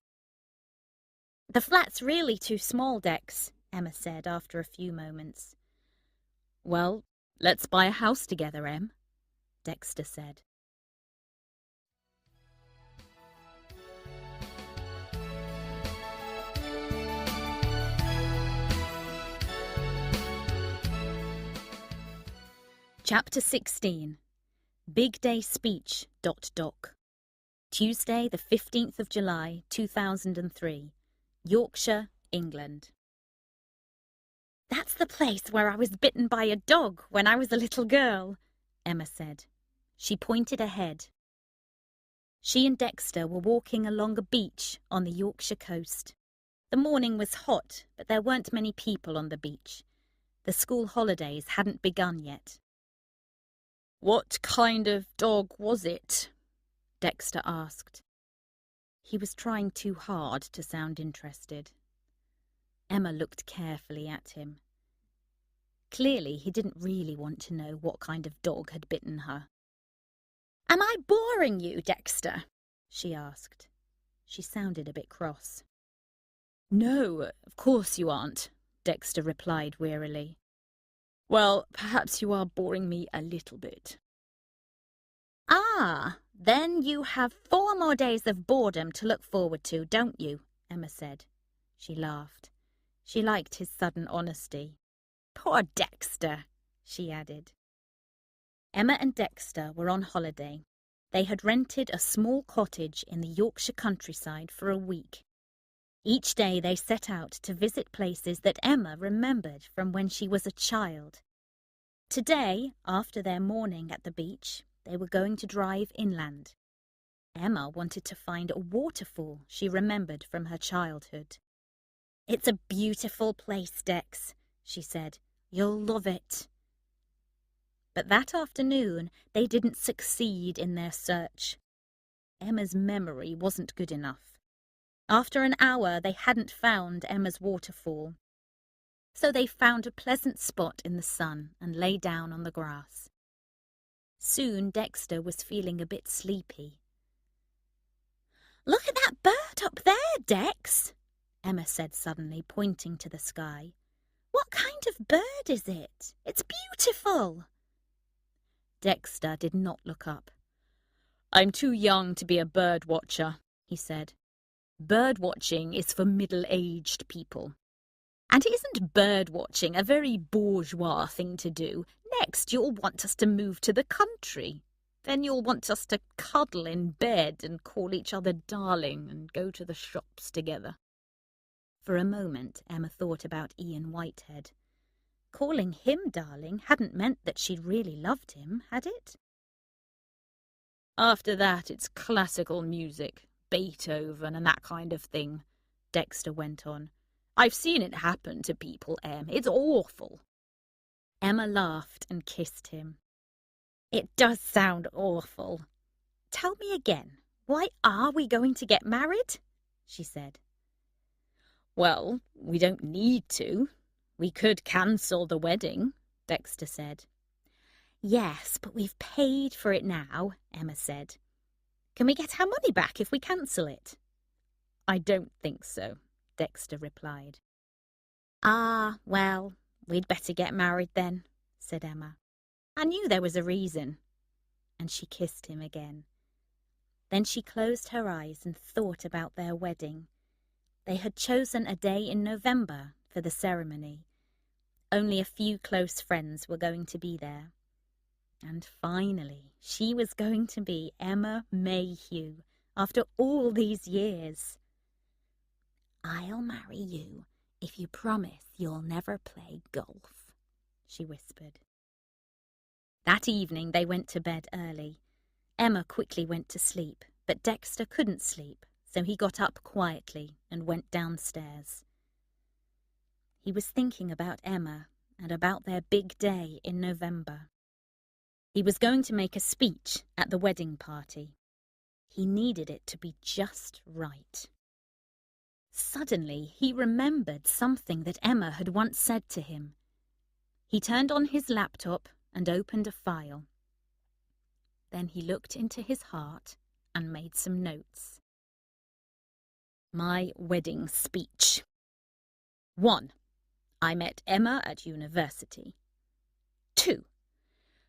"The flat's really too small, Dex," Emma said after a few moments. "Well, let's buy a house together, Em," Dexter said. Chapter 16. Big Day Speech. Doc. Tuesday, the 15th of July, 2003. Yorkshire, England. "That's the place where I was bitten by a dog when I was a little girl," Emma said. She pointed ahead. She and Dexter were walking along a beach on the Yorkshire coast. The morning was hot, but there weren't many people on the beach. The school holidays hadn't begun yet. "What kind of dog was it?" Dexter asked. He was trying too hard to sound interested. Emma looked carefully at him. Clearly, he didn't really want to know what kind of dog had bitten her. "Am I boring you, Dexter?" she asked. She sounded a bit cross. "No, of course you aren't," Dexter replied wearily. "Well, perhaps you are boring me a little bit." "Ah, then you have 4 more days of boredom to look forward to, don't you?" Emma said. She laughed. She liked his sudden honesty. "Poor Dexter," she added. Emma and Dexter were on holiday. They had rented a small cottage in the Yorkshire countryside for a week. Each day they set out to visit places that Emma remembered from when she was a child. Today, after their morning at the beach, they were going to drive inland. Emma wanted to find a waterfall she remembered from her childhood. "It's a beautiful place, Dex," she said. "You'll love it." But that afternoon they didn't succeed in their search. Emma's memory wasn't good enough. After an hour they hadn't found Emma's waterfall. So they found a pleasant spot in the sun and lay down on the grass. Soon Dexter was feeling a bit sleepy. "Look at that bird up there, Dex," Emma said suddenly, pointing to the sky. "What kind of bird is it? It's beautiful." Dexter did not look up. "I'm too young to be a bird watcher," he said. "Bird watching is for middle-aged people. And isn't bird watching a very bourgeois thing to do? Next, you'll want us to move to the country. Then you'll want us to cuddle in bed and call each other darling and go to the shops together." For a moment, Emma thought about Ian Whitehead. Calling him darling hadn't meant that she'd really loved him, had it? "After that, it's classical music, Beethoven and that kind of thing," Dexter went on. "I've seen it happen to people, Em. It's awful." Emma laughed and kissed him. "It does sound awful. Tell me again, why are we going to get married?" she said. "Well, we don't need to. We could cancel the wedding," Dexter said. "Yes, but we've paid for it now," Emma said. "Can we get our money back if we cancel it?" "I don't think so," Dexter replied. "Ah, well, we'd better get married then," said Emma. "I knew there was a reason." And she kissed him again. Then she closed her eyes and thought about their wedding. They had chosen a day in November for the ceremony. Only a few close friends were going to be there. And finally, she was going to be Emma Mayhew after all these years. "I'll marry you if you promise you'll never play golf," she whispered. That evening they went to bed early. Emma quickly went to sleep, but Dexter couldn't sleep, so he got up quietly and went downstairs. He was thinking about Emma and about their big day in November. He was going to make a speech at the wedding party. He needed it to be just right. Suddenly, he remembered something that Emma had once said to him. He turned on his laptop and opened a file. Then he looked into his heart and made some notes. My wedding speech. 1. I met Emma at university. 2.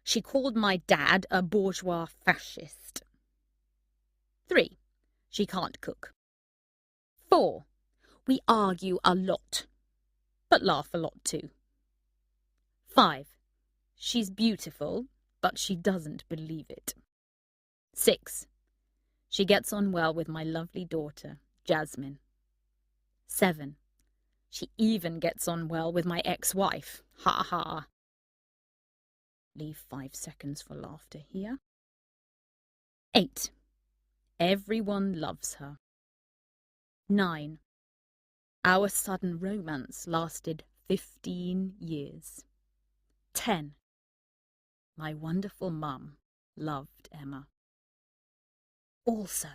She called my dad a bourgeois fascist. 3. She can't cook. 4. We argue a lot, but laugh a lot too. 5. She's beautiful, but she doesn't believe it. 6. She gets on well with my lovely daughter, Jasmine. 7. She even gets on well with my ex-wife. Ha ha. Leave 5 seconds for laughter here. 8. Everyone loves her. 9. Our sudden romance lasted 15 years. 10. My wonderful mum loved Emma. Also.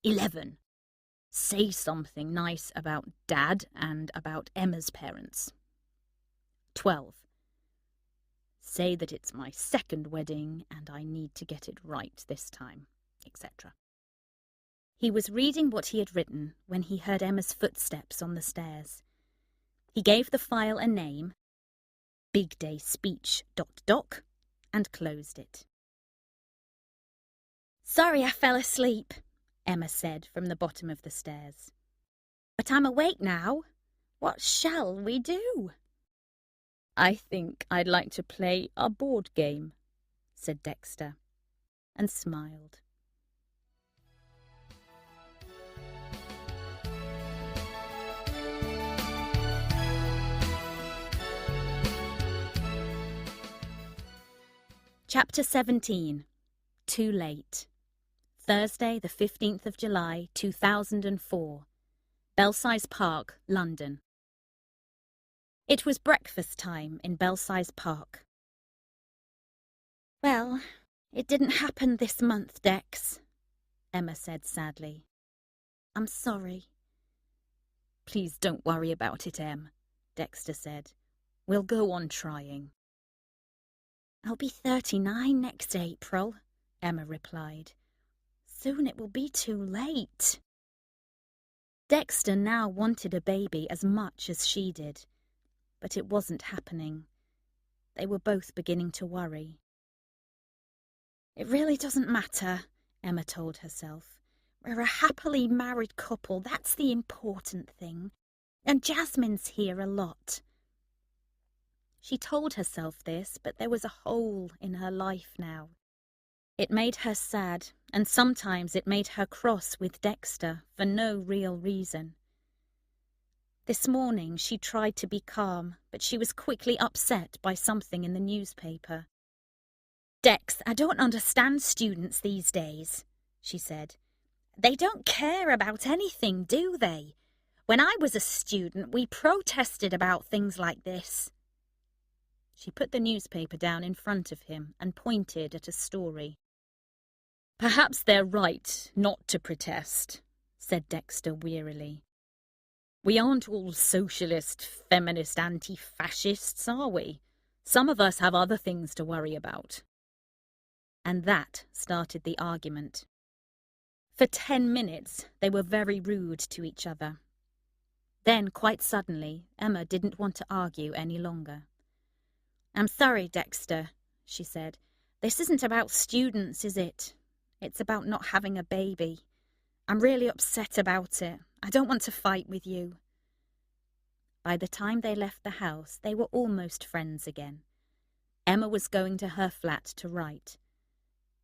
11. Say something nice about Dad and about Emma's parents. 12. Say that it's my second wedding and I need to get it right this time, etc. He was reading what he had written when he heard Emma's footsteps on the stairs. He gave the file a name, Big Day Speech ... and closed it. "Sorry I fell asleep," Emma said from the bottom of the stairs. "But I'm awake now. What shall we do?" "I think I'd like to play a board game," said Dexter, and smiled. Chapter 17. Too Late. Thursday, the 15th of July, 2004. Belsize Park, London. It was breakfast time in Belsize Park. "Well, it didn't happen this month, Dex," Emma said sadly. "I'm sorry." "Please don't worry about it, Em," Dexter said. "We'll go on trying." "I'll be 39 next April," Emma replied. "Soon it will be too late." Dexter now wanted a baby as much as she did, but it wasn't happening. They were both beginning to worry. "It really doesn't matter," Emma told herself. "We're a happily married couple, that's the important thing. And Jasmine's here a lot." She told herself this, but there was a hole in her life now. It made her sad, and sometimes it made her cross with Dexter for no real reason. This morning she tried to be calm, but she was quickly upset by something in the newspaper. "Dex, I don't understand students these days," she said. "They don't care about anything, do they? When I was a student, we protested about things like this." She put the newspaper down in front of him and pointed at a story. "Perhaps they're right not to protest," said Dexter wearily. "We aren't all socialist, feminist, anti-fascists, are we? Some of us have other things to worry about." And that started the argument. For 10 minutes, they were very rude to each other. Then, quite suddenly, Emma didn't want to argue any longer. "I'm sorry, Dexter," she said. "This isn't about students, is it? It's about not having a baby. I'm really upset about it. I don't want to fight with you." By the time they left the house, they were almost friends again. Emma was going to her flat to write.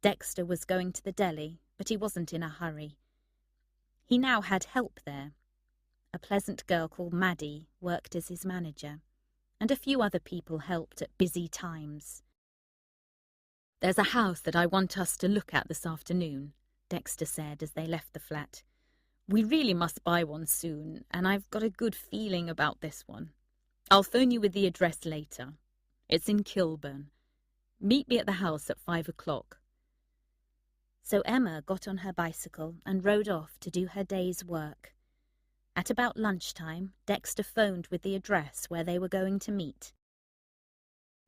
Dexter was going to the deli, but he wasn't in a hurry. He now had help there. A pleasant girl called Maddie worked as his manager, and a few other people helped at busy times. "There's a house that I want us to look at this afternoon," Dexter said as they left the flat. "We really must buy one soon, and I've got a good feeling about this one. I'll phone you with the address later. It's in Kilburn. Meet me at the house at 5 o'clock. So Emma got on her bicycle and rode off to do her day's work. At about lunchtime, Dexter phoned with the address where they were going to meet.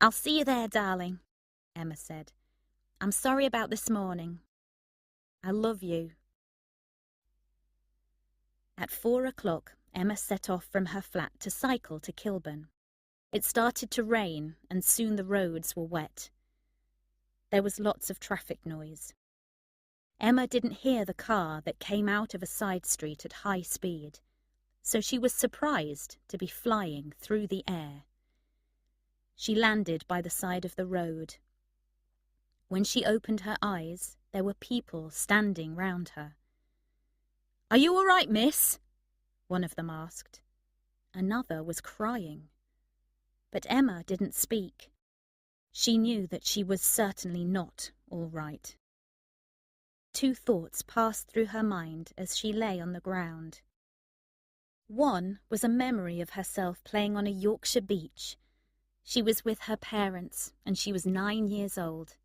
"I'll see you there, darling," Emma said. "I'm sorry about this morning. I love you." At 4 o'clock, Emma set off from her flat to cycle to Kilburn. It started to rain, and soon the roads were wet. There was lots of traffic noise. Emma didn't hear the car that came out of a side street at high speed, so she was surprised to be flying through the air. She landed by the side of the road. When she opened her eyes, there were people standing round her. "Are you all right, miss?" one of them asked. Another was crying. But Emma didn't speak. She knew that she was certainly not all right. Two thoughts passed through her mind as she lay on the ground. One was a memory of herself playing on a Yorkshire beach. She was with her parents, and she was 9 years old.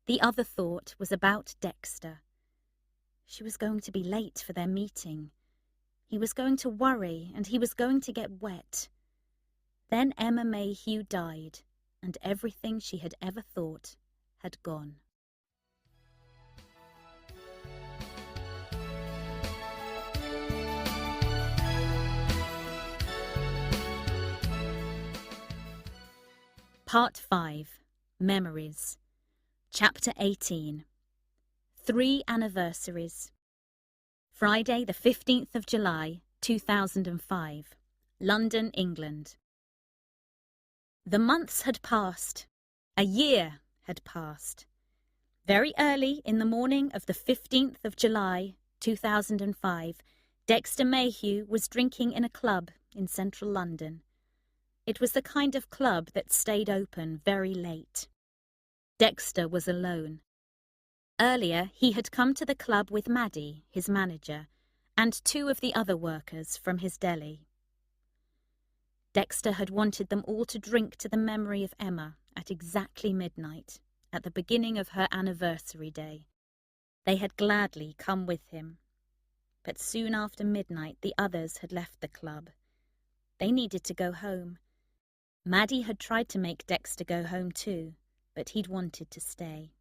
The other thought was about Dexter. She was going to be late for their meeting. He was going to worry, and he was going to get wet. Then Emma Mayhew died, and everything she had ever thought had gone. Part 5. Memories. Chapter 18. 3 Anniversaries. Friday, the 15th of July, 2005. London, England. The months had passed. A year had passed. Very early in the morning of the 15th of July, 2005, Dexter Mayhew was drinking in a club in central London. It was the kind of club that stayed open very late. Dexter was alone. Earlier, he had come to the club with Maddie, his manager, and 2 of the other workers from his deli. Dexter had wanted them all to drink to the memory of Emma at exactly midnight, at the beginning of her anniversary day. They had gladly come with him. But soon after midnight, the others had left the club. They needed to go home. Maddie had tried to make Dexter go home too, but he'd wanted to stay,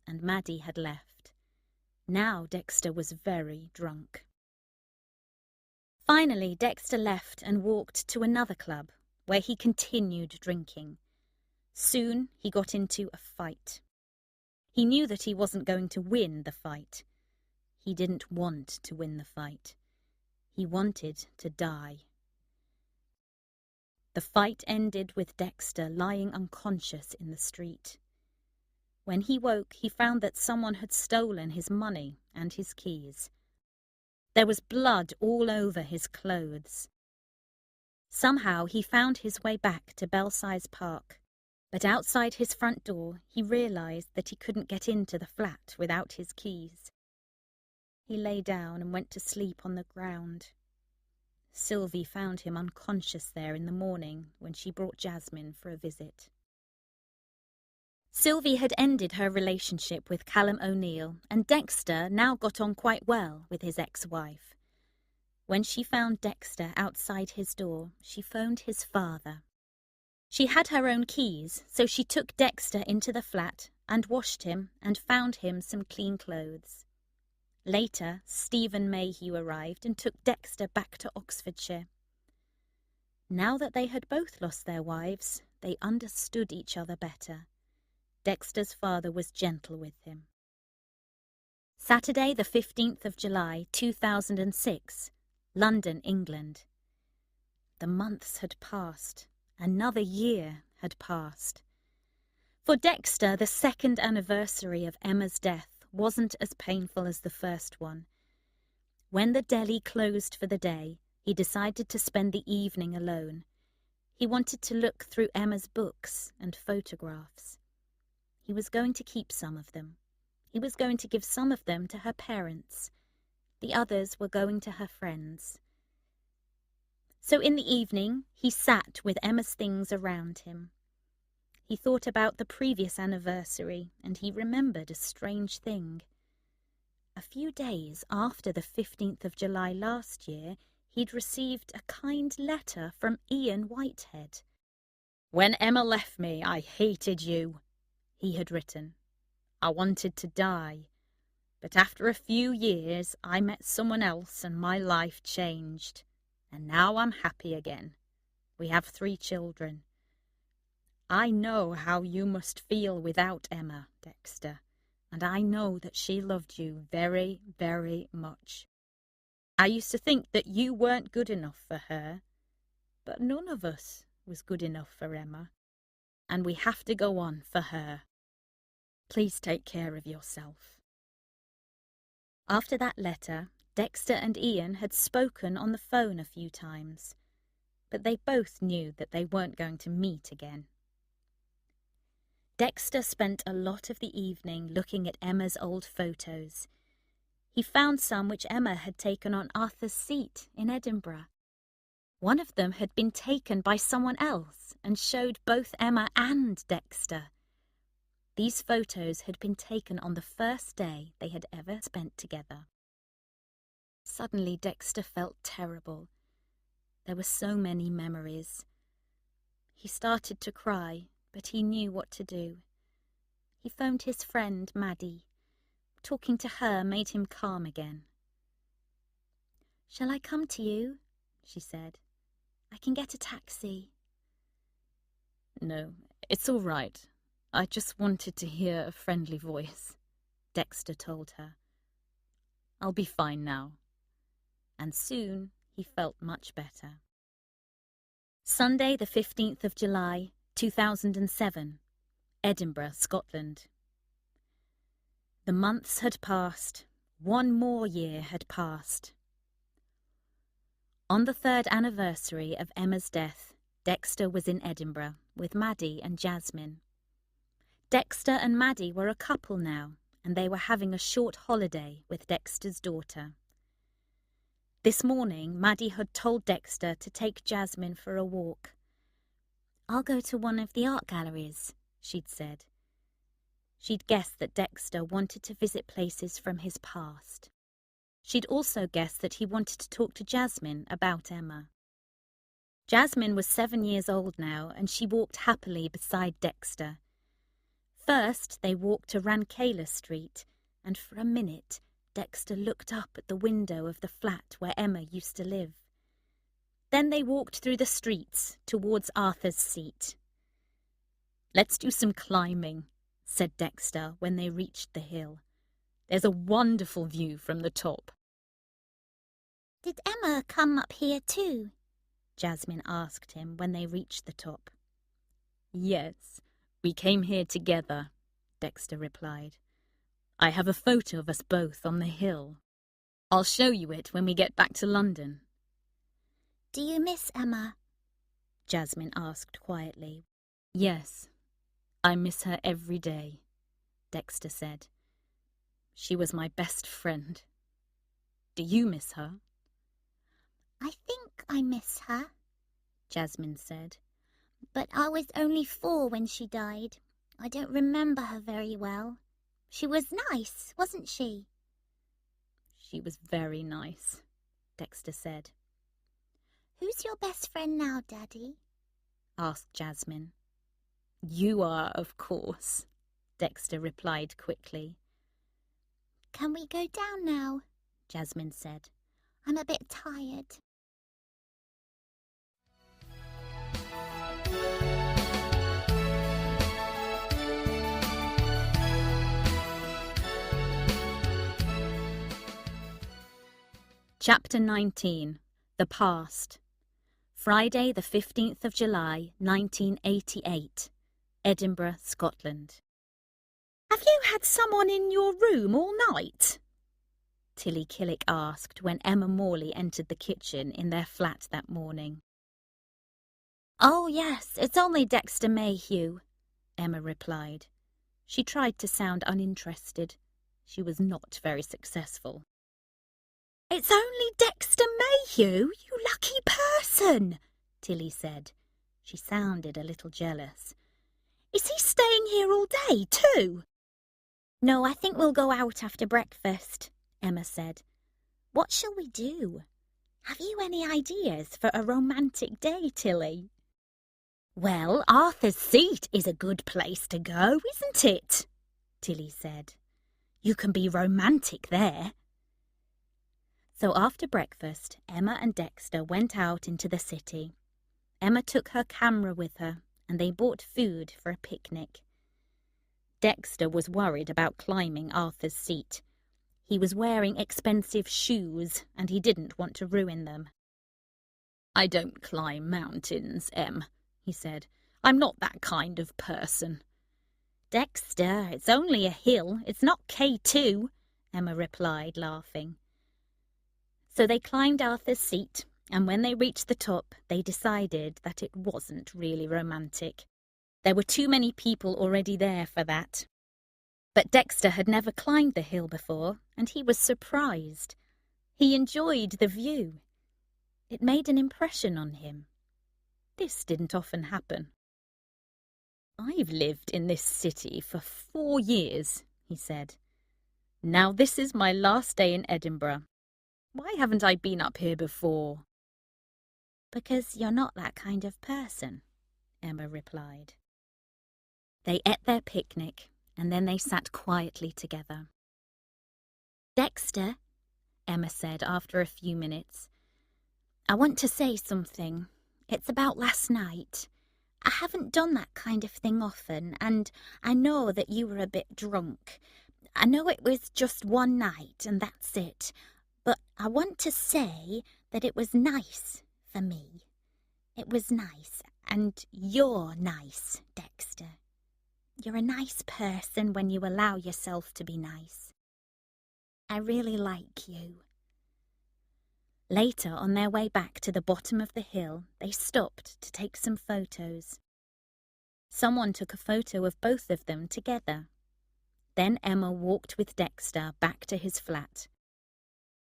and Maddie had left. Now Dexter was very drunk. Finally, Dexter left and walked to another club, where he continued drinking. Soon he got into a fight. He knew that he wasn't going to win the fight. He didn't want to win the fight. He wanted to die. The fight ended with Dexter lying unconscious in the street. When he woke, he found that someone had stolen his money and his keys. There was blood all over his clothes. Somehow he found his way back to Belsize Park, but outside his front door he realized that he couldn't get into the flat without his keys. He lay down and went to sleep on the ground. Sylvie found him unconscious there in the morning when she brought Jasmine for a visit. Sylvie had ended her relationship with Callum O'Neill, and Dexter now got on quite well with his ex-wife. When she found Dexter outside his door, she phoned his father. She had her own keys, so she took Dexter into the flat and washed him and found him some clean clothes. Later, Stephen Mayhew arrived and took Dexter back to Oxfordshire. Now that they had both lost their wives, they understood each other better. Dexter's father was gentle with him. Saturday, the 15th of July, 2006, London, England. The months had passed. Another year had passed. For Dexter, the 2nd anniversary of Emma's death wasn't as painful as the first one. When the deli closed for the day, he decided to spend the evening alone. He wanted to look through Emma's books and photographs. He was going to keep some of them. He was going to give some of them to her parents. The others were going to her friends. So in the evening, he sat with Emma's things around him. He thought about the previous anniversary, and he remembered a strange thing. A few days after the 15th of July last year, he'd received a kind letter from Ian Whitehead. "When Emma left me, I hated you," he had written. "I wanted to die. But after a few years, I met someone else and my life changed. And now I'm happy again. We have 3 children. I know how you must feel without Emma, Dexter, and I know that she loved you very, very much. I used to think that you weren't good enough for her, but none of us was good enough for Emma, and we have to go on for her. Please take care of yourself." After that letter, Dexter and Ian had spoken on the phone a few times, but they both knew that they weren't going to meet again. Dexter spent a lot of the evening looking at Emma's old photos. He found some which Emma had taken on Arthur's Seat in Edinburgh. One of them had been taken by someone else and showed both Emma and Dexter. These photos had been taken on the first day they had ever spent together. Suddenly Dexter felt terrible. There were so many memories. He started to cry, but he knew what to do. He phoned his friend Maddie. Talking to her made him calm again. "Shall I come to you?" she said. "I can get a taxi." "No, it's all right. I just wanted to hear a friendly voice," Dexter told her. "I'll be fine now." And soon he felt much better. Sunday, the 15th of July, 2007, Edinburgh, Scotland. The months had passed. One more year had passed. On the 3rd anniversary of Emma's death, Dexter was in Edinburgh with Maddie and Jasmine. Dexter and Maddie were a couple now, and they were having a short holiday with Dexter's daughter. This morning, Maddie had told Dexter to take Jasmine for a walk. "I'll go to one of the art galleries," she'd said. She'd guessed that Dexter wanted to visit places from his past. She'd also guessed that he wanted to talk to Jasmine about Emma. Jasmine was 7 years old now, and she walked happily beside Dexter. First, they walked to Rankeila Street, and for a minute, Dexter looked up at the window of the flat where Emma used to live. Then they walked through the streets towards Arthur's Seat. "Let's do some climbing," said Dexter when they reached the hill. "There's a wonderful view from the top." "Did Emma come up here too?" Jasmine asked him when they reached the top. "Yes, we came here together," Dexter replied. "I have a photo of us both on the hill. I'll show you it when we get back to London." "Do you miss Emma?" Jasmine asked quietly. "Yes, I miss her every day," Dexter said. "She was my best friend. Do you miss her?" "I think I miss her," Jasmine said. "But I was only 4 when she died. I don't remember her very well. She was nice, wasn't she?" "She was very nice," Dexter said. "Who's your best friend now, Daddy?" asked Jasmine. "You are, of course," Dexter replied quickly. "Can we go down now?" Jasmine said. "I'm a bit tired." Chapter 19. The Past. Friday, the 15th of July, 1988. Edinburgh, Scotland. "Have you had someone in your room all night?" Tilly Killick asked when Emma Morley entered the kitchen in their flat that morning. "Oh, yes, it's only Dexter Mayhew," Emma replied. She tried to sound uninterested. She was not very successful. "It's only Dexter Mayhew, you lucky person," Tilly said. She sounded a little jealous. "Is he staying here all day too?" "No, I think we'll go out after breakfast," Emma said. "What shall we do? Have you any ideas for a romantic day, Tilly?" "Well, Arthur's Seat is a good place to go, isn't it?" Tilly said. "You can be romantic there." So after breakfast, Emma and Dexter went out into the city. Emma took her camera with her, and they bought food for a picnic. Dexter was worried about climbing Arthur's Seat. He was wearing expensive shoes, and he didn't want to ruin them. "I don't climb mountains, Em," he said. "I'm not that kind of person." "Dexter, it's only a hill. It's not K2," Emma replied, laughing. So they climbed Arthur's Seat, and when they reached the top, they decided that it wasn't really romantic. There were too many people already there for that. But Dexter had never climbed the hill before, and he was surprised. He enjoyed the view. It made an impression on him. This didn't often happen. "I've lived in this city for 4 years," he said. "Now this is my last day in Edinburgh. Why haven't I been up here before?" "Because you're not that kind of person," Emma replied. They ate their picnic, and then they sat quietly together. "Dexter," Emma said after a few minutes, "I want to say something. It's about last night. I haven't done that kind of thing often, and I know that you were a bit drunk. I know it was just one night, and that's it. But I want to say that it was nice for me. It was nice, and you're nice, Dexter. You're a nice person when you allow yourself to be nice. I really like you." Later, on their way back to the bottom of the hill, they stopped to take some photos. Someone took a photo of both of them together. Then Emma walked with Dexter back to his flat.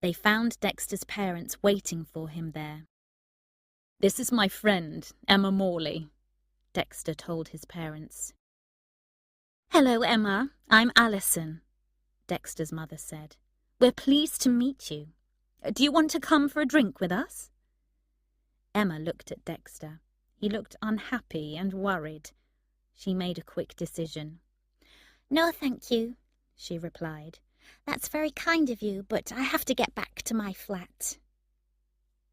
They found Dexter's parents waiting for him there. "This is my friend, Emma Morley," Dexter told his parents. "Hello, Emma. I'm Alison," Dexter's mother said. "We're pleased to meet you. Do you want to come for a drink with us?" Emma looked at Dexter. He looked unhappy and worried. She made a quick decision. "No, thank you," she replied. "That's very kind of you, but I have to get back to my flat."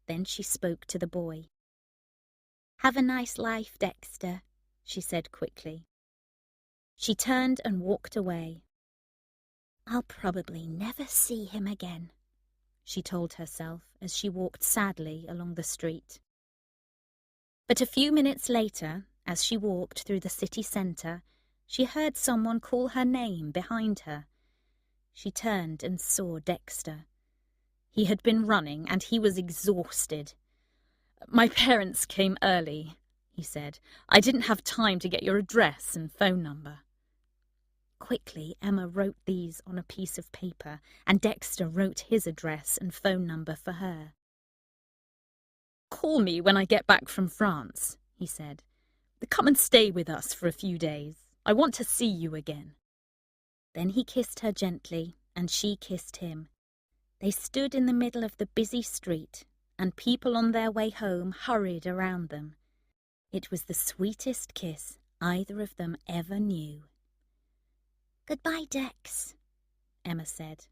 Then she spoke to the boy. "Have a nice life, Dexter," she said quickly. She turned and walked away. "I'll probably never see him again," she told herself as she walked sadly along the street. But a few minutes later, as she walked through the city centre, she heard someone call her name behind her. She turned and saw Dexter. He had been running and he was exhausted. "My parents came early," he said. "I didn't have time to get your address and phone number." Quickly, Emma wrote these on a piece of paper, and Dexter wrote his address and phone number for her. "Call me when I get back from France," he said. "Come and stay with us for a few days. I want to see you again." Then he kissed her gently, and she kissed him. They stood in the middle of the busy street, and people on their way home hurried around them. It was the sweetest kiss either of them ever knew. "Goodbye, Dex," Emma said.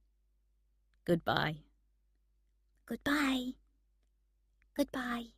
"Goodbye." "Goodbye. Goodbye."